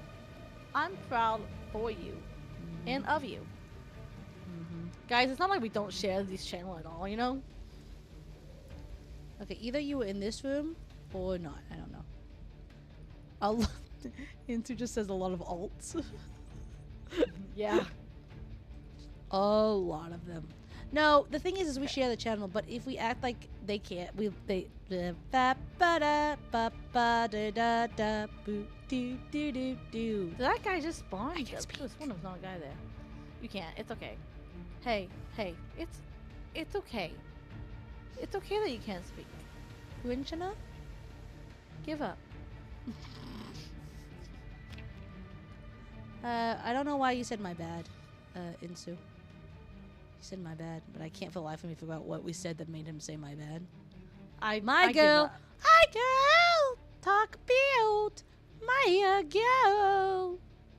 I'm proud for you and of you. Guys, it's not like we don't share these channels at all, you know? Okay, either you were in this room or not. I don't know. Intu just says a lot of alts. Yeah. A lot of them. No, the thing is we share the channel, but if we act like they can't, they ba ba da ba ba da da da boo do do do do. Did that guy just spawn? I can't speak. This one was not a guy there. You can't. It's okay. Hey, it's okay. It's okay that you can't speak. Winchana? Give up. I don't know why you said my bad, Insu. You said my bad, but I can't for the life of me figure out what we said that made him say my bad. My girl, talk about my girl.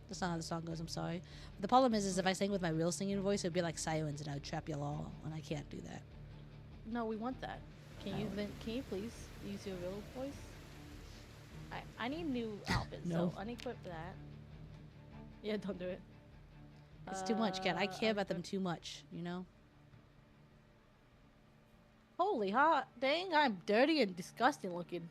That's not how the song goes. I'm sorry. But the problem is if I sang with my real singing voice, it'd be like sirens, and I would trap y'all all, and I can't do that. No, we want that. Can you please use your real voice? I need new outfits, No. so unequip that. Yeah, don't do it. It's too much, Kat. I care about them too much, you know? Holy hot dang, I'm dirty and disgusting looking.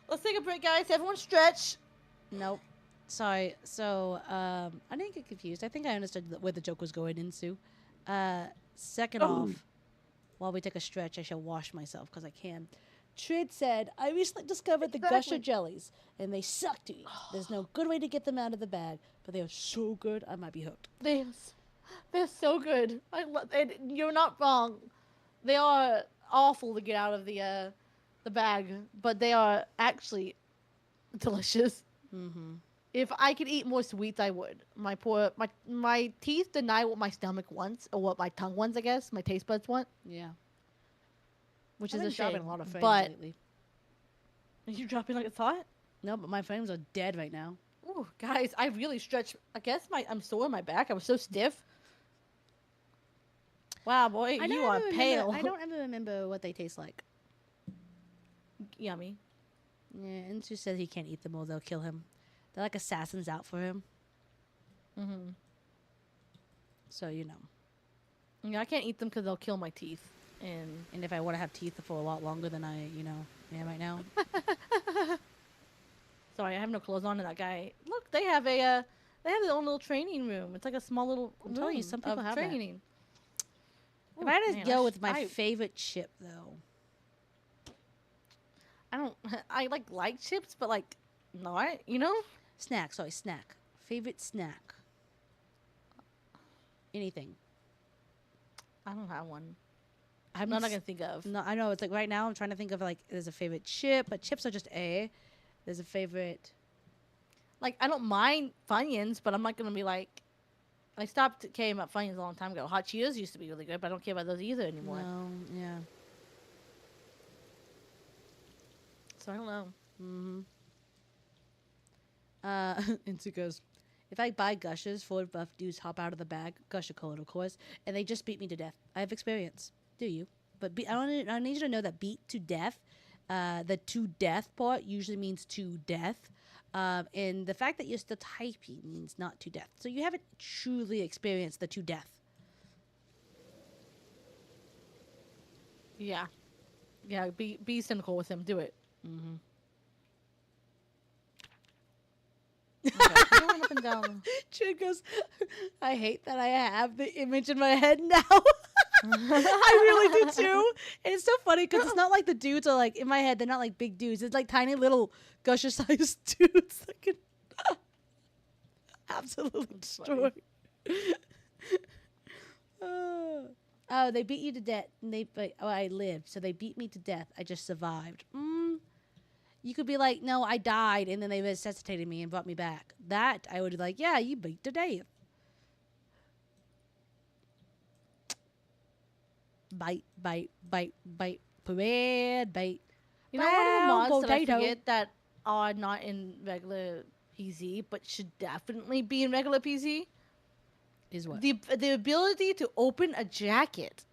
Let's take a break, guys. Everyone stretch. Nope. Sorry. So, I didn't get confused. I think I understood where the joke was going into. Second off, while we take a stretch, I shall wash myself because I can. Trid said, I recently discovered the Gusher jellies, and they suck to eat. There's no good way to get them out of the bag, but they are so good, I might be hooked. They're so good. You're not wrong. They are awful to get out of the bag, but they are actually delicious. Mm-hmm. If I could eat more sweets, I would. My teeth deny what my stomach wants, or what my tongue wants, I guess. My taste buds want. Yeah. Which I've is a been dropping shame. a lot of frames But lately. are you dropping like it's hot? No, but my frames are dead right now. Ooh, guys, I really stretched. I guess I'm sore in my back. I was so stiff. Wow, boy, you are pale. I don't ever remember what they taste like. Yummy. Yeah, Insu says he can't eat them or they'll kill him. They're like assassins out for him. Mm-hmm. So, you know. Yeah, I can't eat them because they'll kill my teeth. And if I want to have teeth for a lot longer than I, am right now. Sorry, I have no clothes on, and that guy. Look, they have they have their own little training room. It's like a small little I'm telling you, some people have that. training. If I had to go with my favorite chip, though. I like chips, but like not, you know? Snack. Favorite snack. Anything. I don't have one. I'm not gonna think of. No, I know. It's like right now I'm trying to think of like there's a favorite chip, but chips are just A. There's a favorite. Like I don't mind Funyuns, but I'm not gonna be like. I stopped caring about Funyuns a long time ago. Hot Cheetos used to be really good, but I don't care about those either anymore. No, yeah. So I don't know. Into goes, if I buy Gushers, 4 buff dudes hop out of the bag, Gusher colored, of course, and they just beat me to death. I have experience. Do you? But I need you to know that beat to death, the to death part usually means to death. And the fact that you're still typing means not to death. So you haven't truly experienced the to death. Yeah. Yeah, be cynical with him. Do it. Mm-hmm. Okay, going up and down. Chid goes, I hate that I have the image in my head now. I really do too. And it's so funny because it's not like the dudes are like in my head. They're not like big dudes. It's like tiny little Gusher-sized dudes that can absolutely destroy. Oh, they beat you to death. And I lived, so they beat me to death. I just survived. You could be like, no, I died, and then they resuscitated me and brought me back. That I would be like, yeah, you beat to death. Bite, bite, bite, bite, parade, bite. You know, one of the mods that I potato. forget that are not in regular PZ, but should definitely be in regular PZ. Is what? The ability to open a jacket.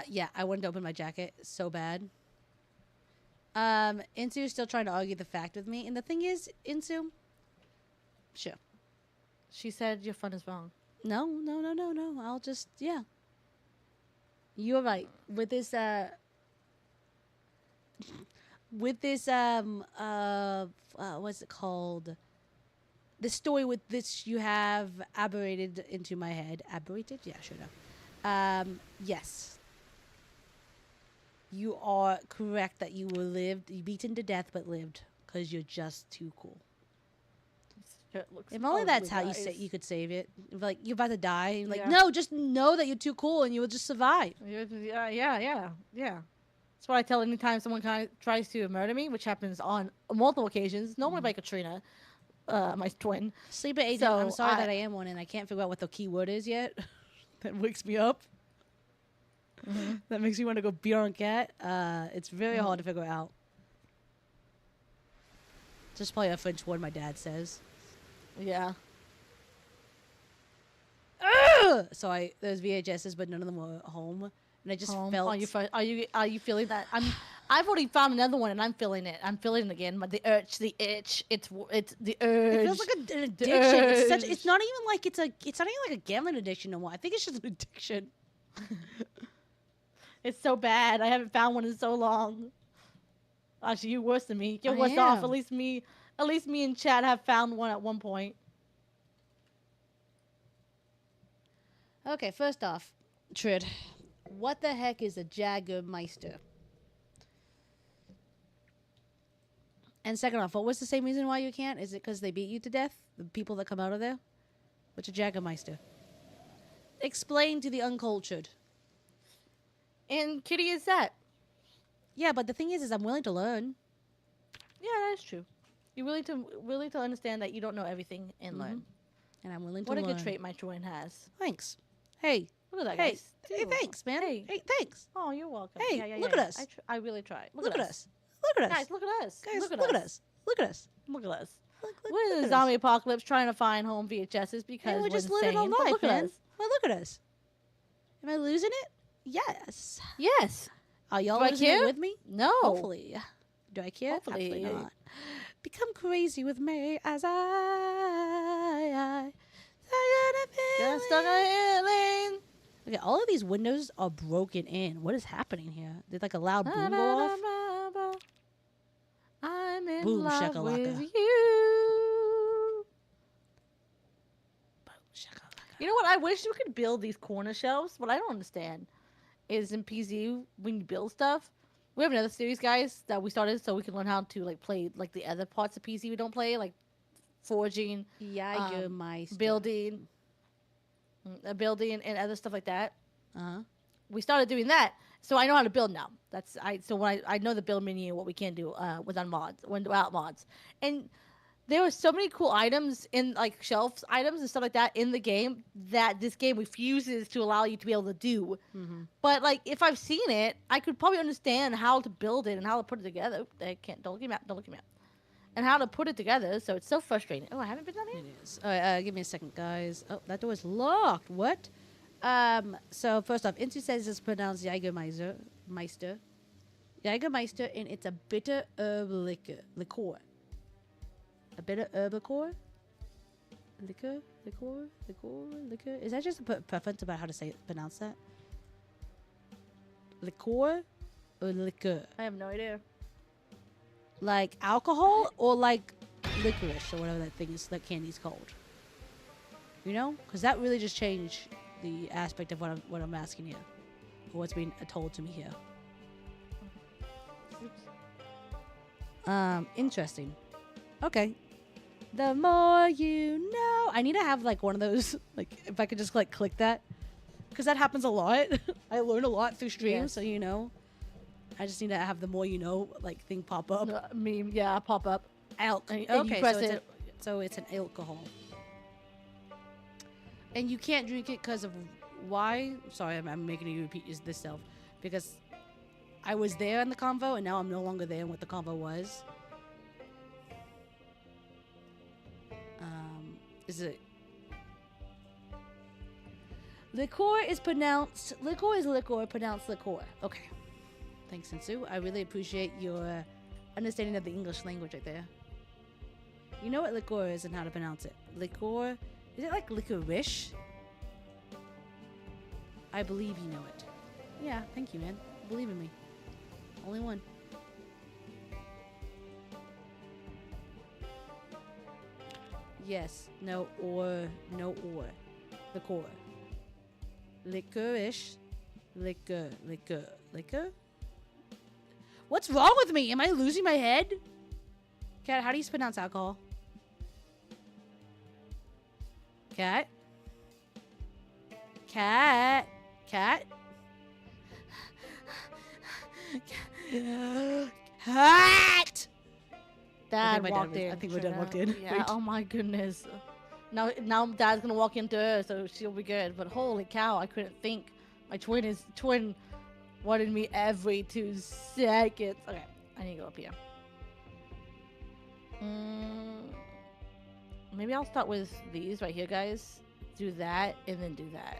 Yeah, I wanted to open my jacket so bad. Insu's still trying to argue the fact with me, and the thing is, Insu, sure. She said your fun is wrong. No. I'll just, yeah. You're right. With this, what's it called? The story with this you have aberrated into my head. Aberrated? Yeah, sure enough. Yes. You are correct that you were beaten to death, but lived because you're just too cool. If only that's how you could save it. If, like, you're about to die, and like, no, just know that you're too cool and you will just survive. Yeah. That's what I tell anytime someone kind of tries to murder me, which happens on multiple occasions. Normally by Katrina, my twin. Sleeper agent, So I'm sorry that I am one, and I can't figure out what the key word is yet. That wakes me up. That makes me want to go beyond cat. It's very hard to figure out. Just probably a French word my dad says. Yeah. So there's VHSs, but none of them were home, and I just felt. Are you feeling that? I've already found another one, and I'm feeling it. I'm feeling it again. But the itch. It's the urge. It feels like an addiction. It's not even like it's not even like a gambling addiction no more. I think it's just an addiction. It's so bad. I haven't found one in so long. Actually, you're worse than me. You're worse off. At least me and Chad have found one at one point. Okay, first off, Trid, what the heck is a Jägermeister? And second off, what was the same reason why you can't? Is it because they beat you to death? The people that come out of there? What's a Jägermeister? Explain to the uncultured. And Kitty is that. Yeah, but the thing is I'm willing to learn. Yeah, that is true. You're willing to understand that you don't know everything and learn. And I'm willing to learn. learn. What a good trait my twin has. Thanks. Hey. Look at that, hey. guys. Hey, thanks, man. Hey, thanks. Oh, you're welcome. Hey, look at us. I really tried. Look at us. Look at us. Guys, look at us. Guys, look at us. Look at us. Look at us. Look We're in the zombie apocalypse trying to find home VHSs because we're just living our life, man. Well, look at us. Am I losing it? Yes. Yes. Are y'all losing it with me? No. Hopefully. Do I care? Hopefully. Absolutely not. Become crazy with me as I Just stuck on healing. Okay, all of these windows are broken in. What is happening here? Did like a loud boom go off? I'm in Boom, love shakalaka. with you. Boom, shakalaka. You know what? I wish you could build these corner shelves. What I don't understand is in PZ when you build stuff. We have another series, guys, that we started so we can learn how to like play like the other parts of PZ we don't play, like forging, Jägermeister. building and other stuff like that. Uh-huh. We started doing that, so I know how to build now. So when I know the build menu, what we can do without mods, and there were so many cool items in like shelves items and stuff like that in the game that this game refuses to allow you to be able to do. But like if I've seen it, I could probably understand how to build it and how to put it together. Don't look at me out. And how to put it together. So it's so frustrating. Oh, I haven't been down here. It is. All right, give me a second, guys. Oh, that door is locked. What? So first off, Intu says it's pronounced Jägermeister. Jägermeister, and it's a bitter herb liquor. A bitter herb liqueur? Liquor? Is that just a preference about how to pronounce that? Liqueur or liqueur? I have no idea. Like alcohol or like licorice or whatever that thing is, that candy's called. You know? Because that really just changed the aspect of what I'm asking here. Or what's being told to me here. Interesting. Okay. The more you know. I need to have like one of those, like if I could just like click that. Because that happens a lot. I learn a lot through streams, so you know. I just need to have the more you know like thing pop up. Pop up. Okay, so it's an alcohol. And you can't drink it because of why? Sorry, I'm making you repeat this self. Because I was there in the convo, and now I'm no longer there in what the convo was. Is it? Liqueur is pronounced. Liqueur is liqueur, pronounced liqueur. Okay. Thanks, Sensu. I really appreciate your understanding of the English language right there. You know what liqueur is and how to pronounce it. Liqueur. Is it like licorice? I believe you know it. Yeah, thank you, man. Believe in me. Only one. Yes. No or. No or. Liqueur. Licorice. Liquor. Liquor. Liquor? What's wrong with me? Am I losing my head? Cat, how do you pronounce alcohol? Cat? Cat? Cat? Cat! Dad walked in. I think my dad walked in. Yeah. Wait. Oh my goodness. Now Dad's gonna walk into her, so she'll be good. But holy cow, I couldn't think. My twin wanted me every 2 seconds. Okay, I need to go up here. Maybe I'll start with these right here, guys. Do that and then do that.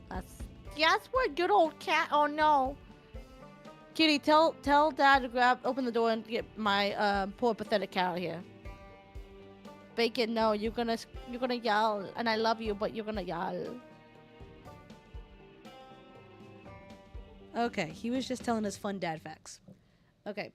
That's what good old cat. Oh no. Kitty, tell Dad to open the door and get my poor pathetic cat out of here. Bacon, no, you're gonna yell, and I love you, but you're gonna yell. Okay, he was just telling us fun dad facts. Okay.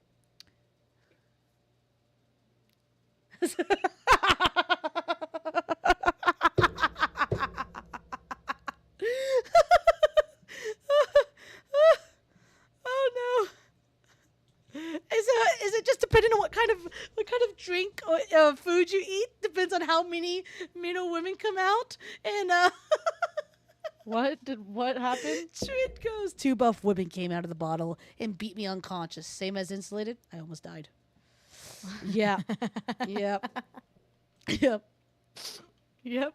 Oh no. Is it just depending on what kind of drink or food you eat? Depends on how many men or women come out. And What happened? Trent goes, 2 buff women came out of the bottle and beat me unconscious. Same as insulated. I almost died. Yeah. Yep. Yep. Yep.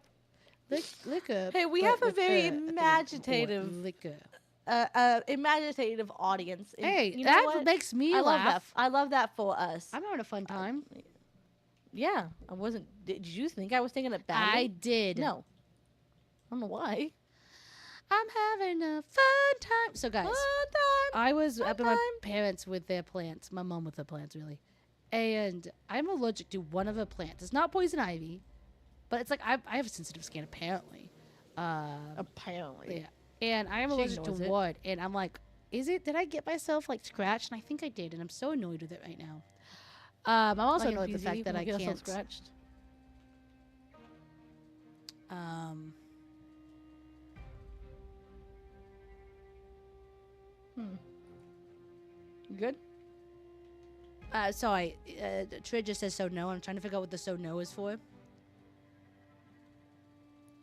Liquor. Hey, we have a very imaginative, liquor. imaginative audience. And Hey, you know that what? makes me I love that. laugh. I love that for us. I'm having a fun time. Yeah, I wasn't. Did you think I was thinking it badly? I did. No. I don't know why. I'm having a fun time. So, guys, Fun time. I was Fun up at my time. parents with their plants. My mom with her plants, really. And I'm allergic to one of her plants. It's not poison ivy, but it's like I have a sensitive skin, apparently. Apparently. Yeah. And I am She allergic to ignores it. wood. And I'm like, did I get myself like scratched? And I think I did. And I'm so annoyed with it right now. I'm also Like annoyed with the NPZ, fact that we'll I get ourselves can't. scratched. You good? Sorry. Trid just says so no. I'm trying to figure out what the so no is for.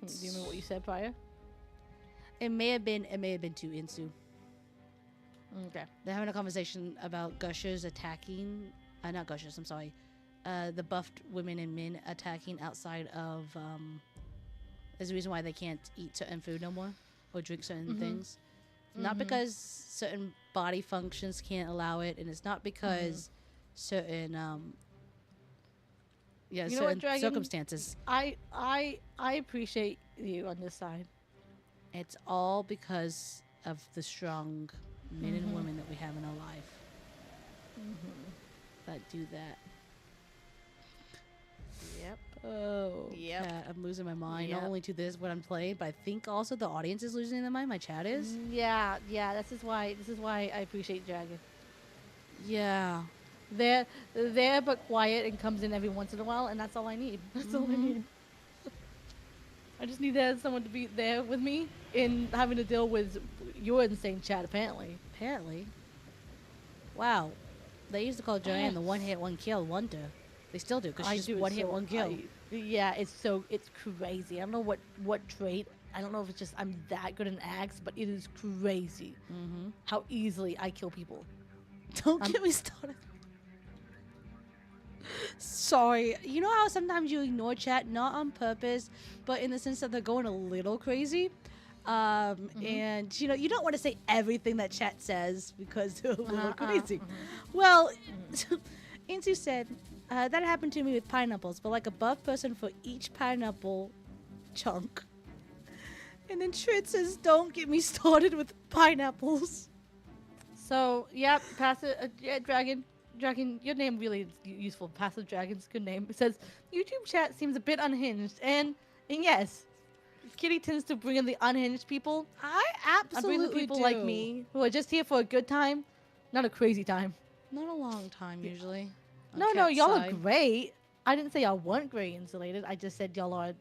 Do you remember what you said prior? It may have been to Insu. Okay. They're having a conversation about gushers attacking. Not gushers. I'm sorry. The buffed women and men attacking outside of. There's a reason why they can't eat certain food no more or drink certain things. Not because certain body functions can't allow it, and it's not because certain You know certain what, Dragon? circumstances. I appreciate you on this side. It's all because of the strong men and women that we have in our life that do that. Yep. Oh, Yep. yeah, I'm losing my mind. Yep. Not only to this, what I'm playing, but I think also the audience is losing their mind. My chat is. Yeah. This is why I appreciate Dragon. Yeah. They're but quiet and comes in every once in a while, and that's all I need. That's all I need. I just need someone to be there with me in having to deal with your insane chat. Apparently. Wow. They used to call Joanne the one hit, one kill wonder. They still do because she's do it one hit, so- one kill. Yeah, it's crazy. I don't know what trait. I don't know if it's just I'm that good in axe, but it is crazy how easily I kill people. Don't get me started. Sorry. You know how sometimes you ignore chat, not on purpose, but in the sense that they're going a little crazy? And you don't want to say everything that chat says because it'll look crazy. mhm. Well, Insu said that happened to me with pineapples, but like a buff person for each pineapple chunk. And then Trit says, "Don't get me started with pineapples." So, yep, passive dragon, your name really is useful. Passive dragon's good name. It says YouTube chat seems a bit unhinged, and yes, Kitty tends to bring in the unhinged people. I I bring absolutely the people do. like me who are just here for a good time, not a crazy time. Not a long time usually. on No, Cat's y'all side. are great. I didn't say y'all weren't great insulated. I just said y'all are,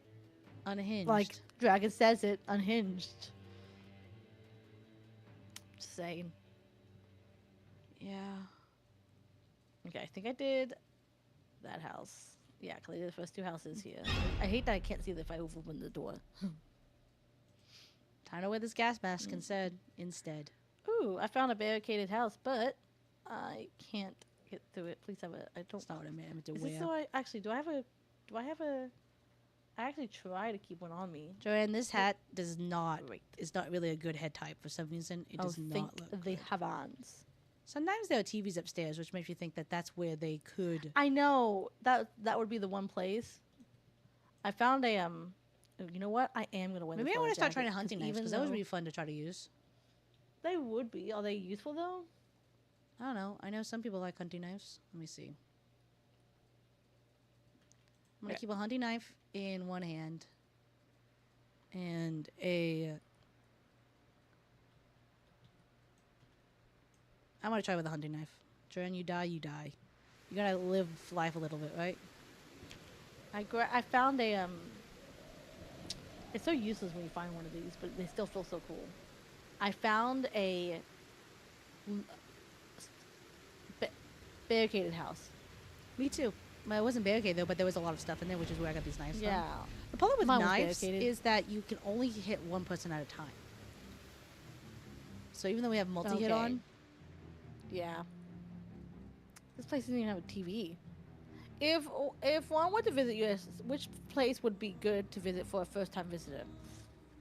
Unhinged. like Dragon says it, unhinged. Just saying. Yeah. Okay, I think I did that house. Yeah, because I did the first two houses here. I hate that I can't see if I open the door. Time to wear this gas mask instead. Ooh, I found a barricaded house, but I can't get through it. Please have a. I don't. That's not what I meant to Is wear. this so? I actually do. I have a. I actually try to keep one on me. Joanne, this hat does not. Great. It's not really a good head type for some reason. It does think not look they good. have ons. Sometimes there are TVs upstairs, which makes you think that that's where they could. I know that would be the one place. I found a oh, you know what? I am gonna win. Maybe this I want to leather start trying to jacket, hunting 'cause knives even because that would though be fun to try to use. they would be. Are they useful though? I don't know. I know some people like hunting knives. Let me see. I'm gonna keep a hunting knife in one hand and I'm gonna try with a hunting knife. Joanne, you die, you die. You gotta live life a little bit, right? I found a It's so useless when you find one of these, but they still feel so cool. I found a barricaded house. Me too. Well, it wasn't barricaded though, but there was a lot of stuff in there, which is where I got these knives from. Yeah. The problem with Mine was knives barricaded. is that you can only hit one person at a time. So even though we have multi-hit Okay. on, Yeah. This place doesn't even have a TV. If one were to visit US, which place would be good to visit for a first-time visitor?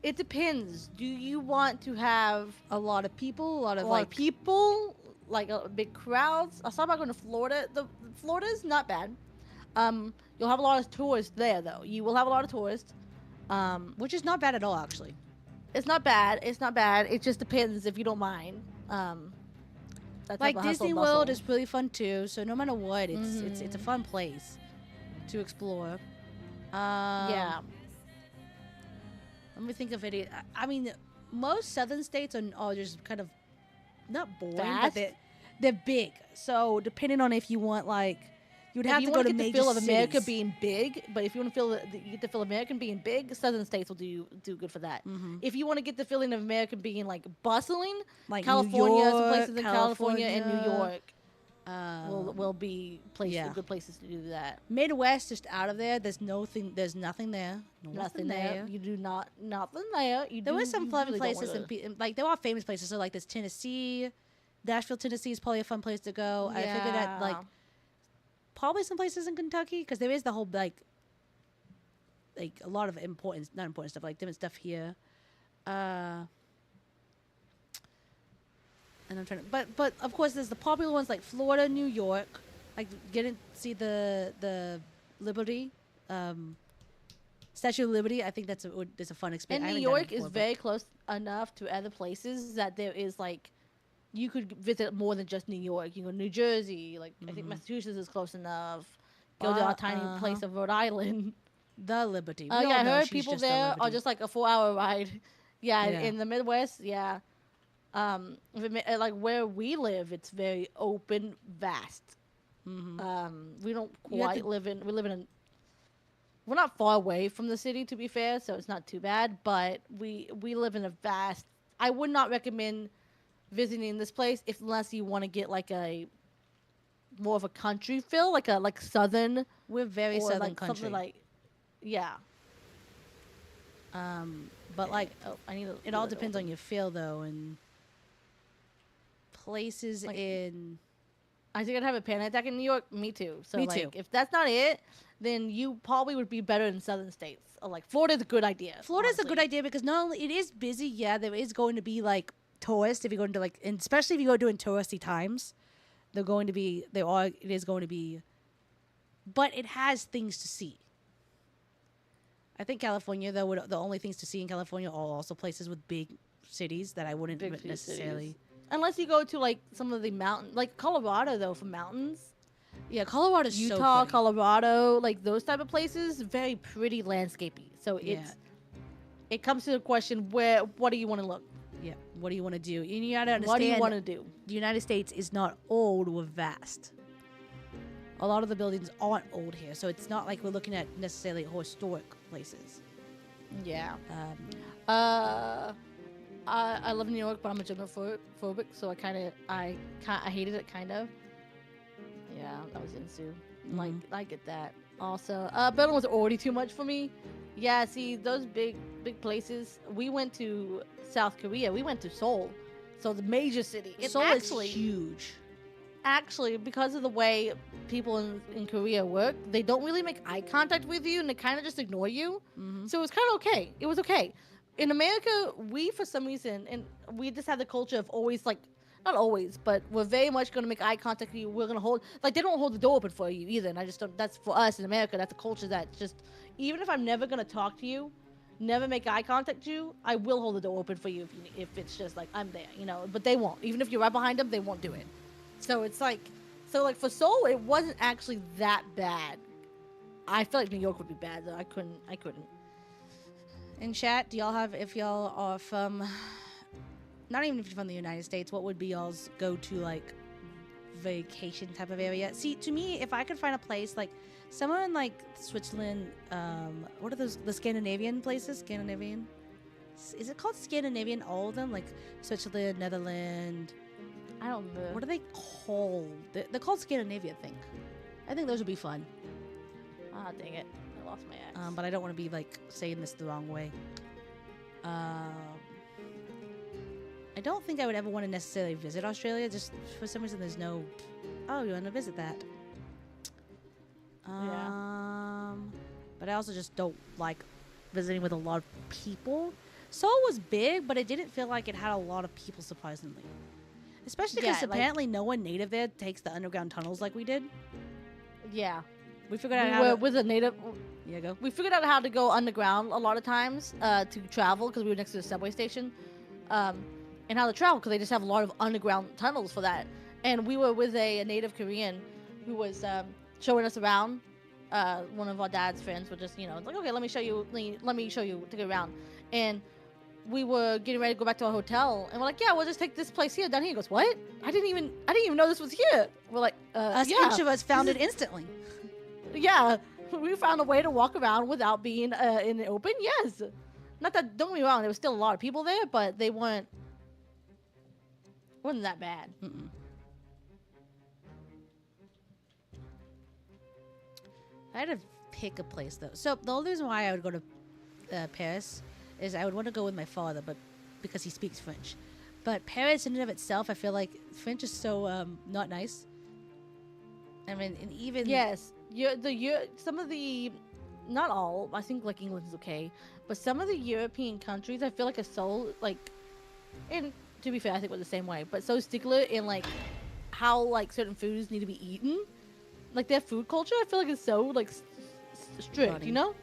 It depends. Do you want to have a lot of people, a lot a of lot like of people, like big crowds? I saw about going to Florida. Florida's not bad. You'll have a lot of tourists there, though. You will have a lot of tourists. which is not bad at all, actually. It's not bad. It's not bad. It just depends if you don't mind. That type Like of hustle Disney and World bustle. is really fun too. So no matter what, it's a fun place to explore. Yeah. Let me think of it. I mean, most southern states are just kind of not boring, Fast? but they're big. So depending on if you want like, you'd have If you to go want to to get the major feel of America cities. being big, but if you want to feel you get the feel of American being big, southern states will do good for that. Mhm. If you want to get the feeling of America being like bustling, Like California, New some York, places in California and New York um, will be yeah. good places to do that. Midwest, just out of there. There's nothing there. Nothing there. You do nothing there. There was some fun really don't places, wanna- like there are famous places. So like there's Tennessee, Nashville, Tennessee is probably a fun place to go. I figured that like Yeah. probably some places in Kentucky because there is the whole like a lot of not important stuff, like different stuff here. And I'm trying to, but of course there's the popular ones like Florida, New York, like getting to see the Liberty, Statue of Liberty. I think that's a fun experience. And I New haven't done it York is before, but- very close enough to other places that there is like you could visit more than just New York. You go to New Jersey, like I think Massachusetts is close enough. Go to our tiny place of Rhode Island. the Liberty. We Yeah, all I know heard she's people just the there are Liberty. just like a 4-hour ride. Yeah, Yeah. in the Midwest, yeah. Like where we live, it's very open, vast. We don't You have quite to- live in. We live in a. We're not far away from the city, to be fair, so it's not too bad. But we live in a vast. I would not recommend visiting this place unless you want to get like a more of a country feel, like southern. We're very or southern like country. something like, yeah. But like Oh, I need. it all depends on your feel though, and places Like- in. I think I'd have a panic attack in New York. Me too. So Me like, too. if that's not it, then you probably would be better in southern states. Like Florida's a good idea. Florida's a honestly. good idea because not only it is busy, yeah, there is going to be like tourists if you're going to like, and especially if you go during touristy times, it is going to be, but it has things to see. I think California, though, the only things to see in California are also places with big cities that I wouldn't necessarily. Cities. Unless you go to like some of the mountain, like Colorado though, for mountains. Yeah, Colorado's Utah, so pretty. Colorado, like those type of places, very pretty landscapey. So it comes to the question what do you want to look? Yeah, what do you want to do? You gotta understand. What do you want to do? The United States is not old or vast. A lot of the buildings aren't old here, so it's not like we're looking at necessarily historic places. Yeah. I live in New York, but I'm a germophobic, so I hated it kind of. Yeah, that was Insu. Like I get that. Also, Berlin was already too much for me. Yeah, see those big places. We went to South Korea. We went to Seoul, so the major city. It's Seoul actually is huge. Actually, because of the way people in Korea work, they don't really make eye contact with you, and they kind of just ignore you. So it was kind of okay. It was okay. In America, we for some reason, and we just have the culture of always like. Not always, but we're very much going to make eye contact with you. We're going to hold, like, they don't hold the door open for you either. And I just don't, that's for us in America. That's a culture that just, even if I'm never going to talk to you, never make eye contact with you, I will hold the door open for you if it's just like, I'm there, you know. But they won't. Even if you're right behind them, they won't do it. So it's like, for Seoul, it wasn't actually that bad. I feel like New York would be bad, though. I couldn't. In chat, do y'all have, if y'all are from, not even if you're from the United States, what would be y'all's go-to, like, vacation type of area? See, to me, if I could find a place, like, somewhere in, like, Switzerland, what are those, the Scandinavian places? Scandinavian? Is it called Scandinavian, all of them? Like, Switzerland, Netherlands. I don't know. What are they called? They're called Scandinavia, I think those would be fun. Ah, dang it. I lost my ex. But I don't want to be, like, saying this the wrong way. I don't think I would ever want to necessarily visit Australia. Just for some reason, there's no. Oh, you want to visit that? But I also just don't like visiting with a lot of people. Seoul was big, but it didn't feel like it had a lot of people, surprisingly. Especially because apparently no one native there takes the underground tunnels like we did. Yeah. We figured out how to, with a native. Yeah, go. We figured out how to go underground a lot of times to travel because we were next to the subway station. And how to travel because they just have a lot of underground tunnels for that. And we were with a native Korean who was showing us around. One of our dad's friends were just, like, okay, let me show you, to go around. And we were getting ready to go back to our hotel, and we're like, yeah, we'll just take this place here. Down here, he goes, what? I didn't even know this was here. We're like, us introverts found it instantly. Yeah, we found a way to walk around without being in the open. Yes, not that. Don't get me wrong, there was still a lot of people there, but they wasn't that bad. I had to pick a place though. So the only reason why I would go to Paris is I would want to go with my father, but because he speaks French. But Paris in and of itself, I feel like French is so not nice. I mean, and even yes, some of the, not all. I think like England's okay, but some of the European countries, I feel like are so like, and to be fair, I think we're the same way, but so stickler in like how like certain foods need to be eaten, like their food culture. I feel like it's so like strict, Funny. you know?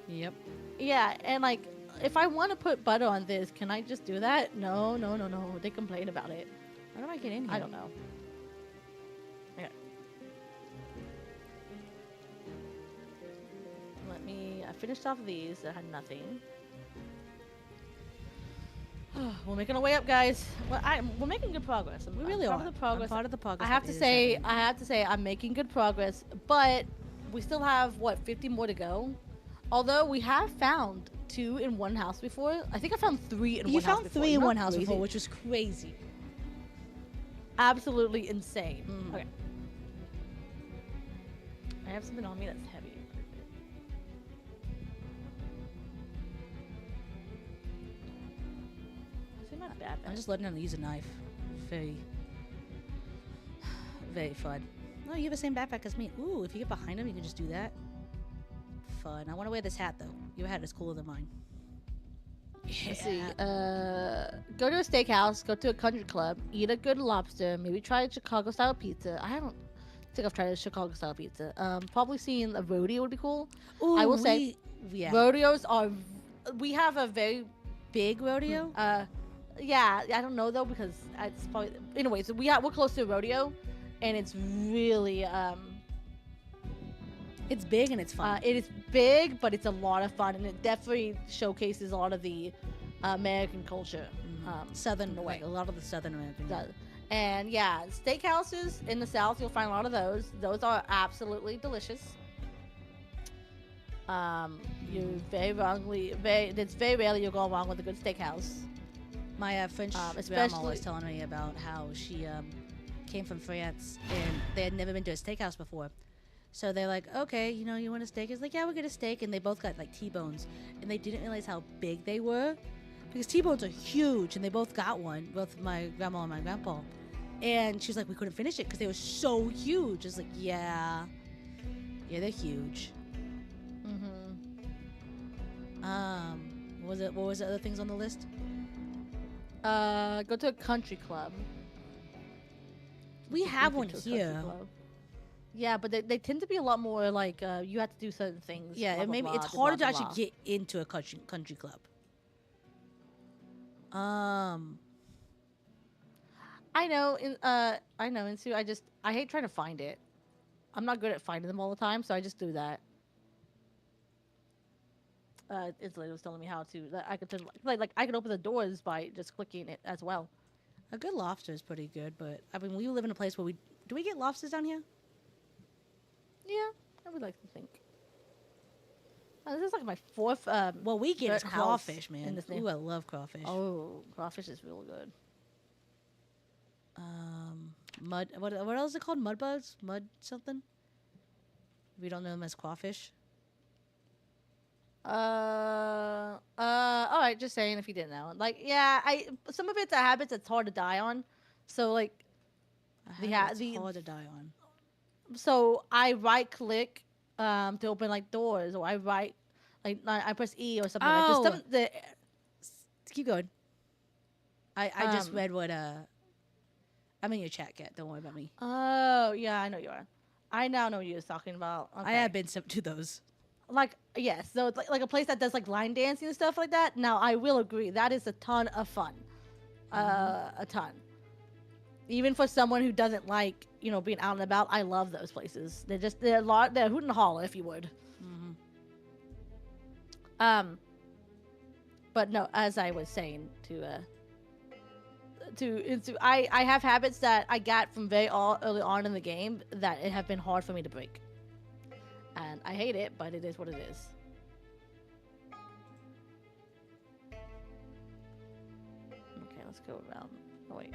Yep. Yeah, and like if I want to put butter on this, can I just do that? No. They complain about it. How do I get in here? I don't know. Okay. I finished off these that had nothing. We're making our way up, guys. Well, we're making good progress. We really are. The progress. I'm part of the progress. I have to say, I'm making good progress, but we still have 50 more to go. Although we have found 2 in one house before. I think I found 3 in one house before. You found 3 in one house before, which was crazy. Absolutely insane. Okay. I have something on me that's heavy. I'm just letting him use a knife. Very, very fun. No, you have the same backpack as me. Ooh, if you get behind him, you can just do that. fun. I want to wear this hat though. Your hat is cooler than mine. Let's see. Go to a steakhouse, go to a country club, eat a good lobster, maybe try a Chicago style pizza. I don't think I've tried a Chicago style pizza. Probably seeing a rodeo would be cool. Ooh, I will say, yeah. rodeos are. We have a very Big rodeo. yeah. I don't know though because it's probably. Anyways, we're close to a rodeo, and it's really It's big and it's fun. it is big, but it's a lot of fun, and it definitely showcases a lot of the American culture. Southern, in a way. like a lot of the Southern American. Does. And yeah, steakhouses in the South, you'll find a lot of those. Those are absolutely delicious. You it's very rarely you'll go wrong with a good steakhouse. My French grandma was telling me about how she came from France and they had never been to a steakhouse before. So they're like, okay, you know, you want a steak? It's like, yeah, we'll get a steak. And they both got like T-bones. And they didn't realize how big they were. Because T-bones are huge. And they both got one, both my grandma and my grandpa. And she was like, we couldn't finish it because they were so huge. It's like, yeah, they're huge. What was the other things on the list? Go to a country club. We have one here. Yeah, but they tend to be a lot more like you have to do certain things. Yeah, blah, blah, maybe blah, it's blah, harder blah, to blah. actually get into a country club. I know, and Sue, I hate trying to find it. I'm not good at finding them all the time, so I just do that. Instantly was telling me how to. That I could like I could open the doors by just clicking it as well. A good lobster is pretty good, but I mean, we live in a place where do we get lobsters down here? Yeah, I would like to think. This is like my fourth. Well, we get is house crawfish, man. in this Ooh, I love crawfish. Oh, crawfish is real good. Mud. What else is it called? Mud bugs? Mud something? We don't know them as crawfish. All right, just saying if you didn't know. Like, yeah, some of it's a habit that's hard to die on. So like, It's hard to die on. So I right click to open like doors, or I press E or something like this. Keep going. I just read what I'm in your chat, Kat. Don't worry about me. Oh yeah, I know you are. I now know what you're talking about. Okay. I have been to those. Like, yes, so it's like a place that does like line dancing and stuff like that. Now I will agree that is a ton of fun, a ton. Even for someone who doesn't like, you know, being out and about, I love those places. They're hoot and holler, if you would. But no, as I was saying I have habits that I got from very early on in the game that it have been hard for me to break. And I hate it, but it is what it is. Okay, let's go around. Oh, wait.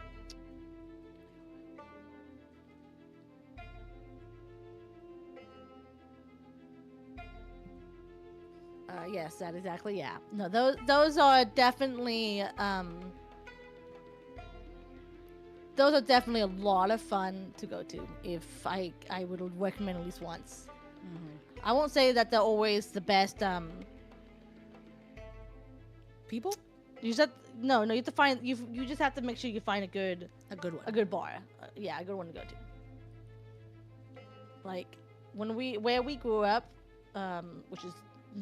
Yes, that exactly, yeah. No, those are definitely, those are definitely a lot of fun to go to. If I would recommend at least once. I won't say that they're always the best People? You just you have to find you just have to make sure you find a good one. A good bar. Yeah, a good one to go to. Like where we grew up, which is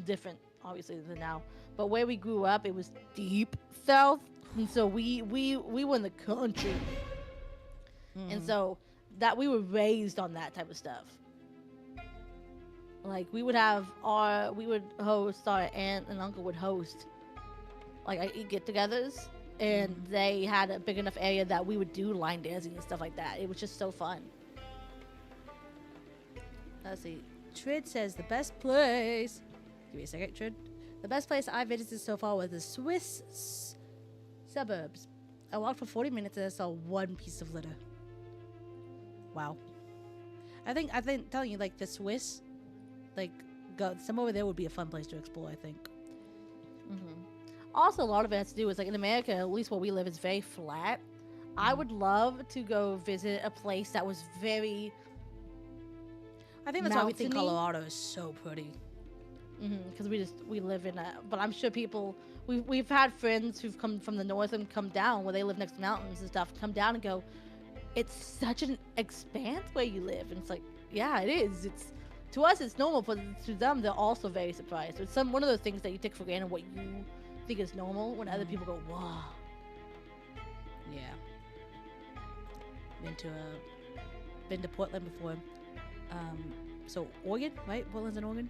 different obviously than now, but where we grew up it was deep south, and so we were in the country. And so that we were raised on that type of stuff. Like we would host, our aunt and uncle would host like get-togethers, and they had a big enough area that we would do line dancing and stuff like that. It was just so fun. Let's see. Trid says the best place. Give me a second, Trid. The best place I visited so far was the Swiss suburbs. I walked for 40 minutes and I saw one piece of litter. Wow. I think telling you, like the Swiss, like some over there would be a fun place to explore, I think. Also, a lot of it has to do with like in America, at least where we live, is very flat. I would love to go visit a place that was very. I think that's why we think Colorado is so pretty. Because we live in a. But I'm sure people we've had friends who've come from the north and come down where they live next to mountains and stuff. Come down and go, it's such an expanse where you live, and it's like, yeah, it is. It's to us it's normal, but to them they're also very surprised. It's one of those things that you take for granted what you think is normal when other people go, wow. Yeah. Been to Portland before. So Oregon, right? Portland's in Oregon.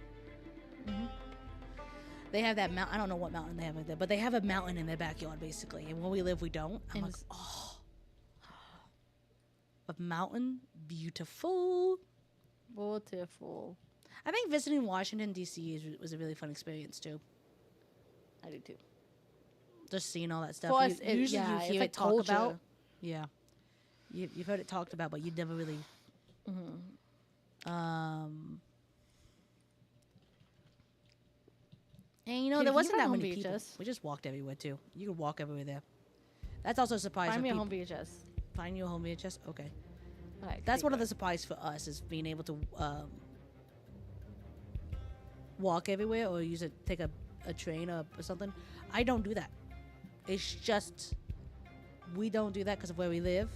They have that mountain. I don't know what mountain they have right there, but they have a mountain in their backyard basically. And where we live, we don't. I'm like, oh, a mountain, beautiful. Beautiful. I think visiting Washington D.C. was a really fun experience too. I do too. Just seeing all that stuff. Plus, Usually you hear like it talked culture. about. Yeah. You've heard it talked about, but you'd never really. And Dude, there wasn't you that find many home people. VHS? We just walked everywhere too. You could walk everywhere there. That's also a surprise. Find for me a people. home VHS. Find you a home VHS. Okay. Alright, That's take one of it. the surprises for us is being able to walk everywhere or take a train or something. I don't do that. It's just we don't do that because of where we live.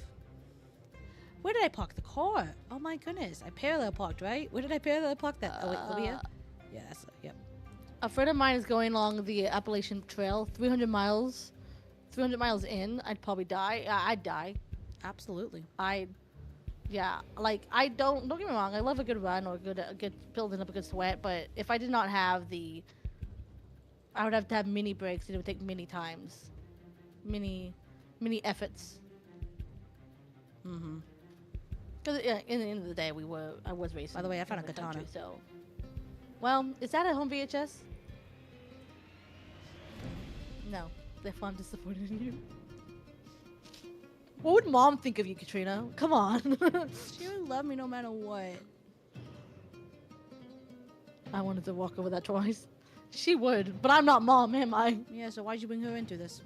Where did I park the car? Oh my goodness. I parallel parked, right? Where did I parallel park that? Oh wait, over here? Yeah, yep. A friend of mine is going along the Appalachian Trail, 300 miles. 300 miles in, I'd probably die. I'd die. Absolutely. I don't get me wrong, I love a good run or a good building up a good sweat, but if I did not have I would have to have mini breaks and it would take many times. Many efforts. Because in the end of the day, I was racing. By the way, I found in a the katana. country, so. Well, is that a home VHS? No. Therefore, I'm disappointed in you. What would Mom think of you, Katrina? Come on. She would love me no matter what. I wanted to walk over that twice. She would, but I'm not Mom, am I? Yeah, so why'd you bring her into this?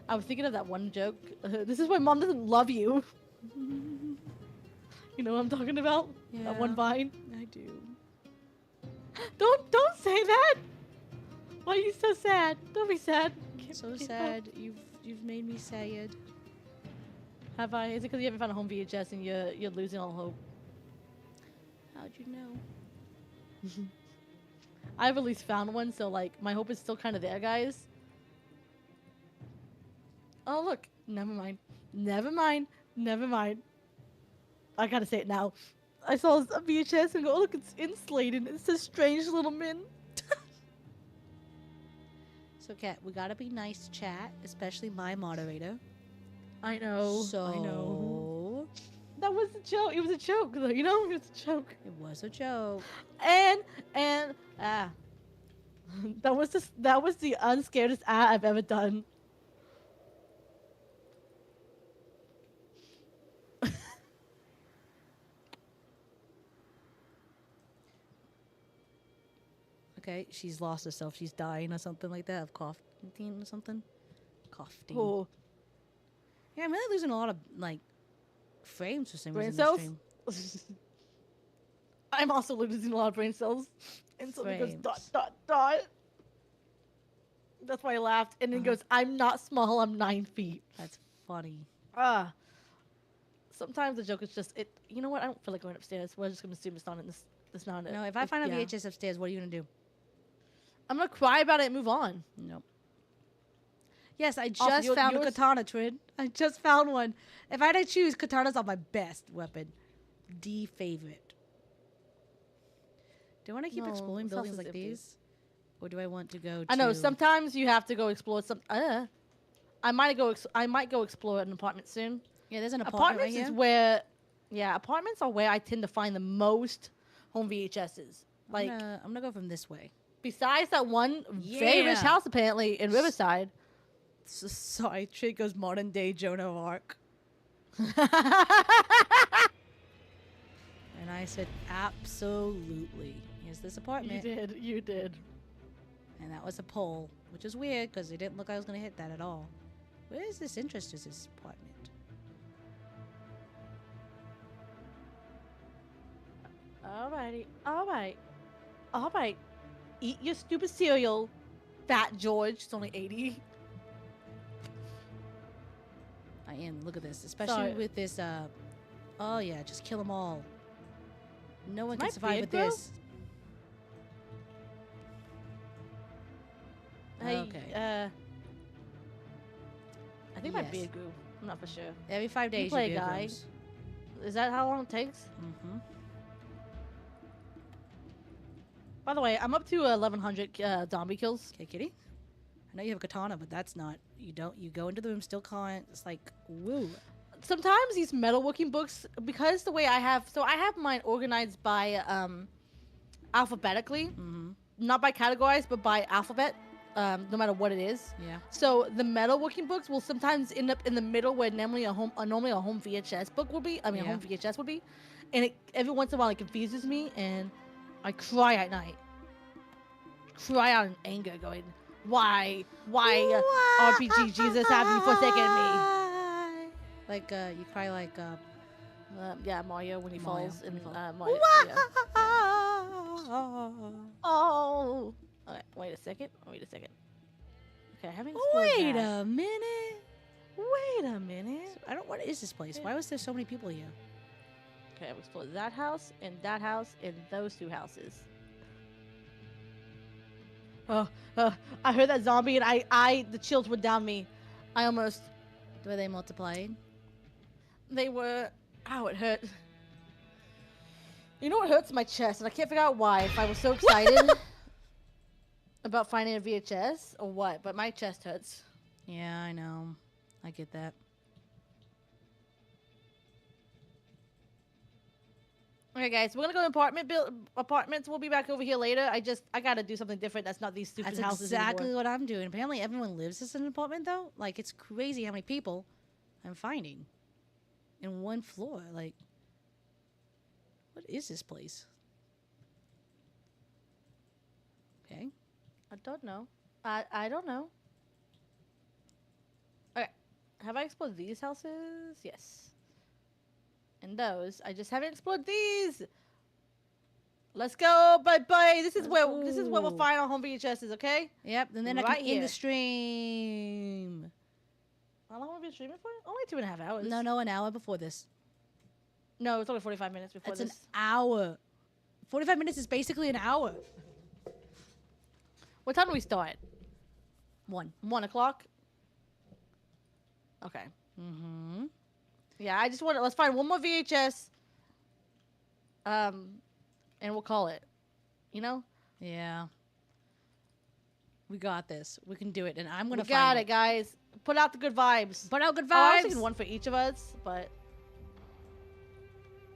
I was thinking of that one joke. This is why Mom doesn't love you. You know what I'm talking about? Yeah. That one vine. I do. Don't say that. Why are you so sad? Don't be sad. So sad. You've made me sad. Have I? Is it because you haven't found a home VHS and you're losing all hope? How'd you know? I've at least found one, so like my hope is still kind of there, guys. Oh look, never mind. I gotta say it now. I saw a VHS and go, oh look, it's insulated. It says "Strange Little Men." So, Kat, we gotta be nice to chat, especially my moderator. I know. So, I know. That was a joke. It was a joke, though. You know, it was a joke. It was a joke. And that was the unscaredest I've ever done. Okay, she's lost herself. She's dying or something like that of coughing or something. Coughing. Oh, Yeah, I'm really losing a lot of like frames for some brain reason. cells. This stream. I'm also losing a lot of brain cells, and something goes Frames. dot dot dot. That's why I laughed, and then goes, "I'm not small. I'm 9 feet." That's funny. Sometimes the joke is just it. You know what? I don't feel like going upstairs. We're just gonna assume it's not in this. It's not. No, if I find a VHS upstairs, what are you gonna do? I'm gonna cry about it and move on. Nope. Yes, I Also, just found a yours- katana, Trid. I just found one. If I had to choose, katanas are my best weapon. The favorite. Do I want to keep No, exploring this house buildings is like empty. these? Or do I want to go to... I know sometimes you have to go explore some. I might go explore an apartment soon. Yeah, there's an apartment right Apartments here. is where, apartments are where I tend to find the most home VHSs. Like I'm gonna go from this way. besides that one very rich Yeah. house apparently in Riverside. Sorry, Trid goes modern day Joan of Arc. And I said, absolutely. Here's this apartment. You did. And that was a pole, which is weird because it didn't look like I was going to hit that at all. Where is this interest is this apartment? Alrighty. Alright. All right. Eat your stupid cereal, Fat George. It's only 80. I am. Look at this, especially Sorry. with this. Oh yeah, just kill them all. No one Does my can survive beard with grow? this. Hey, Okay. I think my Yes. beard grew. I'm not for sure. Every 5 days, play your beard guy. grows. Is that how long it takes? Mm-hmm. By the way, I'm up to 1,100 zombie kills. Okay, kitty. I know you have a katana, but that's not. You don't. You go into the room, still can't. It's like woo. Sometimes these metalworking books, because the way I have mine organized by alphabetically, Mm-hmm. not by categorized, but by alphabet, no matter what it is. Yeah. So the metalworking books will sometimes end up in the middle where normally a home VHS book would be. I mean, a Yeah. home VHS would be, and every once in a while it confuses me, and I cry at night. Cry out in anger, going, "Why RPG Jesus have you forsaken me?" Like you cry like Yeah, Mario when he Mario, falls when he in falls. Mario. Yeah. Oh. Okay, wait a second. Okay, I haven't explored Wait that. a minute. Wait a minute. I don't. What is this place? Why was there so many people here? Okay, I've explored that house and those two houses. Oh, I heard that zombie and the chills were down me. I almost, Were they multiplying? they were, ow, it hurt. You know what hurts my chest, and I can't figure out why. If I was so excited about finding a VHS or what, but my chest hurts. Yeah, I know. I get that. Okay, guys, we're gonna go to apartments. We'll be back over here later. I gotta do something different. That's not these stupid That's houses exactly anymore. what I'm doing. Apparently, everyone lives in an apartment though. Like it's crazy how many people I'm finding in one floor. Like, what is this place? Okay. I don't know. I don't know. Okay, have I explored these houses? Yes. And those, I just haven't explored these. Let's go, bye. This is where we'll Ooh. find our home VHSs. Okay. Yep. And then I Right can end here. the stream. How long have we been streaming for? Only 2.5 hours. No, an hour before this. No, it's only 45 minutes before It's this. an hour. 45 minutes is basically an hour. What time do we start? 1. 1 o'clock. Okay. Mm-hmm. Yeah, I just want to. Let's find one more VHS. And we'll call it. You know. Yeah. We got this. We can do it. And I'm going We to got find it, guys. Put out the good vibes. Put out good Oh, I was vibes. thinking one for each of us, but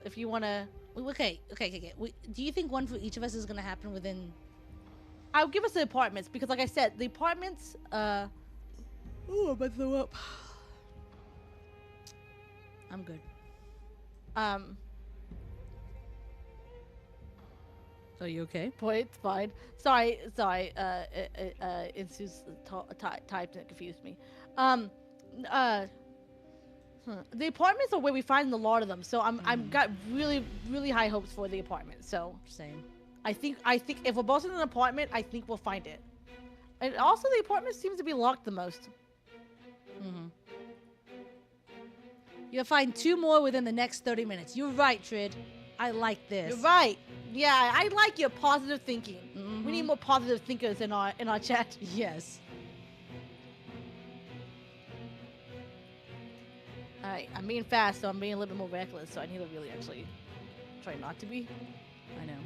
if you want to, Okay. Do you think one for each of us is going to happen within... I'll give us the apartments because, like I said, the apartments. Oh, I'm about to throw up. I'm good. Are you okay? Boy, it's fine. Sorry. It's typed and it confused me. The apartments are where we find a lot of them, so I'm got really high hopes for the apartment. So Same. I think if we're both in an apartment, I think we'll find it. And also, the apartment seems to be locked the most. Mm-hmm. You'll find 2 more within the next 30 minutes. You're right, Trid. I like this. You're right. Yeah, I like your positive thinking. Mhm. We need more positive thinkers in our chat. Yes. All right, I'm being fast, so I'm being a little bit more reckless. So I need to really actually try not to be. I know.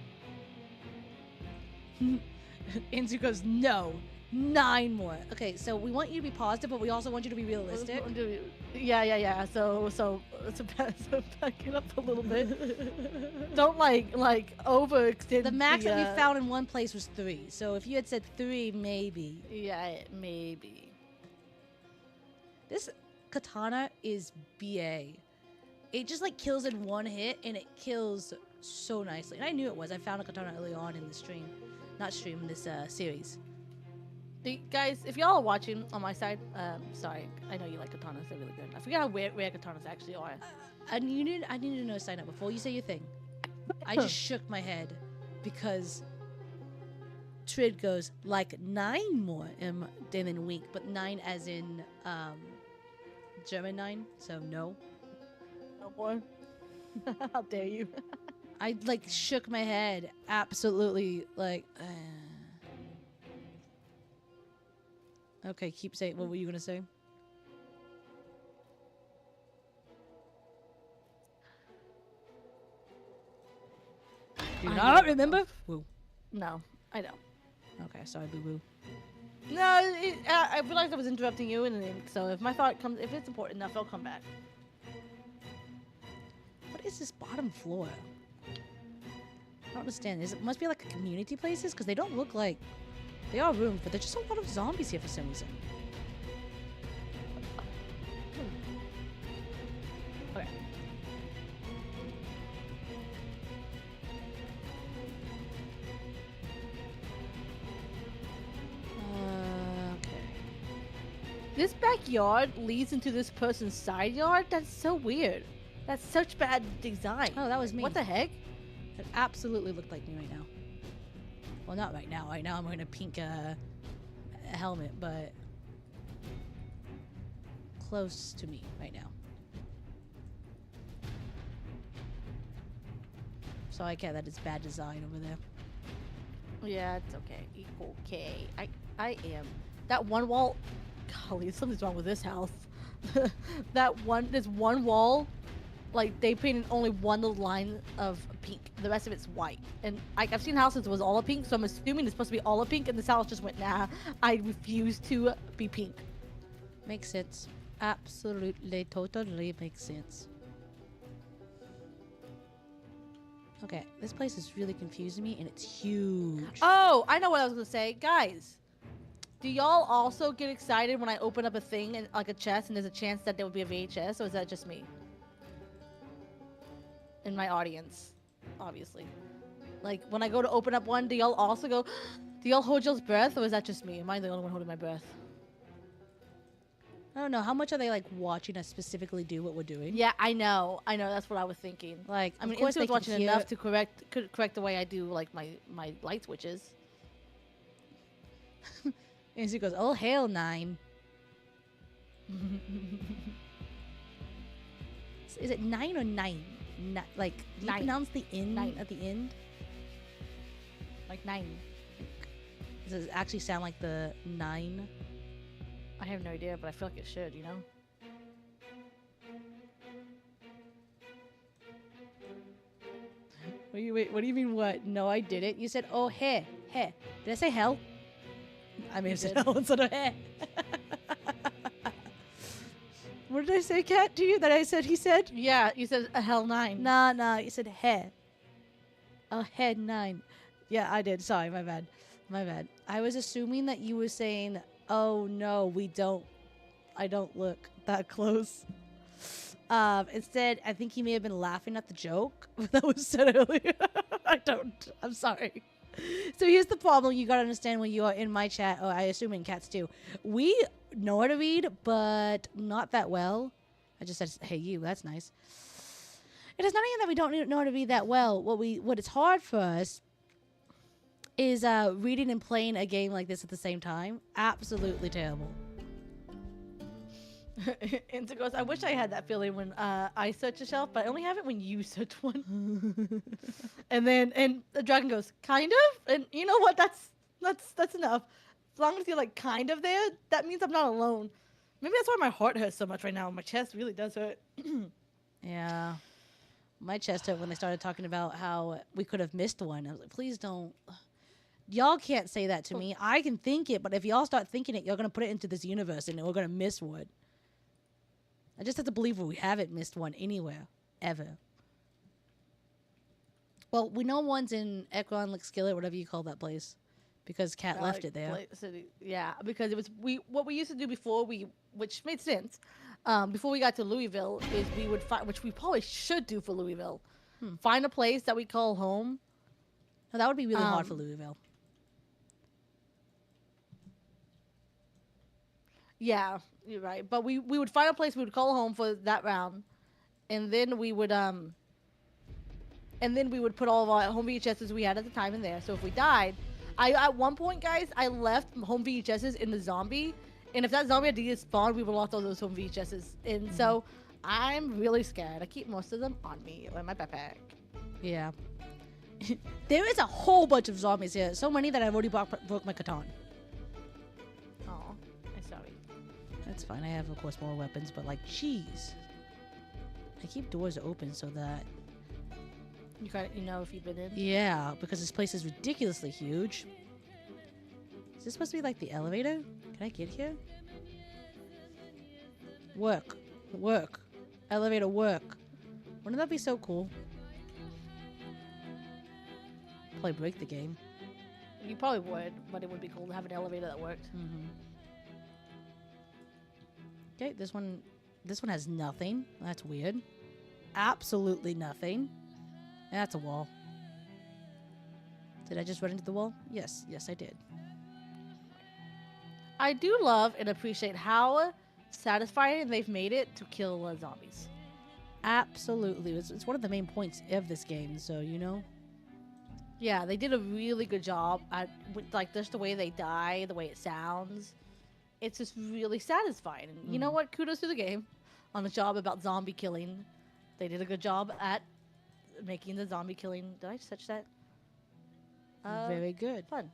Inzu goes, no. 9 more. Okay, so we want you to be positive, but we also want you to be realistic. Yeah. So back it up a little bit. Don't like overextend. The max that we found in one place was 3. So if you had said 3, maybe. Yeah, maybe. This katana is BA. It just like kills in one hit, and it kills so nicely. And I knew it was. I found a katana early on in the stream. Not stream, this series. Guys, if y'all are watching on my side, sorry, I know you like katanas. They're really good. I forget how rare katanas actually are. I needed to know sign up before you say your thing. I just shook my head because Trid goes, like 9 more than in week, but 9 as in German 9, so no. Oh boy. How dare you? I like shook my head, absolutely like. Okay, keep saying. What were you gonna say? Do you not remember? Woo. No, I don't. Okay, sorry, boo boo. No, I realized I was interrupting you, and so if my thought comes, if it's important enough, I'll come back. What is this bottom floor? I don't understand. It must be like a community places because they don't look like they are rooms, but there's just a lot of zombies here for some reason. Okay. Okay. This backyard leads into this person's side yard. That's so weird. That's such bad design. Oh, that was me. What the heck? It absolutely looked like me right now. Well, not right now. Right now I'm wearing a pink helmet, but close to me right now. So I get that it's bad design over there. Yeah, it's okay. Okay. I am. That one wall. Golly, something's wrong with this house. There's one wall. Like, they painted only one little line of pink. The rest of it's white. And I've seen houses that was all a pink, so I'm assuming it's supposed to be all a pink, and this house just went, nah, I refuse to be pink. Makes sense. Absolutely, totally makes sense. Okay, this place is really confusing me, and it's huge. Oh, I know what I was going to say. Guys, do y'all also get excited when I open up a thing, and like a chest, and there's a chance that there would be a VHS, or is that just me? In my audience, obviously. Like, when I go to open up one, do y'all also go, do y'all hold y'all's breath, or is that just me? Am I the only one holding my breath? I don't know. How much are they, like, watching us specifically do what we're doing? Yeah, I know. That's what I was thinking. Like, I mean, of course Intuit's they watching can hear... enough to correct the way I do, like, my light switches. And she goes, oh, hell, 9. Is it 9 or 9? Like, do you 9. pronounce the N 9. at the end? Like 9. Does it actually sound like the 9? I have no idea, but I feel like it should, you know? Wait, what do you mean what? No, I didn't. You said, oh, hey. Did I say hell? I may have said hell instead of hey. What did I say, Kat, to you that I said he said? Yeah, you said a hell 9. Nah, you said hey. Oh, head 9. Yeah, I did. Sorry, my bad. I was assuming that you were saying, oh, no, I don't look that close. Instead, I think he may have been laughing at the joke that was said earlier. I'm sorry. So here's the problem you gotta understand when you are in my chat, or I assume in Kat's too. We know how to read, but not that well. I just said, hey, you, that's nice. It is not even that we don't know how to read that well. What is hard for us is reading and playing a game like this at the same time. Absolutely terrible. Into goes, I wish I had that feeling when I search a shelf, but I only have it when you search one. and the dragon goes, kind of? And you know what? That's enough. As long as you're like kind of there, that means I'm not alone. Maybe that's why my heart hurts so much right now. My chest really does hurt. Yeah. My chest hurt when they started talking about how we could have missed one. I was like, please don't. Y'all can't say that to me. I can think it, but if y'all start thinking it, you're going to put it into this universe and we're going to miss one. I just have to believe we haven't missed one anywhere, ever. Well, we know one's in Ekron, like Skillet, whatever you call that place, because Kat left it there. Yeah, because it was what we used to do before which made sense. Before we got to Louisville, is we would find, which we probably should do for Louisville, find a place that we call home. No, that would be really hard for Louisville. Yeah, you're right. But we would find a place we would call home for that round, and then we would put all of our home VHSs we had at the time in there. So if we died, At one point, guys, I left home VHSs in the zombie, and if that zombie had despawned, we would lost all those home VHSs. And so I'm really scared. I keep most of them on me or in my backpack. Yeah. There is a whole bunch of zombies here. So many that I've already broke my katana. Oh, I'm sorry. That's fine. I have, of course, more weapons, but like, jeez. I keep doors open so that... You know if you've been in? Yeah, because this place is ridiculously huge. Is this supposed to be like the elevator? Can I get here? Work. Work. Elevator work. Wouldn't that be so cool? Probably break the game. You probably would, but it would be cool to have an elevator that worked. Okay, this one has nothing. That's weird. Absolutely nothing. That's a wall. Did I just run into the wall? Yes, I did. I do love and appreciate how satisfying they've made it to kill zombies. Absolutely. It's one of the main points of this game, so you know. Yeah, they did a really good job at like just the way they die, the way it sounds. It's just really satisfying. And you know what? Kudos to the game on the job about zombie killing. They did a good job at making the zombie killing. Did I just touch that? Very good. Fun.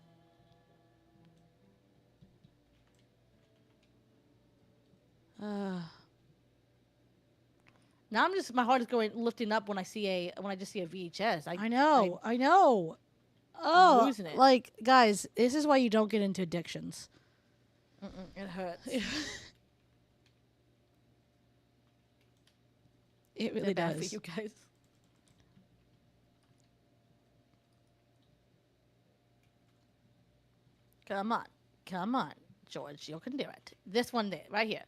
Now my heart is lifting up when I just see a VHS. I know. Oh, losing it. Like, guys, this is why you don't get into addictions. It hurts. It really They're bad does. for you guys. Come on, George, you can do it. This one there, right here.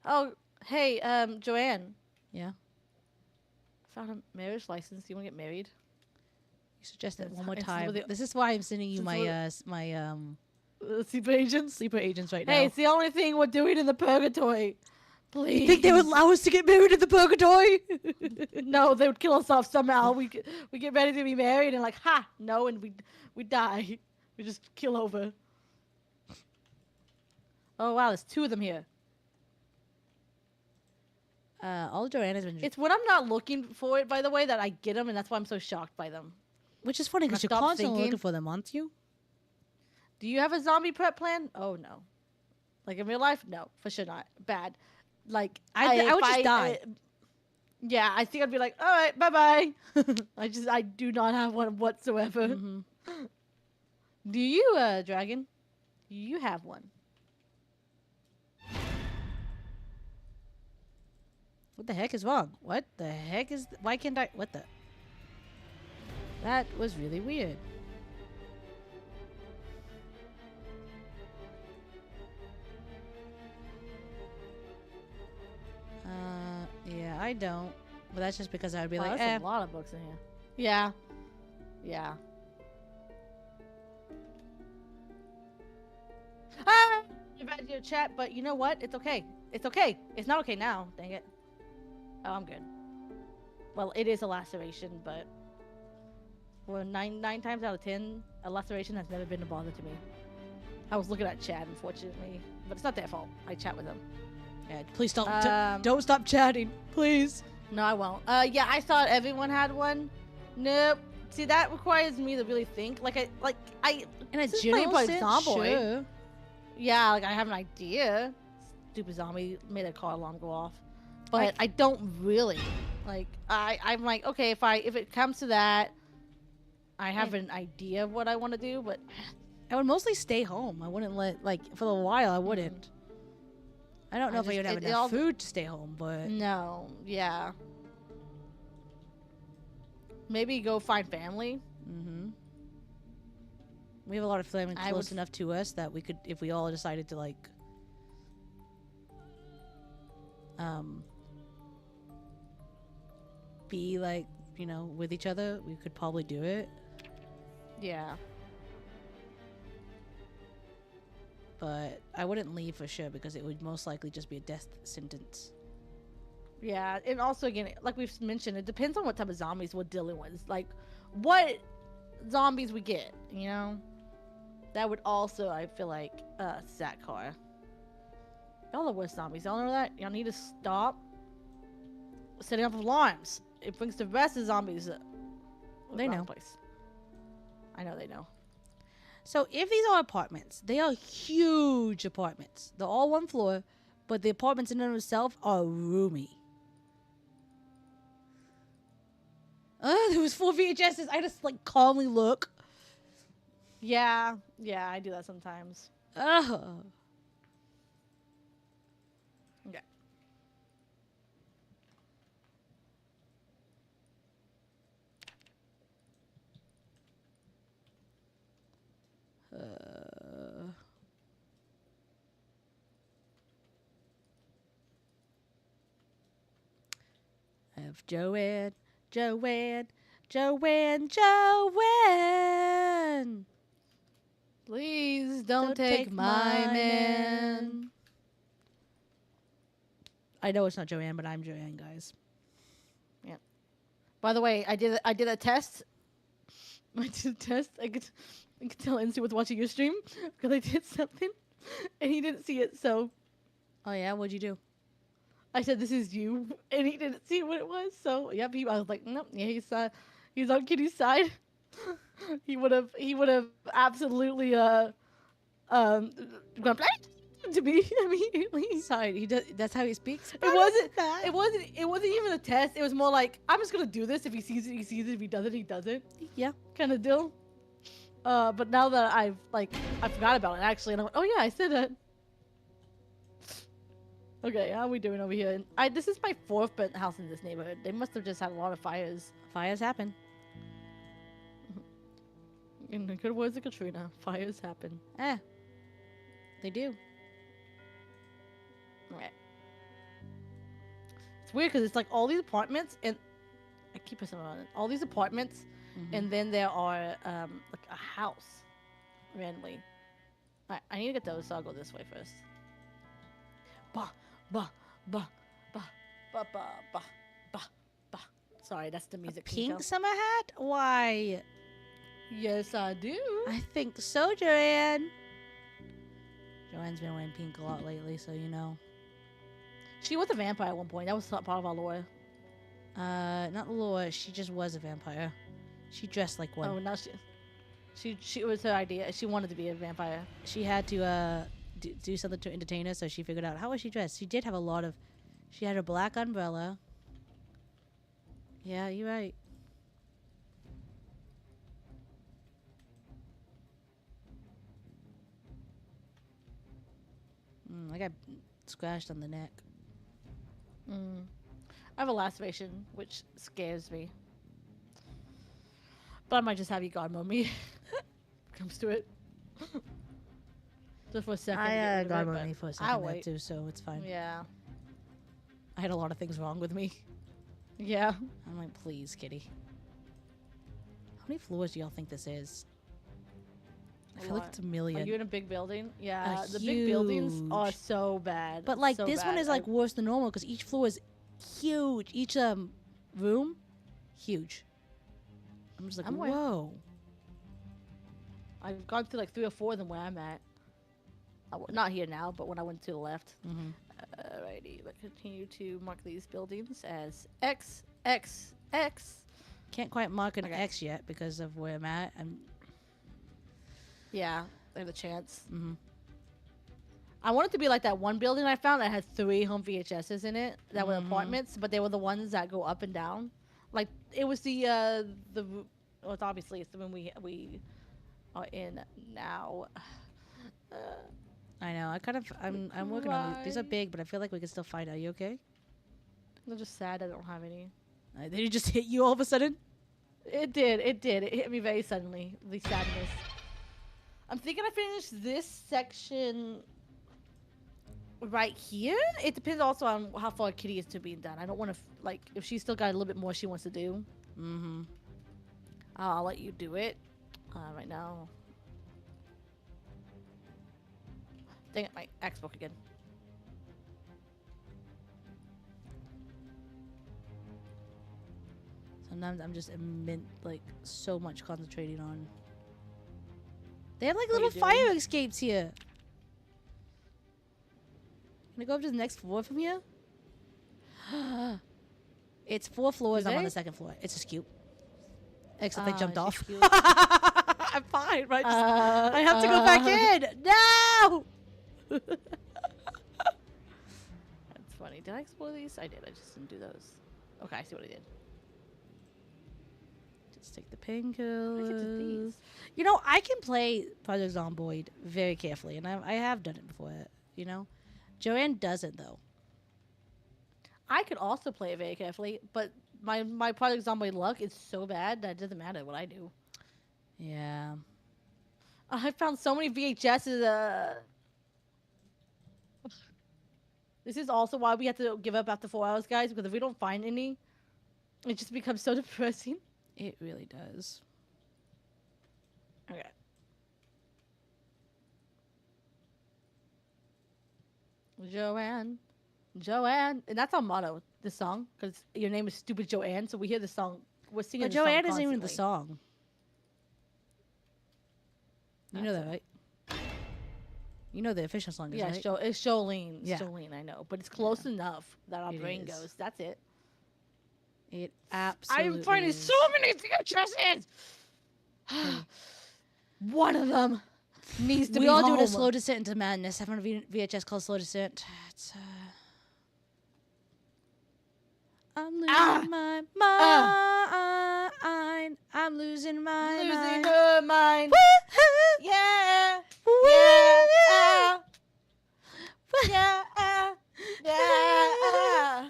Oh, hey, Joanne. Yeah. Found a marriage license. Do you want to get married? You suggest it one more It's time. really- This is why I'm sending you It's my Sleeper agents. sleeper agents right Hey, now. it's the only thing we're doing in the purgatory. Please. You think they would allow us to get married in the purgatory? No, they would kill us off somehow. We get ready to be married and like, no, and we die. We just kill over. Oh wow, there's 2 of them here. All Joanna's been... It's when I'm not looking for it, by the way, that I get them, and that's why I'm so shocked by them. Which is funny because you're Stop constantly thinking. looking for them, aren't you? Do you have a zombie prep plan? Oh no. Like in real life? No, for sure not. Bad. Like I would just die. Yeah, I think I'd be like, all right, bye bye. I do not have one whatsoever. Mm-hmm. Do you, Dragon? Do you have one? What the heck is wrong? What the heck is... Why can't I... What the... That was really weird. Yeah, I don't. But that's just because I would be Wow, like, that's a lot of books in here. Yeah. Yeah. Ah! You've added your chat, but you know what? It's okay. It's okay. It's not okay now. Dang it. Oh, I'm good. Well, it is a laceration, but well, nine times out of 10, a laceration has never been a bother to me. I was looking at chat, unfortunately, but it's not their fault. I chat with them. yeah, please stop. Don't stop chatting, please. No, I won't. Yeah, I thought everyone had one. Nope. See, that requires me to really think. In a This is general playing sense, Zomboid. sure. Yeah, like I have an idea. Stupid zombie made a car alarm go off, but Like- I don't really. Like I'm like, okay, if it comes to that, I have an idea of what I want to do, but I would mostly stay home. I wouldn't for a while, I wouldn't. I don't know if I would have enough food to stay home, but... no, yeah. Maybe go find family. Mm-hmm. We have a lot of family close enough to us that we could, if we all decided to, like... be, like, you know, with each other, we could probably do it. Yeah. But I wouldn't leave for sure because it would most likely just be a death sentence. Yeah, and also again, like we've mentioned, it depends on what type of zombies we're dealing with. Like, what zombies we get, you know? That would also, I feel like, sat car. Y'all the worst zombies. Y'all know that? Y'all need to stop setting up alarms. It brings the rest of the zombies. They around know. the place. I know they know. So if these are apartments, they are huge apartments. They're all one floor, but the apartments in and of themselves are roomy. There was 4 VHSs. I just like calmly look. Yeah, I do that sometimes. Ugh. Okay. Of Joanne, Joanne, Joanne, Joanne. Please don't take my man. I know it's not Joanne, but I'm Joanne, guys. By the way, I did a test. I did a test. I could tell Ensu was watching your stream because I did something, and he didn't see it. So Oh yeah, what'd you do? I said, "This is you," and he didn't see what it was. So yep, I was like, "Nope, yeah, he's on Kitty's side." he would have absolutely gone to me immediately. Sorry, he does. That's how he speaks. It wasn't even a test. It was more like, I'm just gonna do this. If he sees it, he sees it. If he doesn't, he doesn't. Yeah. Kind of deal. But now that I forgot about it actually, and I went, oh yeah, I said that. Okay, how are we doing over here? This is my 4th burnt house in this neighborhood. They must have just had a lot of fires. Fires happen. In the good words of Katrina, fires happen. They do. Okay. It's weird because it's like all these apartments, and I keep pressing on it. All these apartments, and then there are like a house randomly. Alright, I need to get those, so I'll go this way first. Bah, bah, bah, bah, bah, bah, bah, bah, bah. Sorry, that's the music. Can you Pink tell? summer hat? Why? Yes, I do. I think so, Joanne. Joanne's been wearing pink a lot lately, so you know. She was a vampire at one point. That was part of our lore. Not lore. She just was a vampire. She dressed like one. Oh, now she was her idea. She wanted to be a vampire. She had to do something to entertain her, so she figured out how was she dressed. She did have a lot of. She had a black umbrella. Yeah, you're right. I got scratched on the neck. I have a laceration, which scares me. But I might just have you god mode me. Comes to it. Just for a second. I to get got rid of it, me for a but second I'll there wait. too, so it's fine. Yeah. I had a lot of things wrong with me. Yeah. I'm like, please, kitty. How many floors do y'all think this is? I feel like lot. it's a million. Are you in a big building? Yeah. A The big buildings are huge- so bad. But like so this one bad. is like worse than normal because each floor is huge. Each room, huge. I'm just like, I'm aware. whoa. I've gone through like 3 or 4 of them where I'm at. Not here now, but when I went to the left. Alrighty, let's continue to mark these buildings as X, X, X. Can't quite mark an Okay. X yet because of where I'm at. Yeah, there's a chance. I want it to be like that one building I found that had 3 home VHSs in it that were apartments, but they were the ones that go up and down. Like it was well, it's obviously it's the room we are in now. I know. I'm working on these. These are big, but I feel like we can still find. Are you okay? I'm just sad I don't have any. Did it just hit you all of a sudden? It did. It hit me very suddenly. The sadness. I'm thinking I finished this section right here. It depends also on how far Kitty is to being done. I don't want to like if she's still got a little bit more she wants to do. I'll let you do it. Right now. Dang it, my axe broke again. Sometimes I'm just like so much concentrating on They have like What are little you fire doing? escapes here. Can I go up to the next floor from here? It's 4 floors. Do I'm on they? the 2nd floor. It's a scoop. Except they jumped she off. feels- I'm fine, right? I have to go back in. No! That's funny. Did I explore these? I did. I just didn't do those. Okay, I see what I did. Just take the I get to painkillers. these. You know, I can play Project Zomboid very carefully, and I have done it before, you know? Joanne doesn't, though. I could also play it very carefully, but my Project Zomboid luck is so bad that it doesn't matter what I do. Yeah. I found so many VHSs. This is also why we have to give up after 4 hours, guys, because if we don't find any, it just becomes so depressing. It really does. Okay. Joanne. Joanne. And that's our motto, this song, because your name is Stupid Joanne, so we hear the song. We're singing But the song Joanne isn't even in the constantly. song. You know That's that, right? You know the official song is, Yeah, right? it's Jolene. It's Yeah. Jolene, I know. But it's close enough that our It brain is. goes, that's it. It absolutely I'm finding is. so many VHSs! One of them needs to We be all doing a home. slow descent into madness. I found a VHS called Slow Descent. It's, I'm losing Ah! my mind. I'm losing my Losing mind. her mind. Woo-hoo! Yeah. Woo-hoo! Yeah. Yeah. Yeah.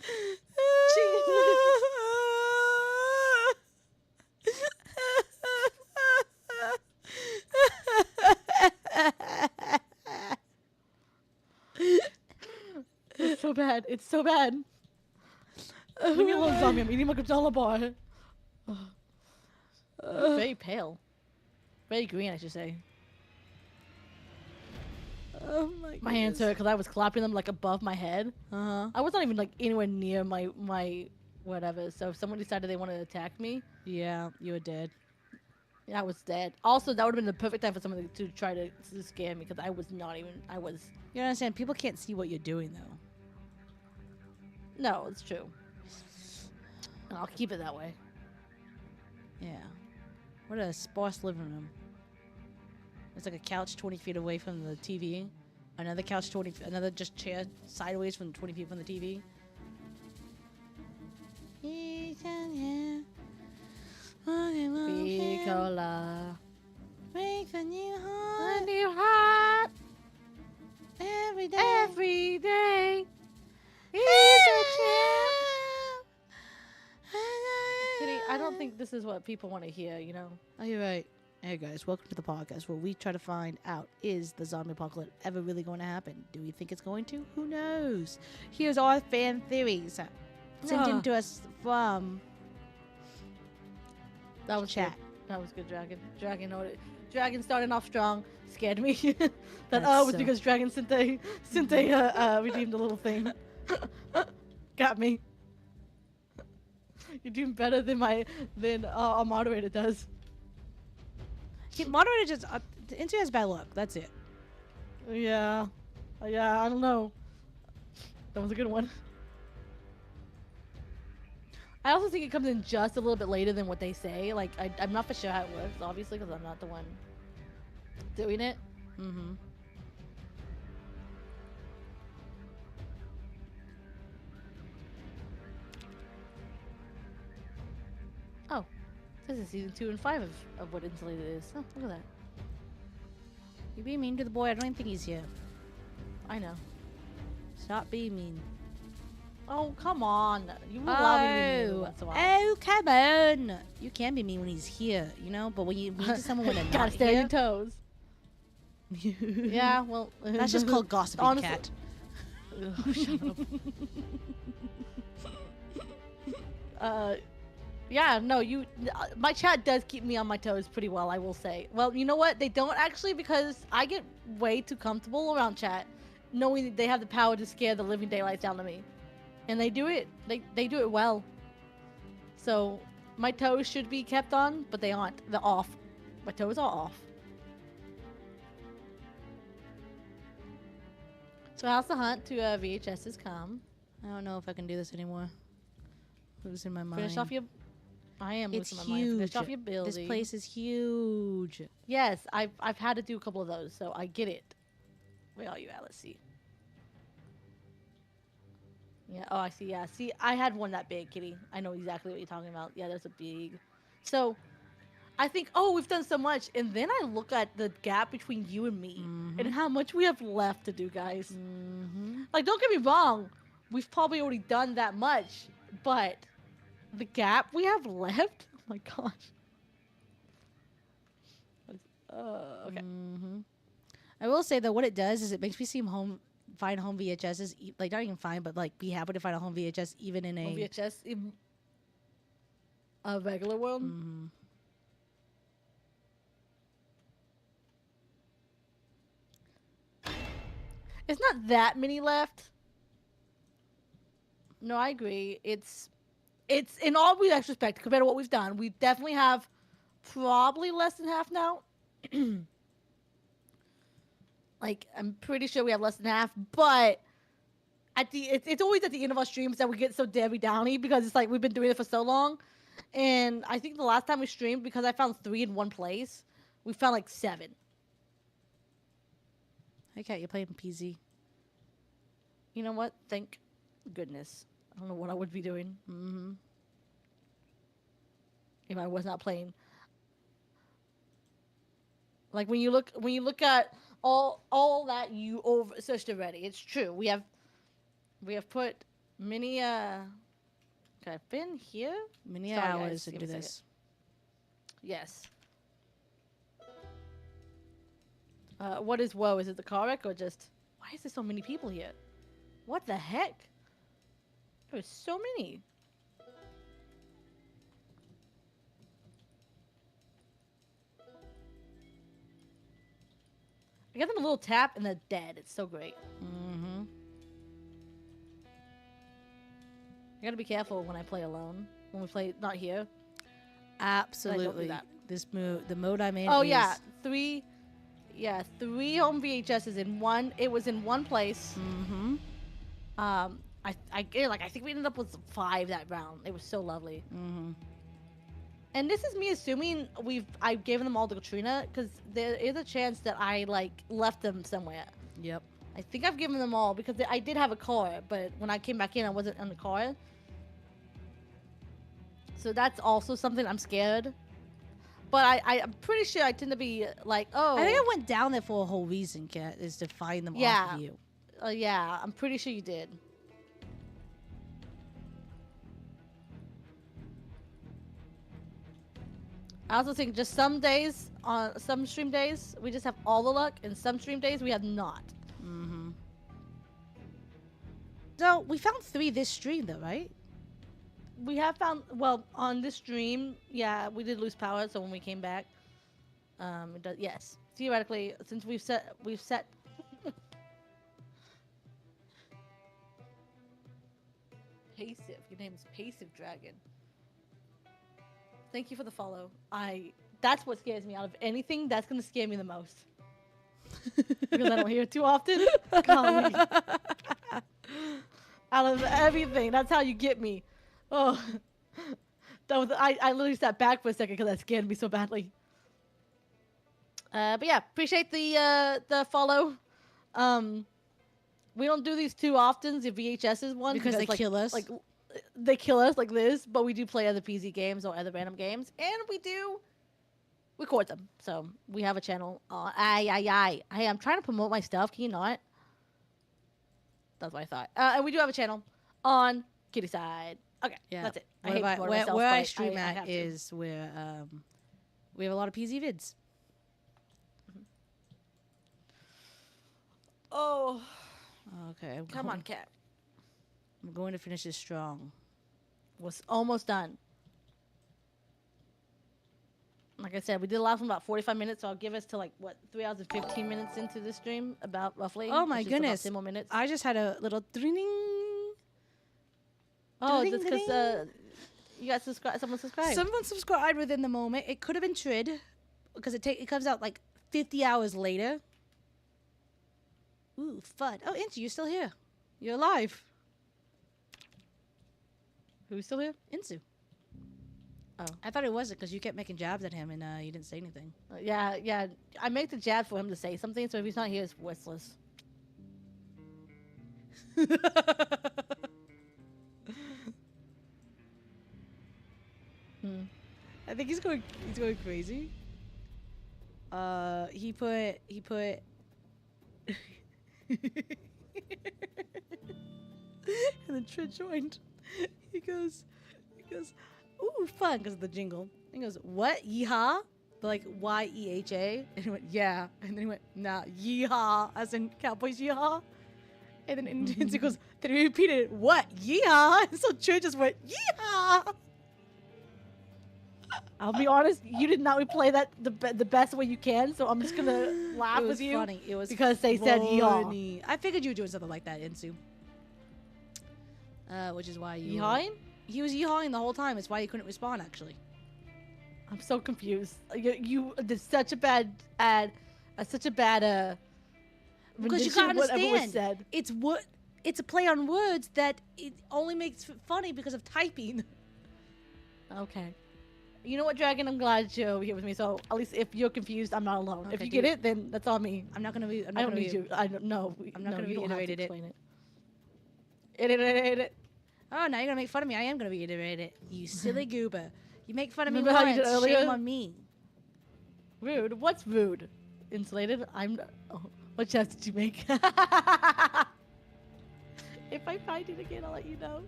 It's so bad. It's so bad. Leave me alone, zombie. I'm eating my granola bar. Very pale. Very green, I should say. Oh my My hands hurt because I was clapping them like above my head. Uh-huh. I was not even like anywhere near my whatever. So if someone decided they wanted to attack me, Yeah, you were dead. I was dead. Also, that would have been the perfect time for someone to try to scare me because I was not even. I was. You understand? People can't see what you're doing, though. No, it's true. And I'll keep it that way. Yeah. What a sparse living room. It's like a couch 20 feet away from the TV. Another couch 20, another just chair sideways from 20 feet from the TV. Picola. Make a new A heart new heart every day. every day. He's a champ. Kitty, I don't think this is what people want to hear, you know? Oh, you're right. Hey guys, welcome to the podcast where we try to find out, is the zombie apocalypse ever really going to happen? Do we think it's going to? Who knows? Here's our fan theories sent in to us from That was chat. Good. That was good, Dragon. Dragon starting off strong scared me. that That's was so- because Dragon sent a redeemed a little thing. Got me. You're doing better than our moderator does. Moderator just the internet has bad luck. That's it. Yeah, I don't know. That was a good one. I also think it comes in just a little bit later than what they say. Like, I'm not for sure how it works, obviously, because I'm not the one doing it. Mm-hmm. Oh, this is season 2 and 5 of what Insulated is. Oh, look at that. You being mean to the boy. I don't even think he's here. I know. Stop being mean. Oh, come on. You allow me to be mean once in a while. Oh, come on. You can be mean when he's here, you know? But when you mean to someone when they're Gotta not stay on here... your toes. Yeah, well... That's just called gossiping, honestly- cat. Ugh, shut up. Yeah, no, my chat does keep me on my toes pretty well, I will say. Well, you know what? They don't actually, because I get way too comfortable around chat, knowing that they have the power to scare the living daylights out of me. And they do it. They do it well. So, my toes should be kept on, but they aren't. They're off. My toes are off. So how's the hunt to VHSs come? I don't know if I can do this anymore. Losing my mind. Finish off your... I am It's losing my mind. Finish huge. off your building. This place is huge. Yes, I've had to do a couple of those, so I get it. Where are you at? Let's see. Yeah. Oh, I see. Yeah. See, I had one that big, Kitty. I know exactly what you're talking about. Yeah, there's a big. So, I think, oh, we've done so much, and then I look at the gap between you and me, and how much we have left to do, guys. Like, don't get me wrong, we've probably already done that much, but the gap we have left. Oh my gosh. Okay. I will say though, what it does is it makes me find home VHSs, like not even find, but like be happy to find a home VHS even in Home a VHS in a regular world. It's not that many left. No, I agree. It's in all retrospect compared to what we've done. We definitely have probably less than half now. Like, I'm pretty sure we have less than half, but it's always at the end of our streams that we get so Debbie Downy because it's like we've been doing it for so long. And I think the last time we streamed, because I found 3 in one place, we found like 7. Hey cat, you're playing PZ. You know what? Thank goodness. I don't know what I would be doing if I was not playing. Like when you look at all that you over searched already, it's true. We have put many okay, I've been here Many Sorry, hours guys, into give me a this. Yes. What is woe? Is it the car wreck or just why is there so many people here? What the heck? There's so many. I get them a little tap and they're dead. It's so great. I gotta be careful when I play alone. When we play not here. Absolutely. that. The mode I'm in. Oh is yeah, 3 home VHSs in one. It was in one place. I think we ended up with 5 that round. It was so lovely. And this is me assuming I've given them all to Katrina because there is a chance that I like left them somewhere. Yep. I think I've given them all because I did have a car, but when I came back in, I wasn't in the car. So that's also something I'm scared. But I'm pretty sure I tend to be like, oh. I think I went down there for a whole reason, Cat, is to find them off of you. Yeah, I'm pretty sure you did. I also think just some days, on some stream days, we just have all the luck, and some stream days we have not. So we found 3 this stream though, right? We have found, well, on this stream, yeah, we did lose power, so when we came back, it does, yes. Theoretically, since we've set Pasive, your name is Pasive Dragon. Thank you for the follow. That's what scares me out of anything. That's gonna scare me the most. Because I don't hear it too often. Golly. Out of everything, that's how you get me. Oh, I literally sat back for a second because that scared me so badly. But yeah, appreciate the follow. We don't do these too often. The VHS's one Because they kill us. Like they kill us like this. But we do play other PZ games or other random games, and we do record them. So we have a channel. Hey, I'm trying to promote my stuff. Can you not? That's what I thought. And we do have a channel on Kitty Side. Okay, Yeah. that's it. Where I stream at is where we have a lot of PZ vids. Oh, Okay. come on, cat. I'm going to finish this strong. Was almost done. Like I said, we did a lot from about 45 minutes, so I'll give us to like, what, 3 hours and 15 minutes into this stream, about roughly. Oh my which is about goodness. 10 more minutes. I just had a little ding. Oh, Ding, that's ding, because you got someone subscribed. Someone subscribed within the moment. It could have been Trid because it comes out like 50 hours later. Ooh, fun. Oh, Insu, you're still here. You're alive. Who's still here? Insu. Oh. I thought it wasn't because you kept making jabs at him and you didn't say anything. Yeah. I make the jab for him to say something, so if he's not here, it's worthless. I think he's going crazy. He put and then Trent joined. He goes, ooh, fun, because of the jingle. He goes, what, yeehaw? But like, Y-E-H-A? And he went, yeah. And then he went, nah, yeehaw, as in Cowboys yeehaw. And then he goes, then he repeated it, what, yeehaw? And so Trent just went, yeehaw. I'll be honest, you did not replay that the best way you can, so I'm just gonna laugh It was with you. funny. It was because they said yeehaw. I figured you were doing something like that, Insu. Which is why you... Yeehawing? He was yeehawing the whole time. It's why you couldn't respond, actually. I'm so confused. You did such a bad because you gotta understand, whatever was said. It's a play on words that it only makes funny because of typing. Okay. You know what, Dragon? I'm glad you're here with me. So at least if you're confused, I'm not alone. Okay, if you get it, then that's on me. I'm not gonna be. I don't need you. I don't know. I'm not gonna reiterate it. It. Oh, now you're gonna make fun of me. I am gonna reiterate it. You silly goober. You make fun of me Remember how you did once. earlier? Shame on me. Rude. What's rude? Insulated. Oh, what chest did you make? If I find it again, I'll let you know.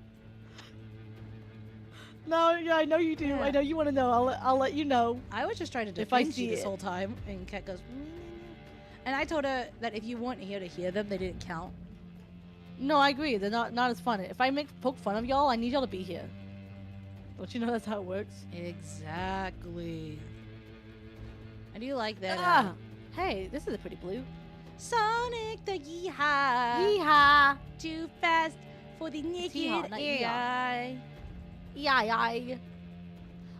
No, yeah, I know you do. Yeah. I know you want to know. I'll let you know. I was just trying to If I defend you see this it. whole time, and Kat goes. And I told her that if you weren't here to hear them, they didn't count. No, I agree. They're not as fun. If I poke fun of y'all, I need y'all to be here. Don't you know that's how it works? Exactly. I do like that. Ah, hey, this is a pretty blue. Sonic the Yeehaw. Yeehaw! Too fast for the naked Yeehaw, not AI. Yeah.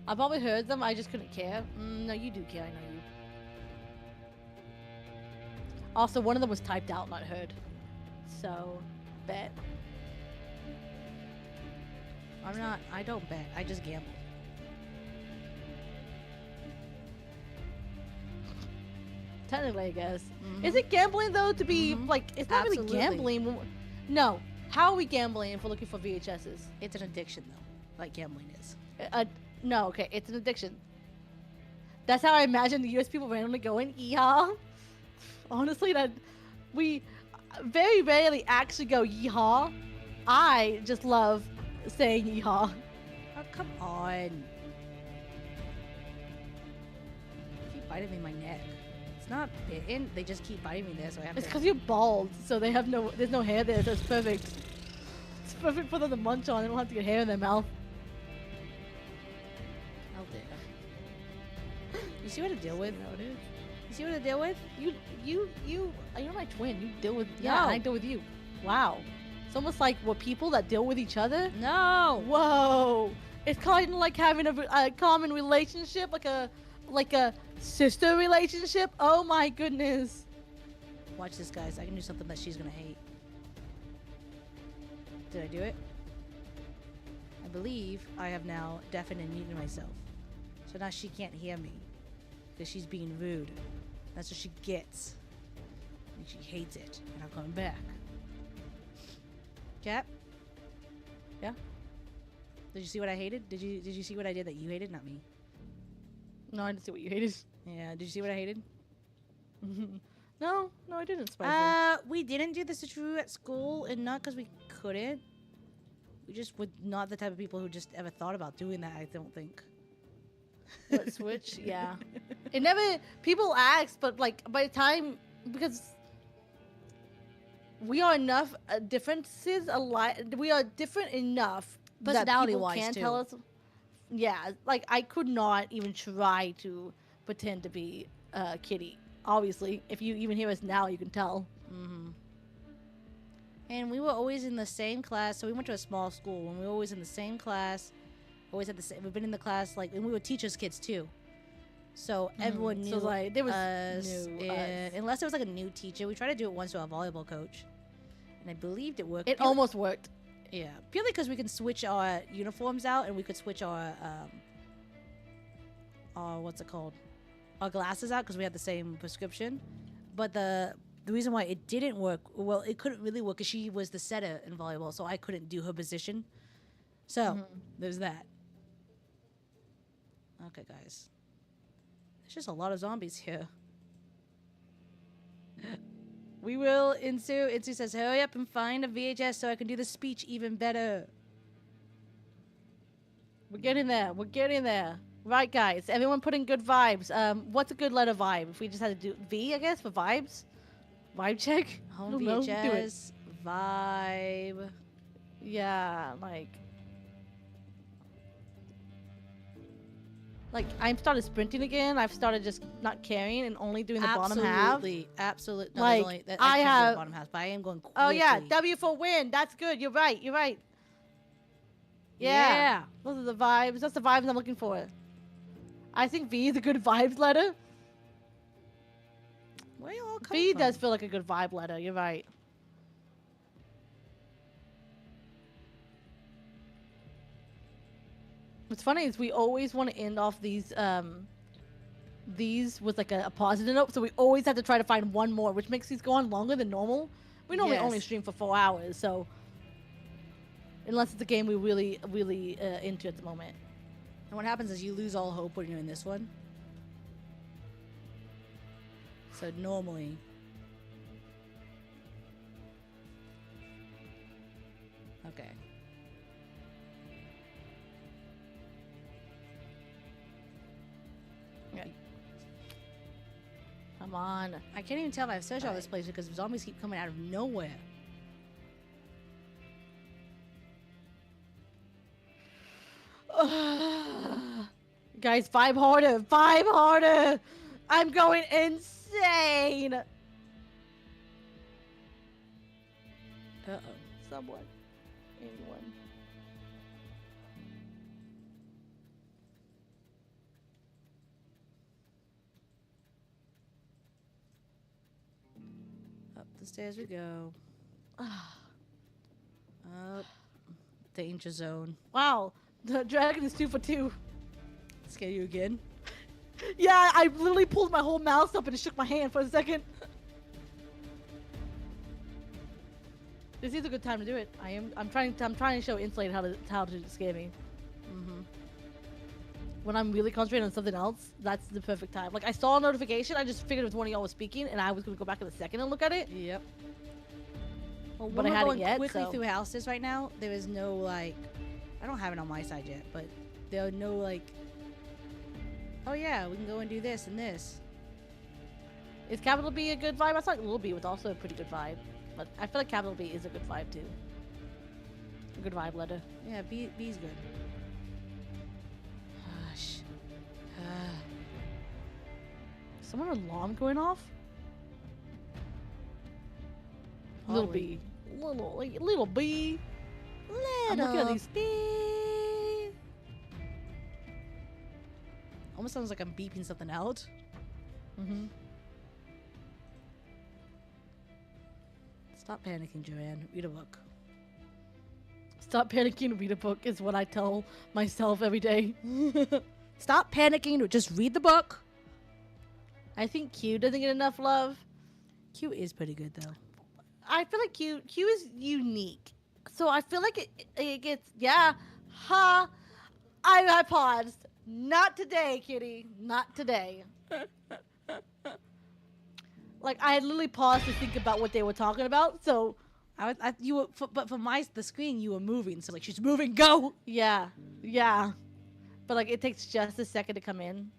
I probably heard them. I just couldn't care. No, you do care. I know you. Also, one of them was typed out, not heard. So, bet. I don't bet. I just gamble. Technically, I guess. Mhm. Is it gambling though? To be like, it's not Absolutely. really gambling. No. How are we gambling if we're looking for VHSs? It's an addiction, though, like gambling is. No, okay, it's an addiction. That's how I imagine the US people randomly going, yeehaw. Honestly, that we very rarely actually go yeehaw. I just love saying yeehaw. Oh, come on. Keep biting me in my neck. It's not bitten. They just keep biting me there, so I have It's to... because you're bald, so they have there's no hair there, so it's perfect. It's perfect for them to munch on. They don't have to get hair in their mouth. How dare. You see what I deal with? How it is. You see what I deal with? You're my twin. You deal with No. and I deal with you. Wow. It's almost like we're people that deal with each other. No. Whoa. It's kind of like having a common relationship, like a sister relationship. Oh my goodness. Watch this, guys. I can do something that she's gonna hate. Did I do it? I believe I have now deafened and muted myself. So now she can't hear me. Because she's being rude. That's what she gets. And she hates it. And I'm coming back. Cap? Yeah? Did you see what I hated? Did you see what I did that you hated? Not me. No, I didn't see what you hated. Yeah, did you see what I hated? No, I didn't, Spicer. We didn't do the switcheroo at school, and not because we couldn't. We just were not the type of people who just ever thought about doing that, I don't think. What, switch? Yeah. It never, people ask, but like by the time, because we are enough differences alike, we are different enough that people Personality-wise, can too. tell us. Yeah, like I could not even try to pretend to be Kitty. Obviously, if you even hear us now, you can tell. Mm-hmm. And we were always in the same class, so we went to a small school. When we were always in the same class, always had the same. We've been in the class and we were teachers' kids too. So everyone knew So like there was us, new and us. unless there was like a new teacher. We tried to do it once to our volleyball coach, and I believed it worked. It almost worked. Yeah, purely because we can switch our uniforms out, and we could switch our what's it called, our glasses out because we had the same prescription. But the reason why it didn't work, well, it couldn't really work because she was the setter in volleyball, so I couldn't do her position. So there's that. Okay, guys, there's just a lot of zombies here. We will, Insu. Insu says, hurry up and find a VHS so I can do the speech even better. We're getting there. We're getting there. Right, guys. Everyone put in good vibes. What's a good letter vibe? If we just had to do V, I guess, for vibes? Vibe check? Home I don't know. Do it. VHS, vibe. Yeah, like I'm started sprinting again. I've started just not carrying and only doing the bottom half. Absolutely. No, Like, only, I can't do have- the bottom half, but I am going quickly. Oh yeah, W for win. That's good. You're right. You're right. Yeah. Those are the vibes. That's the vibes I'm looking for. I think V is a good vibes letter. Where you all coming V from? does feel like a good vibe letter. You're right. What's funny is we always want to end off these with like a positive note, so we always have to try to find one more, which makes these go on longer than normal. We normally Yes. only stream for 4 hours, so unless it's a game we really into at the moment. And what happens is you lose all hope when you're in this one. So normally... Okay. Come on. I can't even tell if I've searched all this place because zombies keep coming out of nowhere. Guys, vibe harder. Vibe harder. I'm going insane. Uh-oh. Someone. Anyone. Up the stairs we go. Up. Danger zone. Wow. The dragon is 2 for 2. Scare you again? Yeah, I literally pulled my whole mouse up and shook my hand for a second. This is a good time to do it. I'm trying to show Insulate how to scare me. When I'm really concentrating on something else, that's the perfect time. Like I saw a notification, I just figured it was one of y'all was speaking, and I was gonna go back in a second and look at it. Yep. Well, But when I we're hadn't going yet, quickly so- through houses right now, there is no like, I don't have it on my side yet, but there are no like, oh yeah, we can go and do this and this. Is capital B a good vibe? I thought Little B was also a pretty good vibe, but I feel like capital B is a good vibe too. A good vibe letter. Yeah, B's good. Hush. Someone alarm going off? Little B. Little B. I'm looking at these. Beep. Almost sounds like I'm beeping something out. Stop panicking, Joanne. Read a book. Stop panicking, read a book is what I tell myself every day. Stop panicking. Just read the book. I think Q doesn't get enough love. Q is pretty good though. I feel like Q is unique. So I feel like it gets, yeah, ha. I paused. Not today, kitty. Not today. Like I had literally paused to think about what they were talking about. So You were, but for the screen you were moving. So like she's moving. Go. yeah. But like it takes just a second to come in.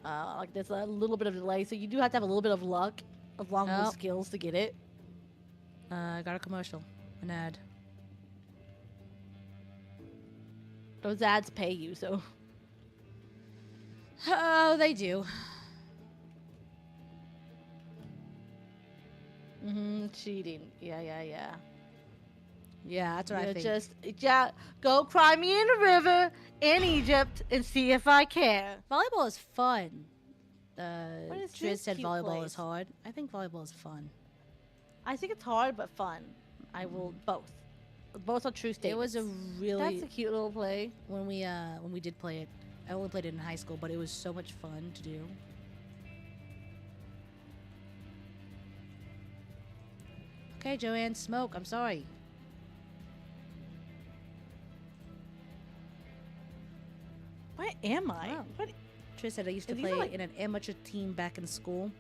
Like there's a little bit of delay, so you do have to have a little bit of luck along with Nope. skills to get it. I got a commercial, an ad. Those ads pay you, so. Oh, they do. Cheating. Yeah. Yeah, that's what I You think. just go cry me in a river in Egypt and see if I care. Volleyball is fun. What is Triz this said cute volleyball place? is hard. I think volleyball is fun. I think it's hard but fun. I will both. Both are true statements. It was a really That's a cute little play. when we did play it. I only played it in high school, but it was so much fun to do. Okay, Joanne, smoke. I'm sorry. Where am I? Wow. What? Trish said I used to These are play like- in an amateur team back in school.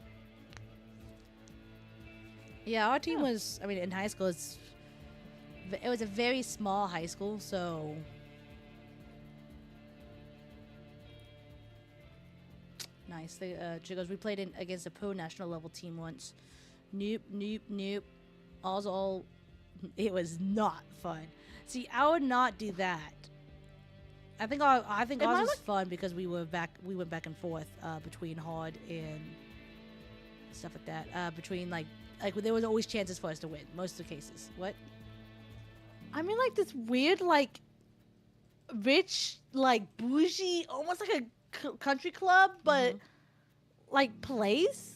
Yeah, our team was, I mean, in high school, it was a very small high school, so. Nice. She goes, we played against a pro national level team once. Nope. All, it was not fun. See, I would not do that. I think ours was fun because we went back and forth between hard and stuff like that. Between like there was always chances for us to win most of the cases. What? I mean, like this weird, like rich, like bougie, almost like a country club, but like place.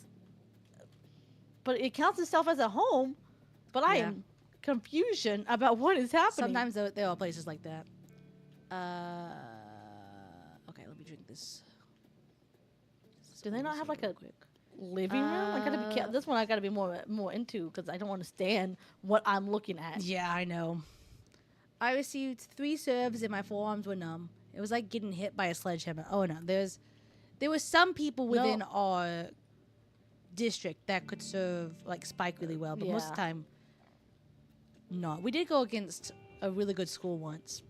But it counts itself as a home. But I am confusion about what is happening. Sometimes there are places like that. Okay, let me drink this. Do they not have like a living room? I gotta be this one. I gotta be more into because I don't understand what I'm looking at. Yeah, I know. I received 3 serves and my forearms were numb. It was like getting hit by a sledgehammer. Oh no, there was some people within our district that could serve like spike really well, but most of the time, not. We did go against a really good school once,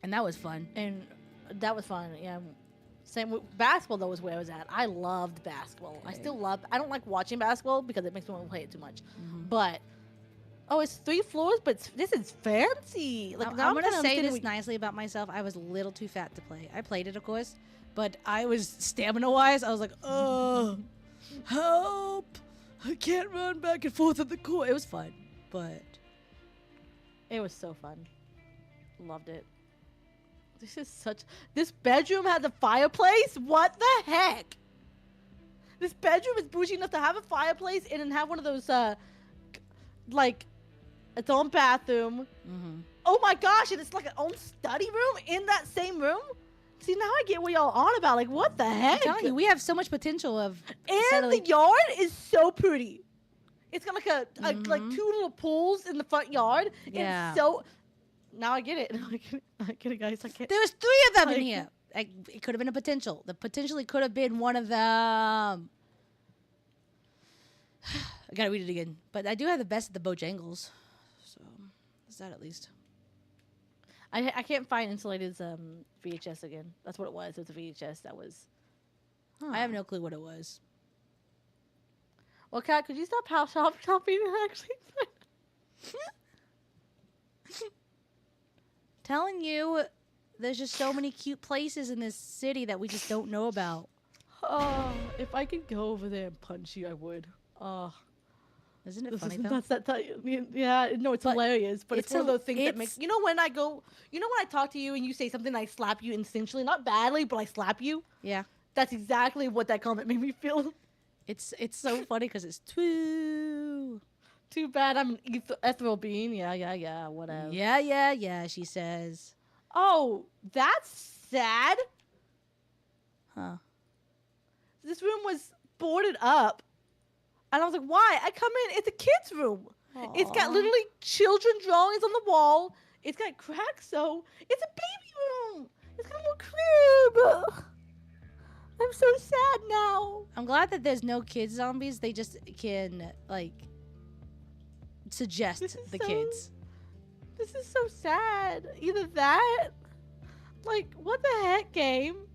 and that was fun. And that was fun. Yeah. Same with basketball though was where I was at. I loved basketball. Okay. I still love. I don't like watching basketball because it makes me want to play it too much. But it's 3 floors, but this is fancy. Like now I'm gonna kinda say understanding this nicely about myself. I was a little too fat to play. I played it, of course, but I was stamina-wise. I was like, oh, help! I can't run back and forth at the court. It was fun, but It was so fun. Loved it. This bedroom had a fireplace? What the heck? This bedroom is bougie enough to have a fireplace and then have one of those, like, its own bathroom. Oh my gosh, and it's like an own study room in that same room? See, now I get what y'all on about. Like, what the heck? I'm telling you, we have so much potential of And settling. the yard is so pretty. It's got like 2 little pools in the front yard. Yeah. It's so. Now I get it. I get it, guys. I get. There was 3 of them in Like- here. Like, it could have been a potential. The potentially could have been one of them. I gotta read it again. But I do have the best of the Bojangles. So, is that at least? I can't find Insulated's VHS again. That's what it was. It was a VHS that was. I have no clue what it was. Well, Kat, could you stop house shopping and actually? Telling you, there's just so many cute places in this city that we just don't know about. Oh, if I could go over there and punch you, I would. Oh. Isn't it This funny is, though? that's that yeah, no, it's But hilarious, but it's one of those things that it's- makes when I go, when I talk to you and you say something, I slap you instinctually, not badly, but I slap you. Yeah. That's exactly what that comment made me feel. It's so funny because it's too. Too bad I'm an ethereal being. Yeah, whatever. Yeah, she says. Oh, that's sad. Huh. This room was boarded up. And I was like, why? I come in, it's a kid's room. It's got Aw. literally children drawings on the wall. It's got cracks, so it's a baby room. It's got a little crib. I'm so sad now. I'm glad that there's no kid zombies. They just can, like, suggest This is the so- kids. This is so sad. Either that, like, what the heck, game?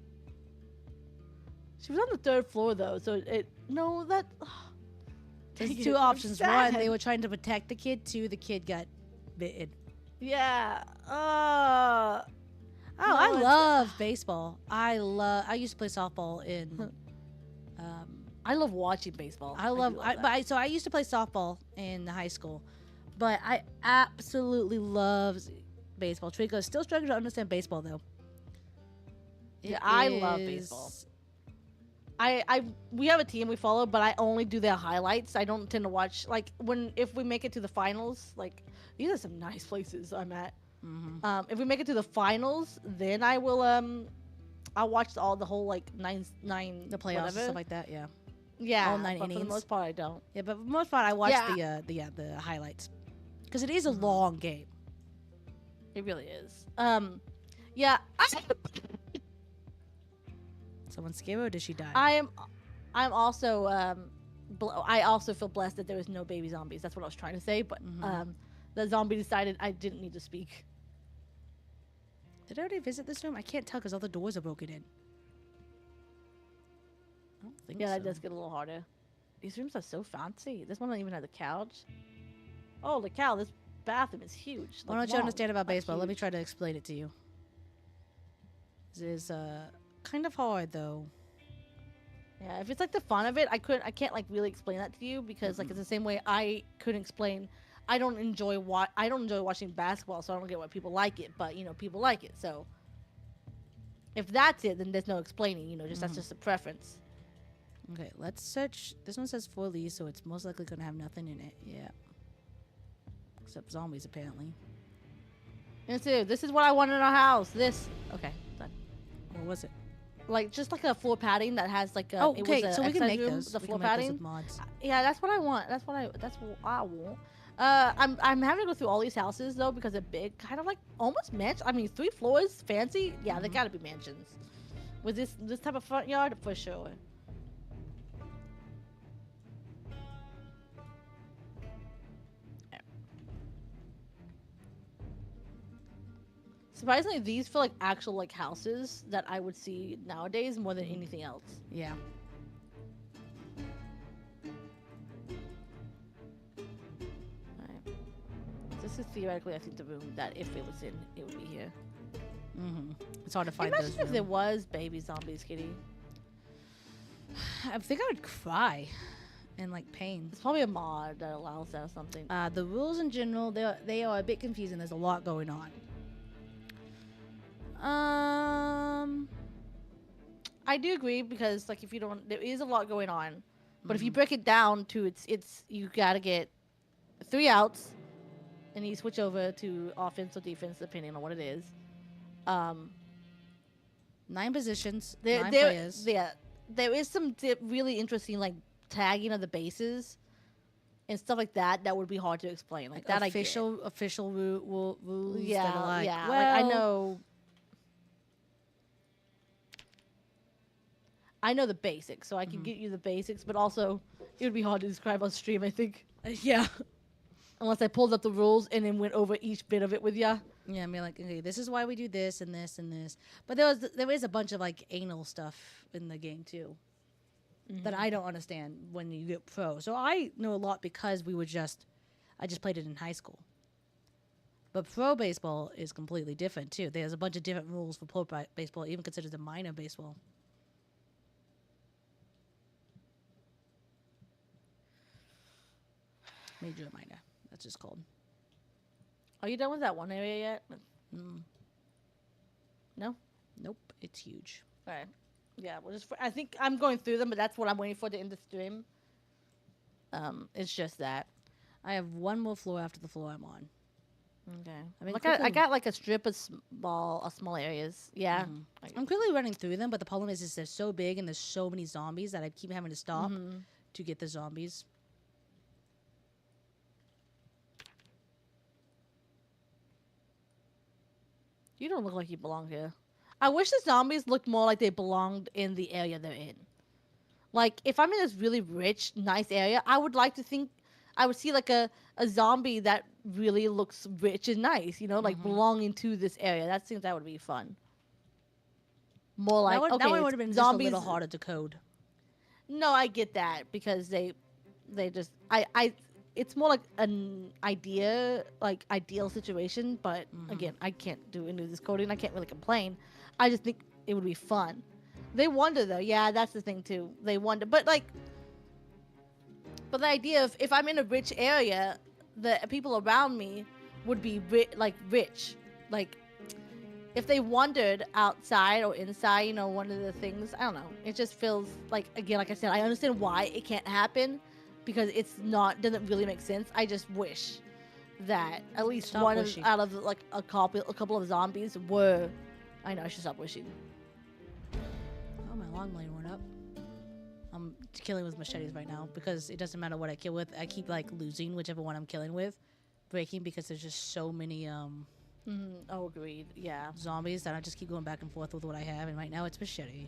She was on the 3rd floor though, so no, that. There's dang it, 2 I'm options. One, sad. they were trying to protect the kid. 2, the kid got bitten. Yeah. Oh, No, I it's- love baseball. I used to play softball in. I love watching baseball. I used to play softball in high school, But I absolutely love baseball. Trico is still struggling to understand baseball, though. Yeah, I love baseball. We have a team we follow, but I only do their highlights. I don't tend to watch like if we make it to the finals. Like these are some nice places I'm at. Mm-hmm. If we make it to the finals, then I will I'll watch all the whole like nine The playoffs and stuff like that, yeah. yeah. all 9 but for the innings. most part, I don't. Yeah, but for the most part, I watch Yeah. the highlights because it is a Mhm. long game. It really is. Yeah. Someone scared her or did she die? I'm also I also feel blessed that there was no baby zombies. That's what I was trying to say, but Mhm. the zombie decided I didn't need to speak. Did I already visit this room? I can't tell because all the doors are broken in. I don't think Yeah, so. that does get a little harder. These rooms are so fancy. This one doesn't even have a couch. Oh, the cow! This bathroom is huge. Why Like, don't you long, understand about not baseball? Let me huge. try to explain it to you. This is kind of hard though. Yeah, if it's like the fun of it, I can't like really explain that to you because like it's the same way I couldn't explain. I don't enjoy watching basketball, so I don't get why people like it. But you know, people like it. So if that's it, then there's no explaining. You know, just that's just a preference. Okay, let's search. This one says 4 leaves, so it's most likely gonna have nothing in it. Yeah. Except zombies, apparently. And so this is what I want in our house. This okay, done. What was it? Like just like a floor padding that has like a. Oh, it was okay. a So we can exercise make room, those. The We floor can make those padding. with mods. Yeah, that's what I want. That's what I want. I'm having to go through all these houses though because they're big, kind of like almost mansion. I mean, 3 floors, fancy. Yeah, they gotta be mansions. With this type of front yard, for sure. Surprisingly, these feel like actual like houses that I would see nowadays more than anything else. Yeah. Alright. This is theoretically, I think, the room that if it was in, it would be here. It's hard to find Imagine those. if there was baby zombies, Kitty. I think I would cry in like pain. It's probably a mod that allows that or something. The rules in general, they are a bit confusing. There's a lot going on. I do agree because like if you don't, there is a lot going on. But if you Mhm. break it down to it's you gotta get 3 outs, and you switch over to offense or defense depending on what it is. 9 positions, There 9 there players. there is some really interesting like tagging of the bases and stuff like that that would be hard to explain. Like that official rules. yeah, that are like, yeah. well, Like I know the basics, so I can get you the basics, but also it would be hard to describe on stream, I think. Yeah. Unless I pulled up the rules and then went over each bit of it with ya. Yeah, I mean, like, okay, this is why we do this and this and this. But there is a bunch of like anal stuff in the game too that I don't understand when you get pro. So I know a lot because I just played it in high school. But pro baseball is completely different too. There's a bunch of different rules for pro baseball, even considered a minor baseball. Major or minor, that's just called. Are you done with that one area yet? Mm. No? Nope, it's huge. Alright. Yeah, well, I think I'm going through them, but that's what I'm waiting for to end the stream. It's just that. I have one more floor after the floor I'm on. Okay. I mean, Like I quickly- got like a strip of small areas. Yeah. I'm quickly running through them, but the problem is they're so big and there's so many zombies that I keep having to stop to get the zombies. You don't look like you belong here. I wish the zombies looked more like they belonged in the area they're in. Like, if I'm in this really rich, nice area, I would like to think I would see like a zombie that really looks rich and nice, you know, like belonging to this area. That seems that would be fun. More like that one would have been zombies. Just a little harder to code. No, I get that because they just it's more like an idea, like ideal situation. But again, I can't do any of this coding. I can't really complain. I just think it would be fun. They wonder though. Yeah, that's the thing too. They wonder, but the idea of if I'm in a rich area, the people around me would be rich. Like, if they wandered outside or inside, you know, one of the things, I don't know. It just feels like, again, like I said, I understand why it can't happen because it's not, doesn't really make sense. I just wish that at least Stop one wishing. out of like a couple of zombies were. I know I should stop wishing. Oh, my long lane went up. I'm killing with machetes right now because it doesn't matter what I kill with. I keep like losing whichever one I'm killing with, breaking because there's just so many Oh, agreed. Yeah. zombies that I just keep going back and forth with what I have. And right now it's machete.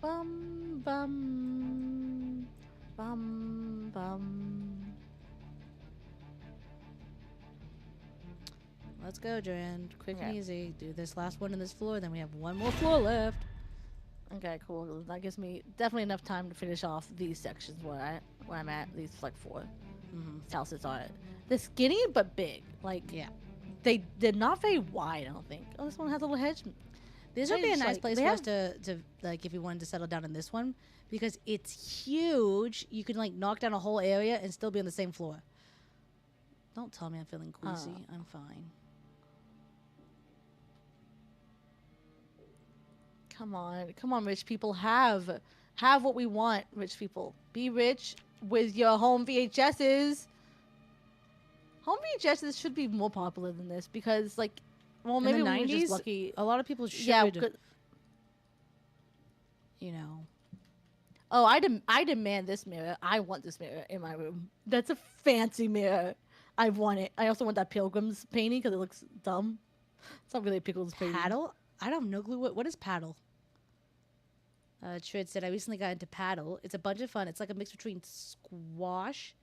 Bum bum bum bum. Let's go, Joanne. Quick and Okay. easy. Do this last one on this floor, then we have one more floor left. Okay, cool. That gives me definitely enough time to finish off these sections where I'm at. These like 4 houses are. They're skinny but big. Like, Yeah. they're not very wide. I don't think. Oh, this one has a little hedge. This would be a It's nice like- place they for us to like if you wanted to settle down in this one because it's huge. You can like knock down a whole area and still be on the same floor. Don't tell me I'm feeling queasy. I'm fine. Come on, rich people. Have what we want, rich people. Be rich with your home VHSs. Home VHSs should be more popular than this because, like, well, In maybe the we were 90s, just lucky. a lot of people should, Yeah. 'Cause- you know. Oh, I demand this mirror. I want this mirror in my room. That's a fancy mirror. I want it. I also want that Pilgrim's painting because it looks dumb. It's not really a Pilgrim's painting. Paddle? I don't have no clue what is paddle. Trid said I recently got into paddle. It's a bunch of fun. It's like a mix between squash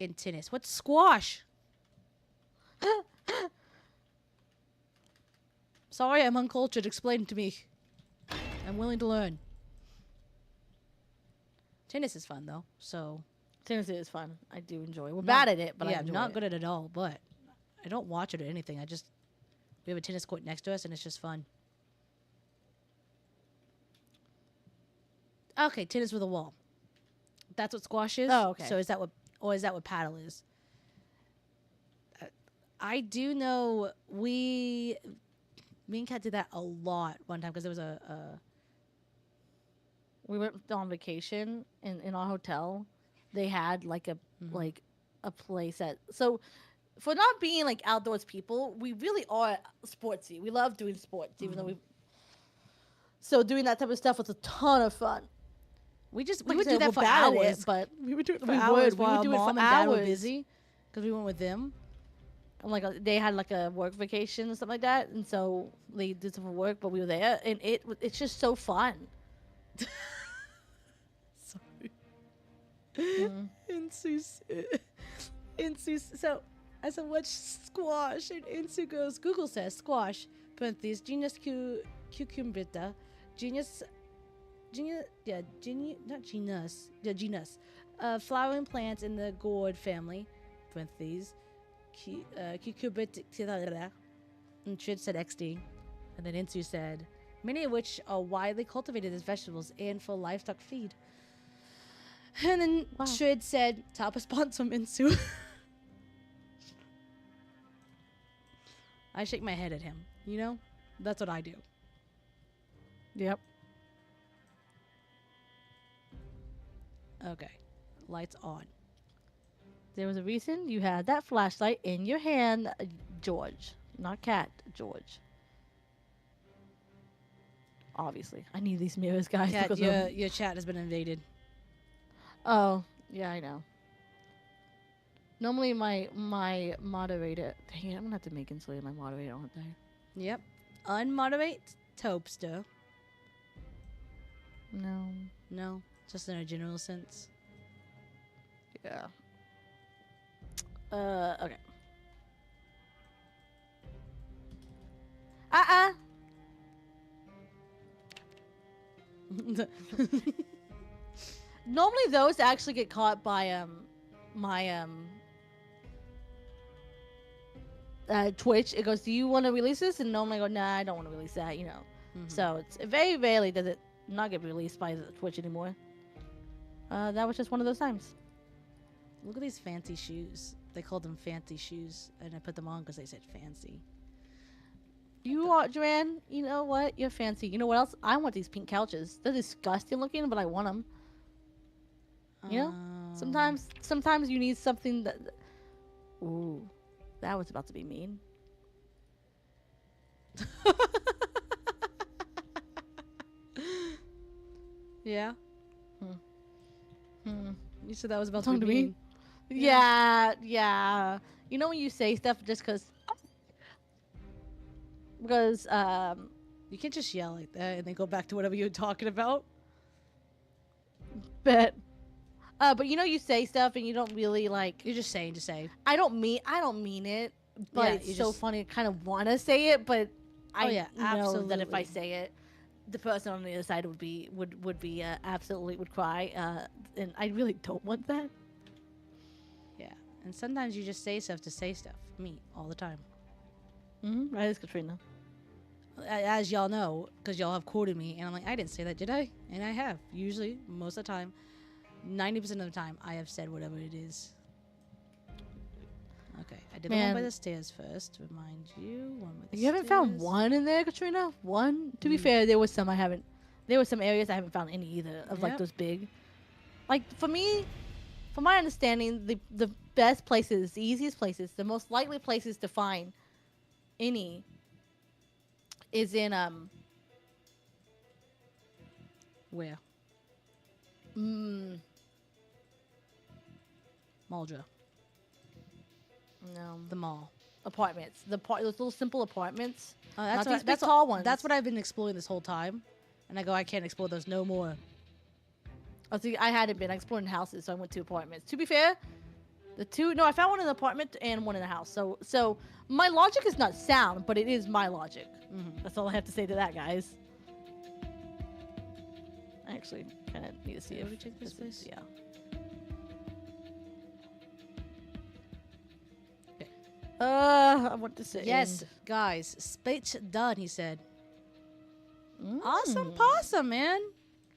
and tennis. What's squash? Sorry, I'm uncultured. Explain it to me. I'm willing to learn. Tennis is fun though, so Tennis is fun. I do enjoy it. We're bad at it, but yeah, I I'm enjoy not it. good at it all. But I don't watch it or anything. We have a tennis court next to us, and it's just fun. Okay, tennis with a wall. That's what squash is. Oh, okay. So is that what paddle is? I do know me and Kat did that a lot one time because there was a We went on vacation in our hotel. They had like a place that so for not being like outdoors people, we really are sportsy. We love doing sports, even though so doing that type of stuff was a ton of fun. we Like I would do said, that we're for bad at it, hours. but We would do it for we hours would. We while would do it for mom and dad were hours. busy because we went with them. and like they had like a work vacation or something like that, and so they did some work, but we were there, and it's just so fun. Sorry. Mhm. Insu. So I said, what's squash? And Insu goes, Google says squash, parentheses, genus cucumbrita, genus, flowering plants in the gourd family, parentheses, cucurbita, and Trid said XD, and then Insu said, many of which are widely cultivated as vegetables and for livestock feed. And then Wow. Trid said, top response from Insu. I shake my head at him. You know? That's what I do. Yep. Okay. Lights on. There was a reason you had that flashlight in your hand, George. Not Cat, George. Obviously. I need these mirrors, guys. Kat, because your chat has been invaded. Oh, yeah, I know. Normally my moderator... Dang it, I'm going to have to make Insulator my moderator, aren't I? Yep. Unmoderate Topster. No. No. Just in a general sense. Yeah. Okay. Normally those actually get caught by my Twitch. It goes, do you want to release this? And normally I go, nah, I don't want to release that, you know. So it's very rarely does it not get released by the Twitch anymore. That was just one of those times. Look at these fancy shoes. They called them fancy shoes, and I put them on because they said fancy. You are, Joanne. You know what? You're fancy. You know what else? I want these pink couches. They're disgusting looking, but I want them. You know? Sometimes you need something that. Ooh, that was about to be mean. Yeah. You said that was about Talking to to be me? mean. Yeah. You know when you say stuff just because You can't just yell like that and then go back to whatever you were talking about. but you know you say stuff and you don't really like. You're just saying to say. I don't mean it, but Yeah, it's you so just- funny. I kind of want to say it, but I yeah, know that if I absolutely. say it, the person on the other side would be absolutely would cry, and I really don't want that. Yeah. And sometimes you just say stuff to say stuff. Me, all the time. Right, it's Katrina. As y'all know, because y'all have quoted me, and I'm like, I didn't say that, did I? And I have. Usually, most of the time, 90% of the time, I have said whatever it is. Okay, I did the one by Man. the stairs first. Remind you, one by the You haven't found stairs. one in there, Katrina? One? To be fair, there was some I haven't. There were some areas I haven't found any either of like Yep. those big. Like for me, from my understanding, the best places, the easiest places, the most likely places to find any is in Where? mm, Muldra. no, The mall. apartments. Those little simple apartments. Oh, Not these big that's tall ones. That's what I've been exploring this whole time. And I go, I can't explore those no more. Oh, see, I hadn't been. I explored in houses, so I went to apartments. To be fair, I found one in an apartment and one in a house. So my logic is not sound, but it is my logic. That's all I have to say to that, guys. I actually kind of need to see Did if we check this is- place? Yeah. Okay. I want to say Yes, guys, speech done, he said. Mm. Awesome possum, man.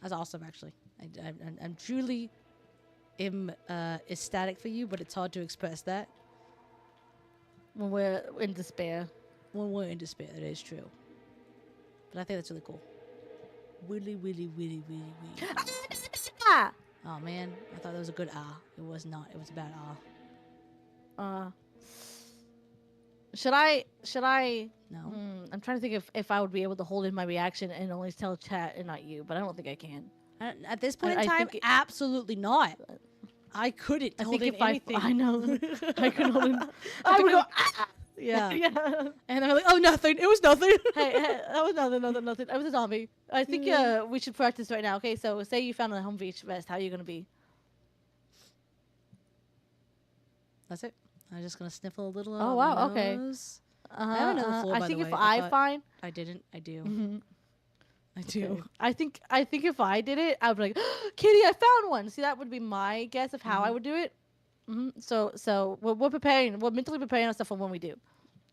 That's awesome, actually. I'm truly ecstatic for you, but it's hard to express that When we're in despair. when we're in despair. That is true. But I think that's really cool. Really, really, really, really, really. Ah! Oh, man. I thought that was a good ah. It was not. It was a bad ah. Should I? No. I'm trying to think if I would be able to hold in my reaction and only tell chat and not you, but I don't think I can. At this point I in time, think absolutely not. I couldn't I hold think in if anything. I know, I could hold in. I I would go, go. Ah! Yeah. Yeah. And they're like, oh, nothing. It was nothing. Hey, that was nothing. I was a zombie. I think we should practice right now. Okay, so say you found a home beach vest. How are you gonna be? That's it. I'm just going to sniffle a little. Oh, on my wow, okay. nose. I have another floor, I by think the if way. I thought- find, I didn't. I do. Mhm. I do. Okay. I think if I did it, I would be like, Kitty, I found one. See, that would be my guess of how I would do it. So we're preparing. We're mentally preparing ourselves for when we do.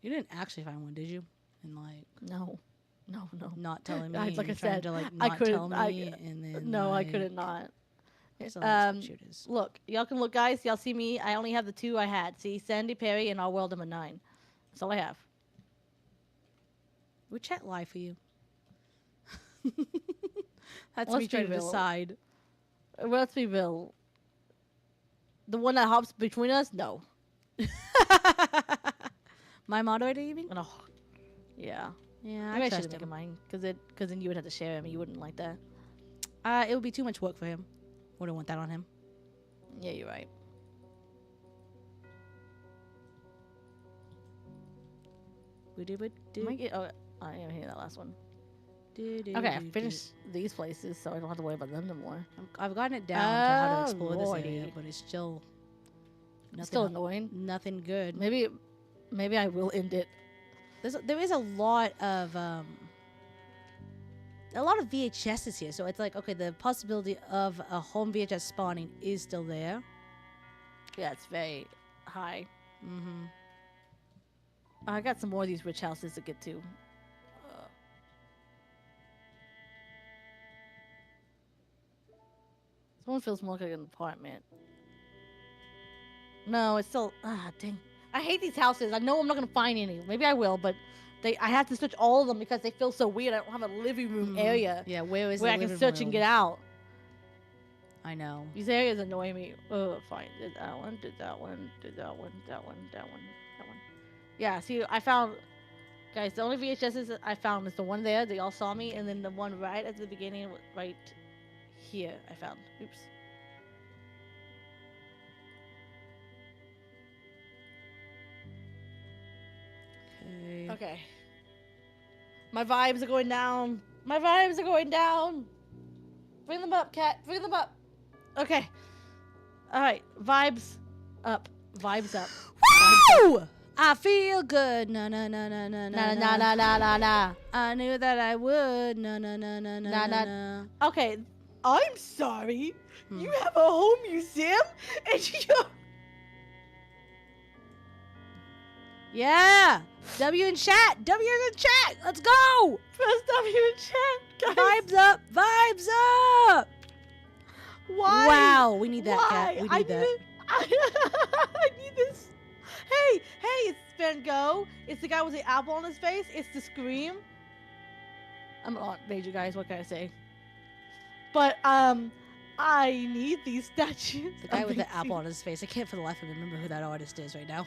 You didn't actually find one, did you? And like No. not telling me. Like and I trying said, to like I not couldn't- tell me, I- and then No, I like, couldn't not. there's a lot of Um, shooters. Look, y'all can look, guys. Y'all see me. I only have the two I had. See, Sandy Perry and Our World number 9. That's all I have. Would chat lie for you? That's Let's me trying be to real. decide. Well, let's be real. The one that hops between us, no. My moderator, you mean? No. Yeah. Yeah, Maybe I I trust should make him. mine, because then you would have to share him. And you wouldn't like that. It would be too much work for him. Wouldn't want that on him. Yeah, you're right. Oh, I didn't even hear that last one. Okay, I finished these places, so I don't have to worry about them no more. I've gotten it down to how to Oh, explore this area, lordy. but it's still nothing. Still annoying. Nothing good. Maybe I will end it. There is a lot of VHSs here, so it's like, okay, the possibility of a home VHS spawning is still there. Yeah, it's very high. Mm-hmm. I got some more of these rich houses to get to. Someone feels more like an apartment. No, it's still. Ah, dang. I hate these houses. I know I'm not gonna find any. Maybe I will, but I have to search all of them because they feel so weird. I don't have a living room area Yeah, where is where the I can living search room? and get out. I know. These areas annoy me. Oh, fine. Did that one. Did that one. Did that one. That one. That one. That one. Yeah. See, I found. Guys, the only VHSs that I found is the one there. They all saw me, and then the one right at the beginning, right here. I found. Oops. Okay. Okay. My vibes are going down. My vibes are going down. Bring them up, cat. Bring them up. Okay. All right. Vibes up. Vibes up. Woo! I feel good. Na na na na na Na na na na na na. I knew that I would. Na na na na na Na, na. Okay. I'm sorry. You have a home museum and you. Yeah. W in chat. W in the chat. Let's go. Press W in chat. Guys. Vibes up. Vibes up. Why? Wow. We need that, Why? cat. We need that. I need this. Hey, it's Van Gogh. It's the guy with the apple on his face. It's the Scream. I'm on major, guys. What can I say? But I need these statues. The guy of with the these- apple on his face. I can't for the life of me remember who that artist is right now.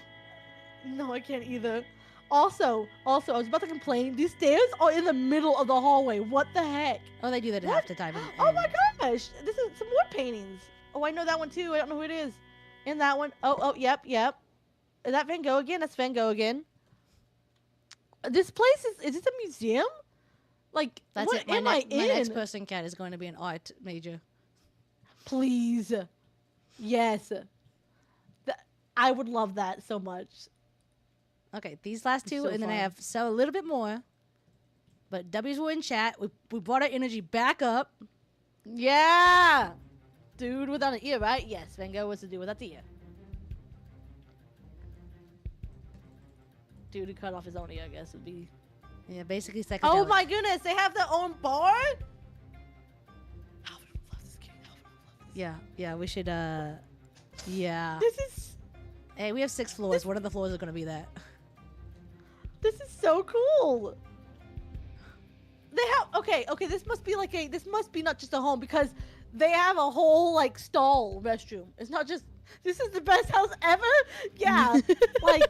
No, I can't either. Also, I was about to complain. These stairs are in the middle of the hallway. What the heck? Oh, they do that What? half the time. Oh my gosh! This is some more paintings. Oh, I know that one too. I don't know who it is. And that one. Oh, yep. Is that Van Gogh again? That's Van Gogh again. This place is this a museum? Like, That's what it. My am I in? next person, cat, is going to be an art major. Please. Yes. I would love that so much. Okay, these last two, So and then I fun. have a little bit more. But W's were in chat. We brought our energy back up. Yeah. Dude without an ear, right? Yes, Van Gogh was the dude without the ear. Dude who cut off his own ear, I guess, would be. Yeah, basically second. Oh my goodness, they have their own bar? Alvin would love this game. Alvin would love this. Yeah, we should, yeah. This is Hey, we have 6 floors. One of the floors is going to be that. so cool. They have okay, this must be not just a home because they have a whole like stall restroom. It's not just this is the best house ever? Yeah. Like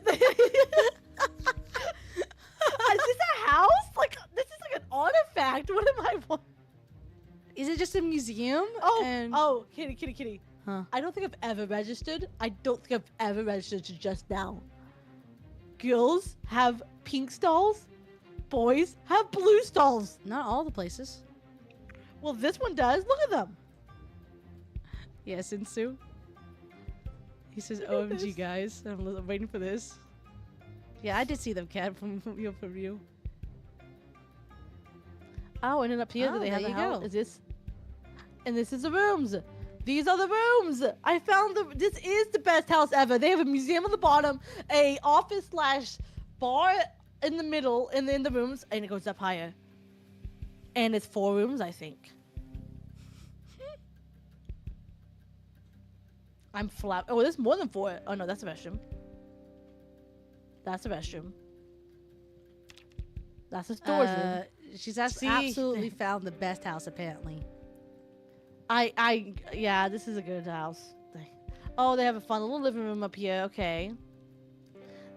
is this a house? Like this is like an artifact. What am I Is it just a museum? Oh, kitty. Huh. I don't think I've ever registered. I don't think I've ever registered to just now. Girls have pink stalls. Boys have blue stalls. Not all the places. Well, this one does. Look at them. Yeah, Sinsu. He says, Look at OMG, this. guys. I'm waiting for this. Yeah, I did see them, cat, from your review. Oh, and then up here, Oh, do they have there the you house? go. Is this? And this is the rooms. These are the rooms. I found this is the best house ever. They have a museum on the bottom, a office / bar in the middle, and then the rooms, and it goes up higher. And it's 4 rooms, I think. I'm flat. Oh, there's more than 4. Oh no, that's a restroom. That's a restroom. That's a storage room. She's See? absolutely found the best house, apparently. Yeah, this is a good house. Oh, they have a fun little living room up here. Okay.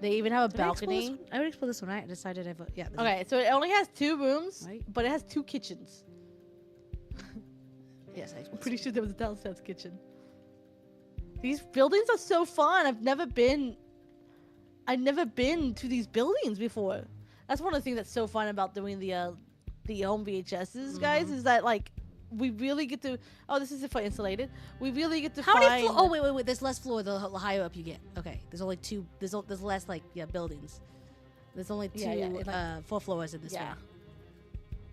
They even have a balcony. I would explore this one. I decided yeah. this is- Okay, so it only has 2 rooms, Right. but it has 2 kitchens. Yes, I I'm pretty sure there was a downstairs kitchen. These buildings are so fun. I've never been to these buildings before. That's one of the things that's so fun about doing the home VHSs, guys, is that like we really get to. Oh, this is for insulated. We really get to How find. many floors? Oh, wait. There's less floor the higher up you get. Okay. There's only 2. There's less, like, buildings. There's only 2, Yeah, it, like- 4 floors in this Yeah. one.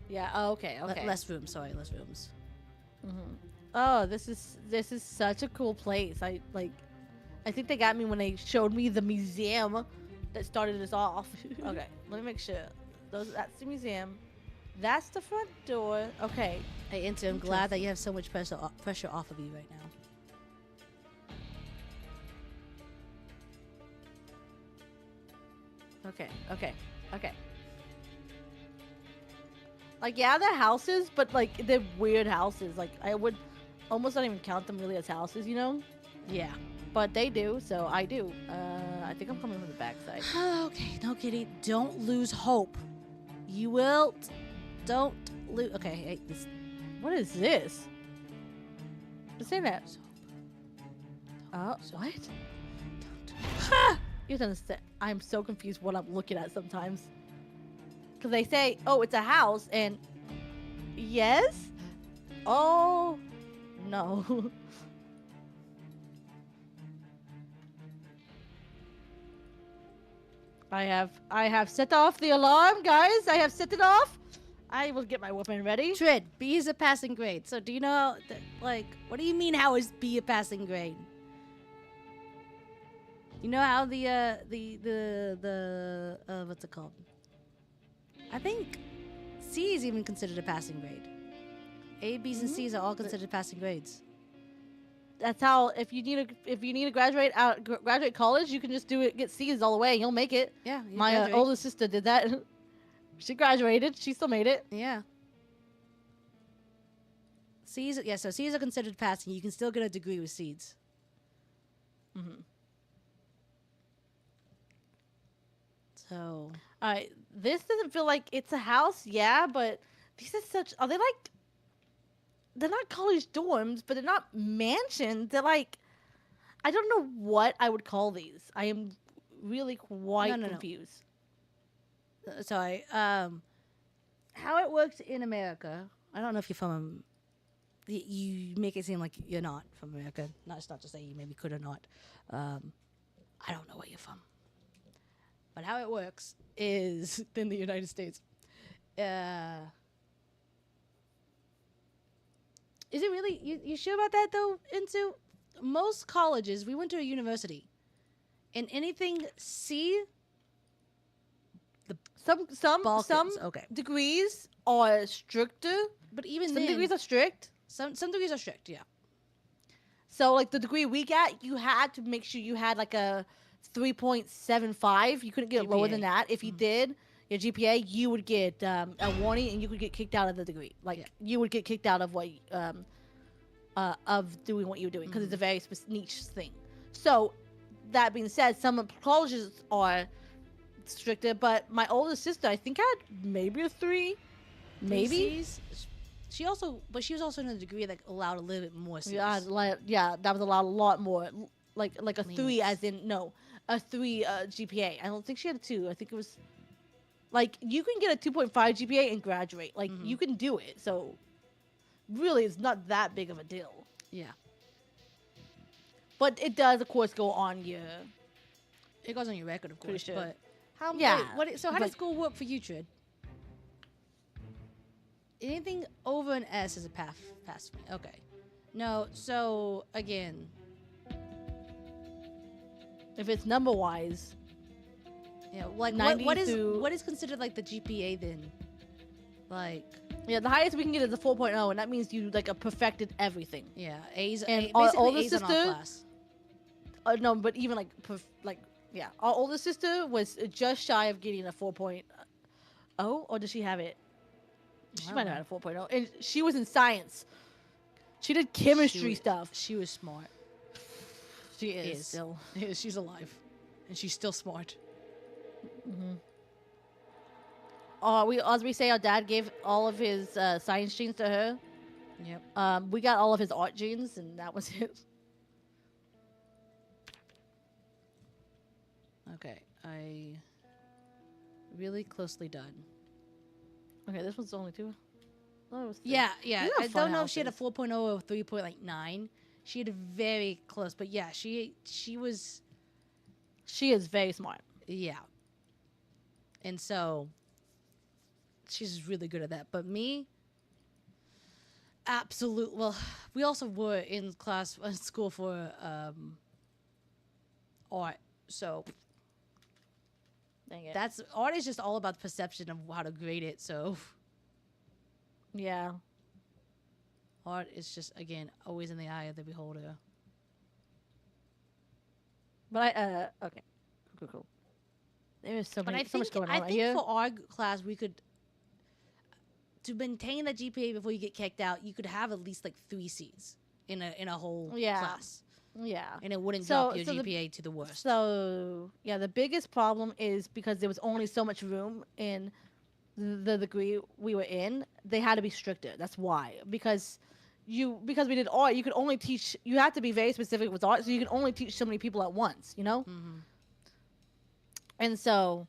Yeah. Oh, okay. Okay. Less rooms. Sorry, less rooms. Oh, this is such a cool place. I think they got me when they showed me the museum that started us off. Okay, let me make sure. That's the museum. That's the front door. Okay. Hey, Into, I'm glad that you have so much pressure off of you right now. Okay. Okay. Okay. Like, yeah, they're houses, but like they're weird houses. Like, I would almost not even count them really as houses, you know? Yeah. But they do, so I do. I think I'm coming from the backside. Okay, no, Kitty, don't lose hope. You will. Don't lose. Okay, hey, this. What is this? Just say that. What? You don't understand. I'm so confused what I'm looking at sometimes. Because they say, oh, it's a house, and yes? Oh, no. I have set off the alarm, guys. I have set it off. I will get my weapon ready. Trid, B is a passing grade. So do you know, like, what do you mean? How is B a passing grade? You know how the what's it called? I think C is even considered a passing grade. A, B's, and C's are all considered passing grades. That's how if you need to graduate college, you can just do it, get C's all the way, and you'll make it. Yeah, My older sister did that. She graduated. She still made it. Yeah. C's, yeah. So C's are considered passing. You can still get a degree with C's. Mm-hmm. So. All right. This doesn't feel like it's a house, yeah, but these are such. Are they like? They're not college dorms, but they're not mansions. They're like, I don't know what I would call these. I am really quite confused. No. Sorry. How it works in America? I don't know if you're from. You make it seem like you're not from America. No, it's not to say you maybe could or not. I don't know where you're from. But how it works is in the United States. Is it really? You sure about that though? Into most colleges, we went to a university, and anything C. Some Okay. degrees are stricter, But even some then, degrees are strict. some degrees are strict. Yeah. So like the degree we got, you had to make sure you had like a 3.75. You couldn't get GPA. lower than that. If you did your GPA, you would get a warning and you could get kicked out of the degree. Like you would get kicked out of what of doing what you were doing because it's a very niche thing. So that being said, some colleges are stricter, but my older sister, I think, had maybe a 3, maybe. She was also in a degree that allowed a little bit more C's. Yeah, that was allowed a lot more. Like a 3, as in a 3 GPA. I don't think she had a 2. I think it was like you can get a 2.5 GPA and graduate. Like you can do it. So really, it's not that big of a deal. Yeah. But it does, of course, go on your. It goes on your record, of course. Sure. But how? Yeah. So how does school work for you, Trid? Anything over an S is a pass for me. Okay. No. So again, if it's number wise. Yeah. Like what is considered like the GPA then? Like. Yeah, the highest we can get is a 4.0, and that means you like perfected everything. Yeah, A's. And our older A's sister. On all class. No, but even yeah, our older sister was just shy of getting a 4.0, or did she have it? She might have had a 4.0, and she was in science. She did chemistry stuff. She was smart. She is still. She's alive, and she's still smart. Mm-hmm. As we say, our dad gave all of his science genes to her. Yep. We got all of his art genes, and that was it. Okay, I really closely done. Okay, this one's only 2. Oh, it was 3. Yeah. I don't know houses. if she had a 4.0 or 3.9. She had a very close, but yeah, she was. She is very smart. Yeah. And so. She's really good at that. But me, absolute. Well, we also were in school for art. So Dang it. art is just all about perception of how to grade it. So Yeah. Art is just, again, always in the eye of the beholder. But okay. Cool. There is so But much going on I right think here. for our class, we could, to maintain the GPA before you get kicked out, you could have at least like 3 C's in a whole class. Yeah. And it wouldn't drop your GPA to the worst. So, yeah, the biggest problem is because there was only so much room in the degree we were in, they had to be stricter. That's why. Because we did art, you could only teach, you have to be very specific with art, so you can only teach so many people at once, you know? Mm-hmm. And so...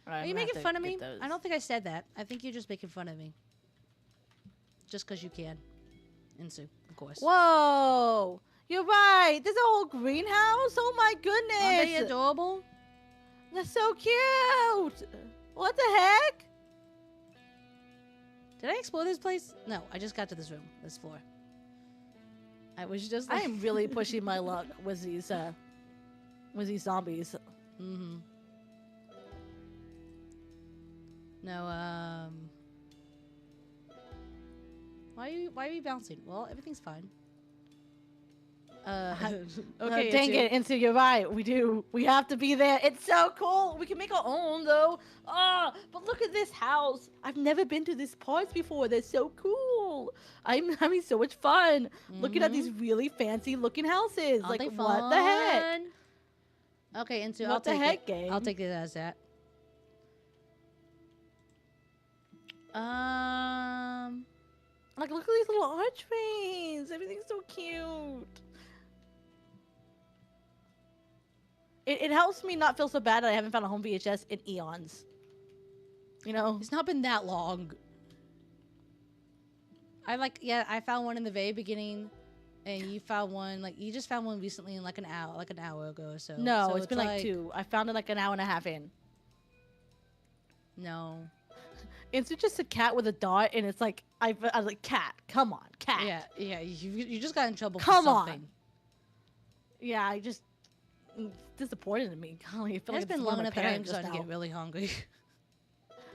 Are you making fun of me? I don't think I said that. I think you're just making fun of me. Just because you can. Insu, of course. Whoa! You're right! There's a whole greenhouse? Oh my goodness! Aren't they adorable? That's so cute! What the heck? Did I explore this place? No, I just got to this room, this floor. I was just I am really pushing my luck with these zombies. Mm-hmm. No, why are you bouncing? Well, everything's fine. Okay, dang it, Insu, you're right. We do. We have to be there. It's so cool. We can make our own though. Oh, but look at this house. I've never been to these parts before. They're so cool. I'm having so much fun looking at these really fancy looking houses. Aren't they what the heck? Okay, Insu, What the heck, game? I'll take it as that. Like, look at these little archways. Everything's so cute. It helps me not feel so bad that I haven't found a home VHS in eons. You know? It's not been that long. I found one in the very beginning, and you found one, you just found one recently in like an hour ago or so. No, so it's been like 2. I found it like an hour and a half in. No. It's just a cat with a dot, and it's like, I was like, cat, come on, cat. Yeah, you just got in trouble for Come something. on. Yeah, it's disappointed in me. Golly, It's been long enough that I am starting to get really hungry.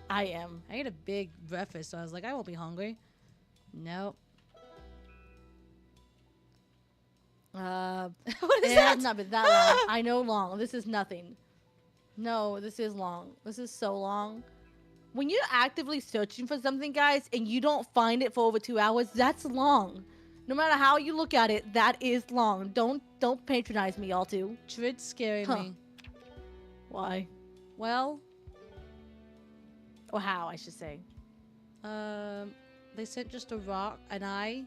I am. I ate a big breakfast, so I was like, I won't be hungry. Nope. What is it that? has not been that long. I know long. This is nothing. No, this is long. This is so long. When you're actively searching for something, guys, and you don't find it for over 2 hours, that's long. No matter how you look at it, that is long. Don't patronize me, y'all too. Trid's scaring me. Why? Well, or how, I should say. They sent just a rock, an eye,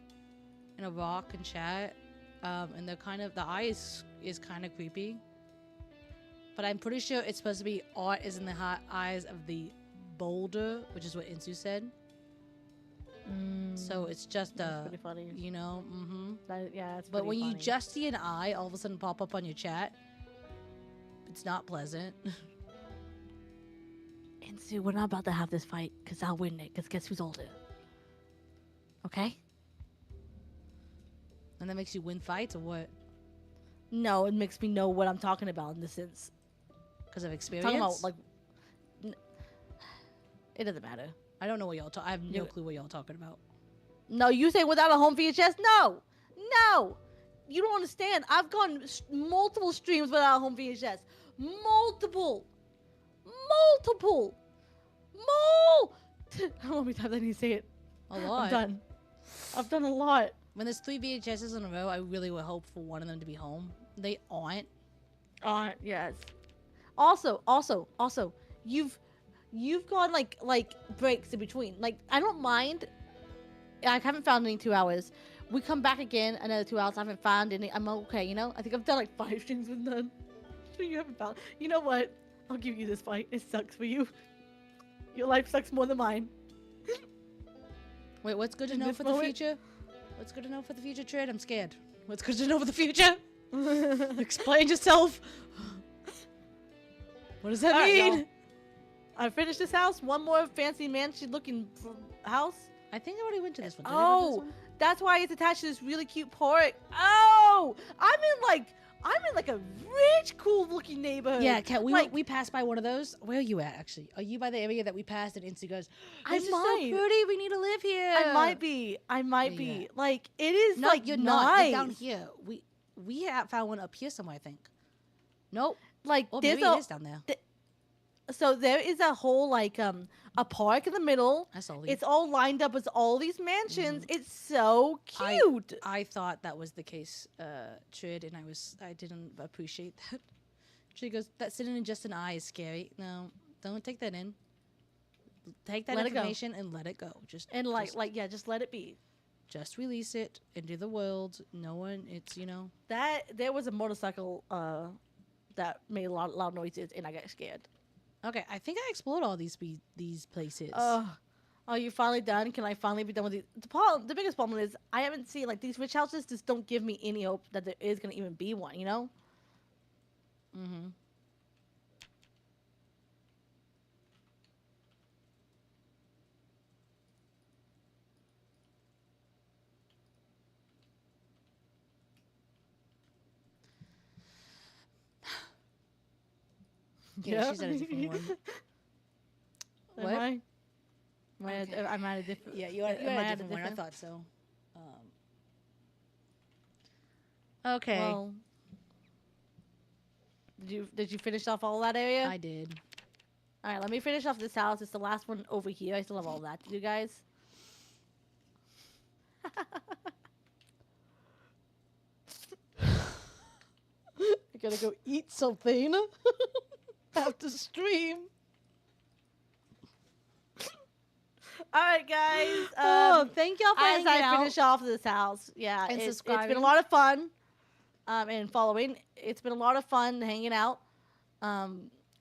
and a rock in chat. And they're the eye is kind of creepy. But I'm pretty sure it's supposed to be art is in the eyes of the boulder, which is what Insu said. So it's just pretty funny. you know, Yeah, it's but when funny. you just see an eye all of a sudden pop up on your chat, it's not pleasant. Insu, we're not about to have this fight, because I'll win it, because guess who's older? Okay? And that makes you win fights or what? No, it makes me know what I'm talking about in this sense. Because of experience? Talking about, it doesn't matter. I don't know what y'all I have no clue what y'all talking about. No, you say without a home VHS? No! No! You don't understand. I've gone multiple streams without a home VHS. Multiple! How many times I need to say it? A lot. I'm done. I've done a lot. When there's 3 VHSs in a row, I really would hope for one of them to be home. They aren't. Yes. Also, you've gone like breaks in between. Like, I don't mind. I haven't found any 2 hours. We come back again another 2 hours. I haven't found any. I'm okay, you know. I think I've done like 5 streams with none. You haven't found. You know what? I'll give you this fight. It sucks for you. Your life sucks more than mine. Wait, what's good to In know this for the moment? future? What's good to know for the future, Trid? I'm scared. What's good to know for the future? Explain yourself. What does that mean? Y'all. I finished this house. One more fancy mansion-looking house. I think I already went to this one. Did I go to this Oh, one? that's why it's attached to this really cute park. Oh, I'm in like I'm in like a rich, cool looking neighborhood. Yeah, Kat, like, we passed by one of those. Where are you at, actually? Are you by the area that we passed? And Insta goes, I "This is so might. pretty. We need to live here." I might be. Where you be. at? Like, it is No, like you're nice. not. You're down here. We have found one up here somewhere, I think. Nope. Like, Oh, there's maybe it is down there. So there is a whole like a park in the middle. I saw It's all lined up with all these mansions. It's so I- cute. I thought that was the case, Trid, and I didn't appreciate that. She goes, "That sitting in just an eye is scary." No, don't take that in. Take that Let it go. information and let it go. Just And like just, like yeah, just let it be. just release it into the world. No one, it's That there was a motorcycle that made a lot of loud noises and I got scared. Okay, I think I explored all these places. Are you finally done? Can I finally be done with these? The biggest problem is I haven't seen like these rich houses just don't give me any hope that there is gonna even be one, you know? Mm-hmm. Yeah, she's at a different one. Am What? I? Okay. I'm at a different. Yeah, you're at am I a different one. I thought so. Okay. Well, did you finish off all that area? I did. All right, let me finish off this house. It's the last one over here. I still have all that to do, guys. I gotta go eat something after stream. All right, guys. Thank y'all for As hanging I out. finish off this house, yeah, And it's been a subscribing. lot of fun. And following, it's been a lot of fun hanging out.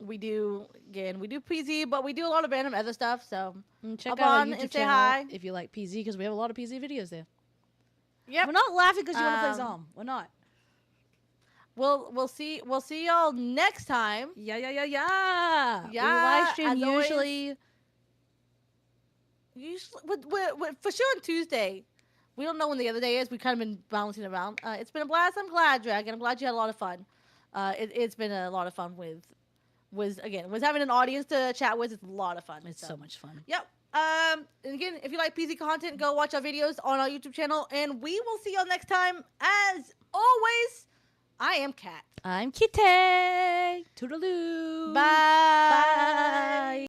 We do PZ, but we do a lot of random other stuff. So And check hop out our on YouTube and say channel hi. if you like PZ, because we have a lot of PZ videos there. Yep. We're not laughing because you want to play Um, Zom. We're not. We'll see y'all next time. Yeah. We Yeah, live stream as always. usually. We're for sure on Tuesday. We don't know when the other day is. We've kind of been bouncing around. It's been a blast. I'm glad, Dragon. I'm glad you had a lot of fun. It's been a lot of fun was having an audience to chat with. It's a lot of fun. It's so much fun. Yep. And again, if you like PZ content, go watch our videos on our YouTube channel, and we will see y'all next time. As always, I am Kat. I'm Kitty. Toodaloo. Bye.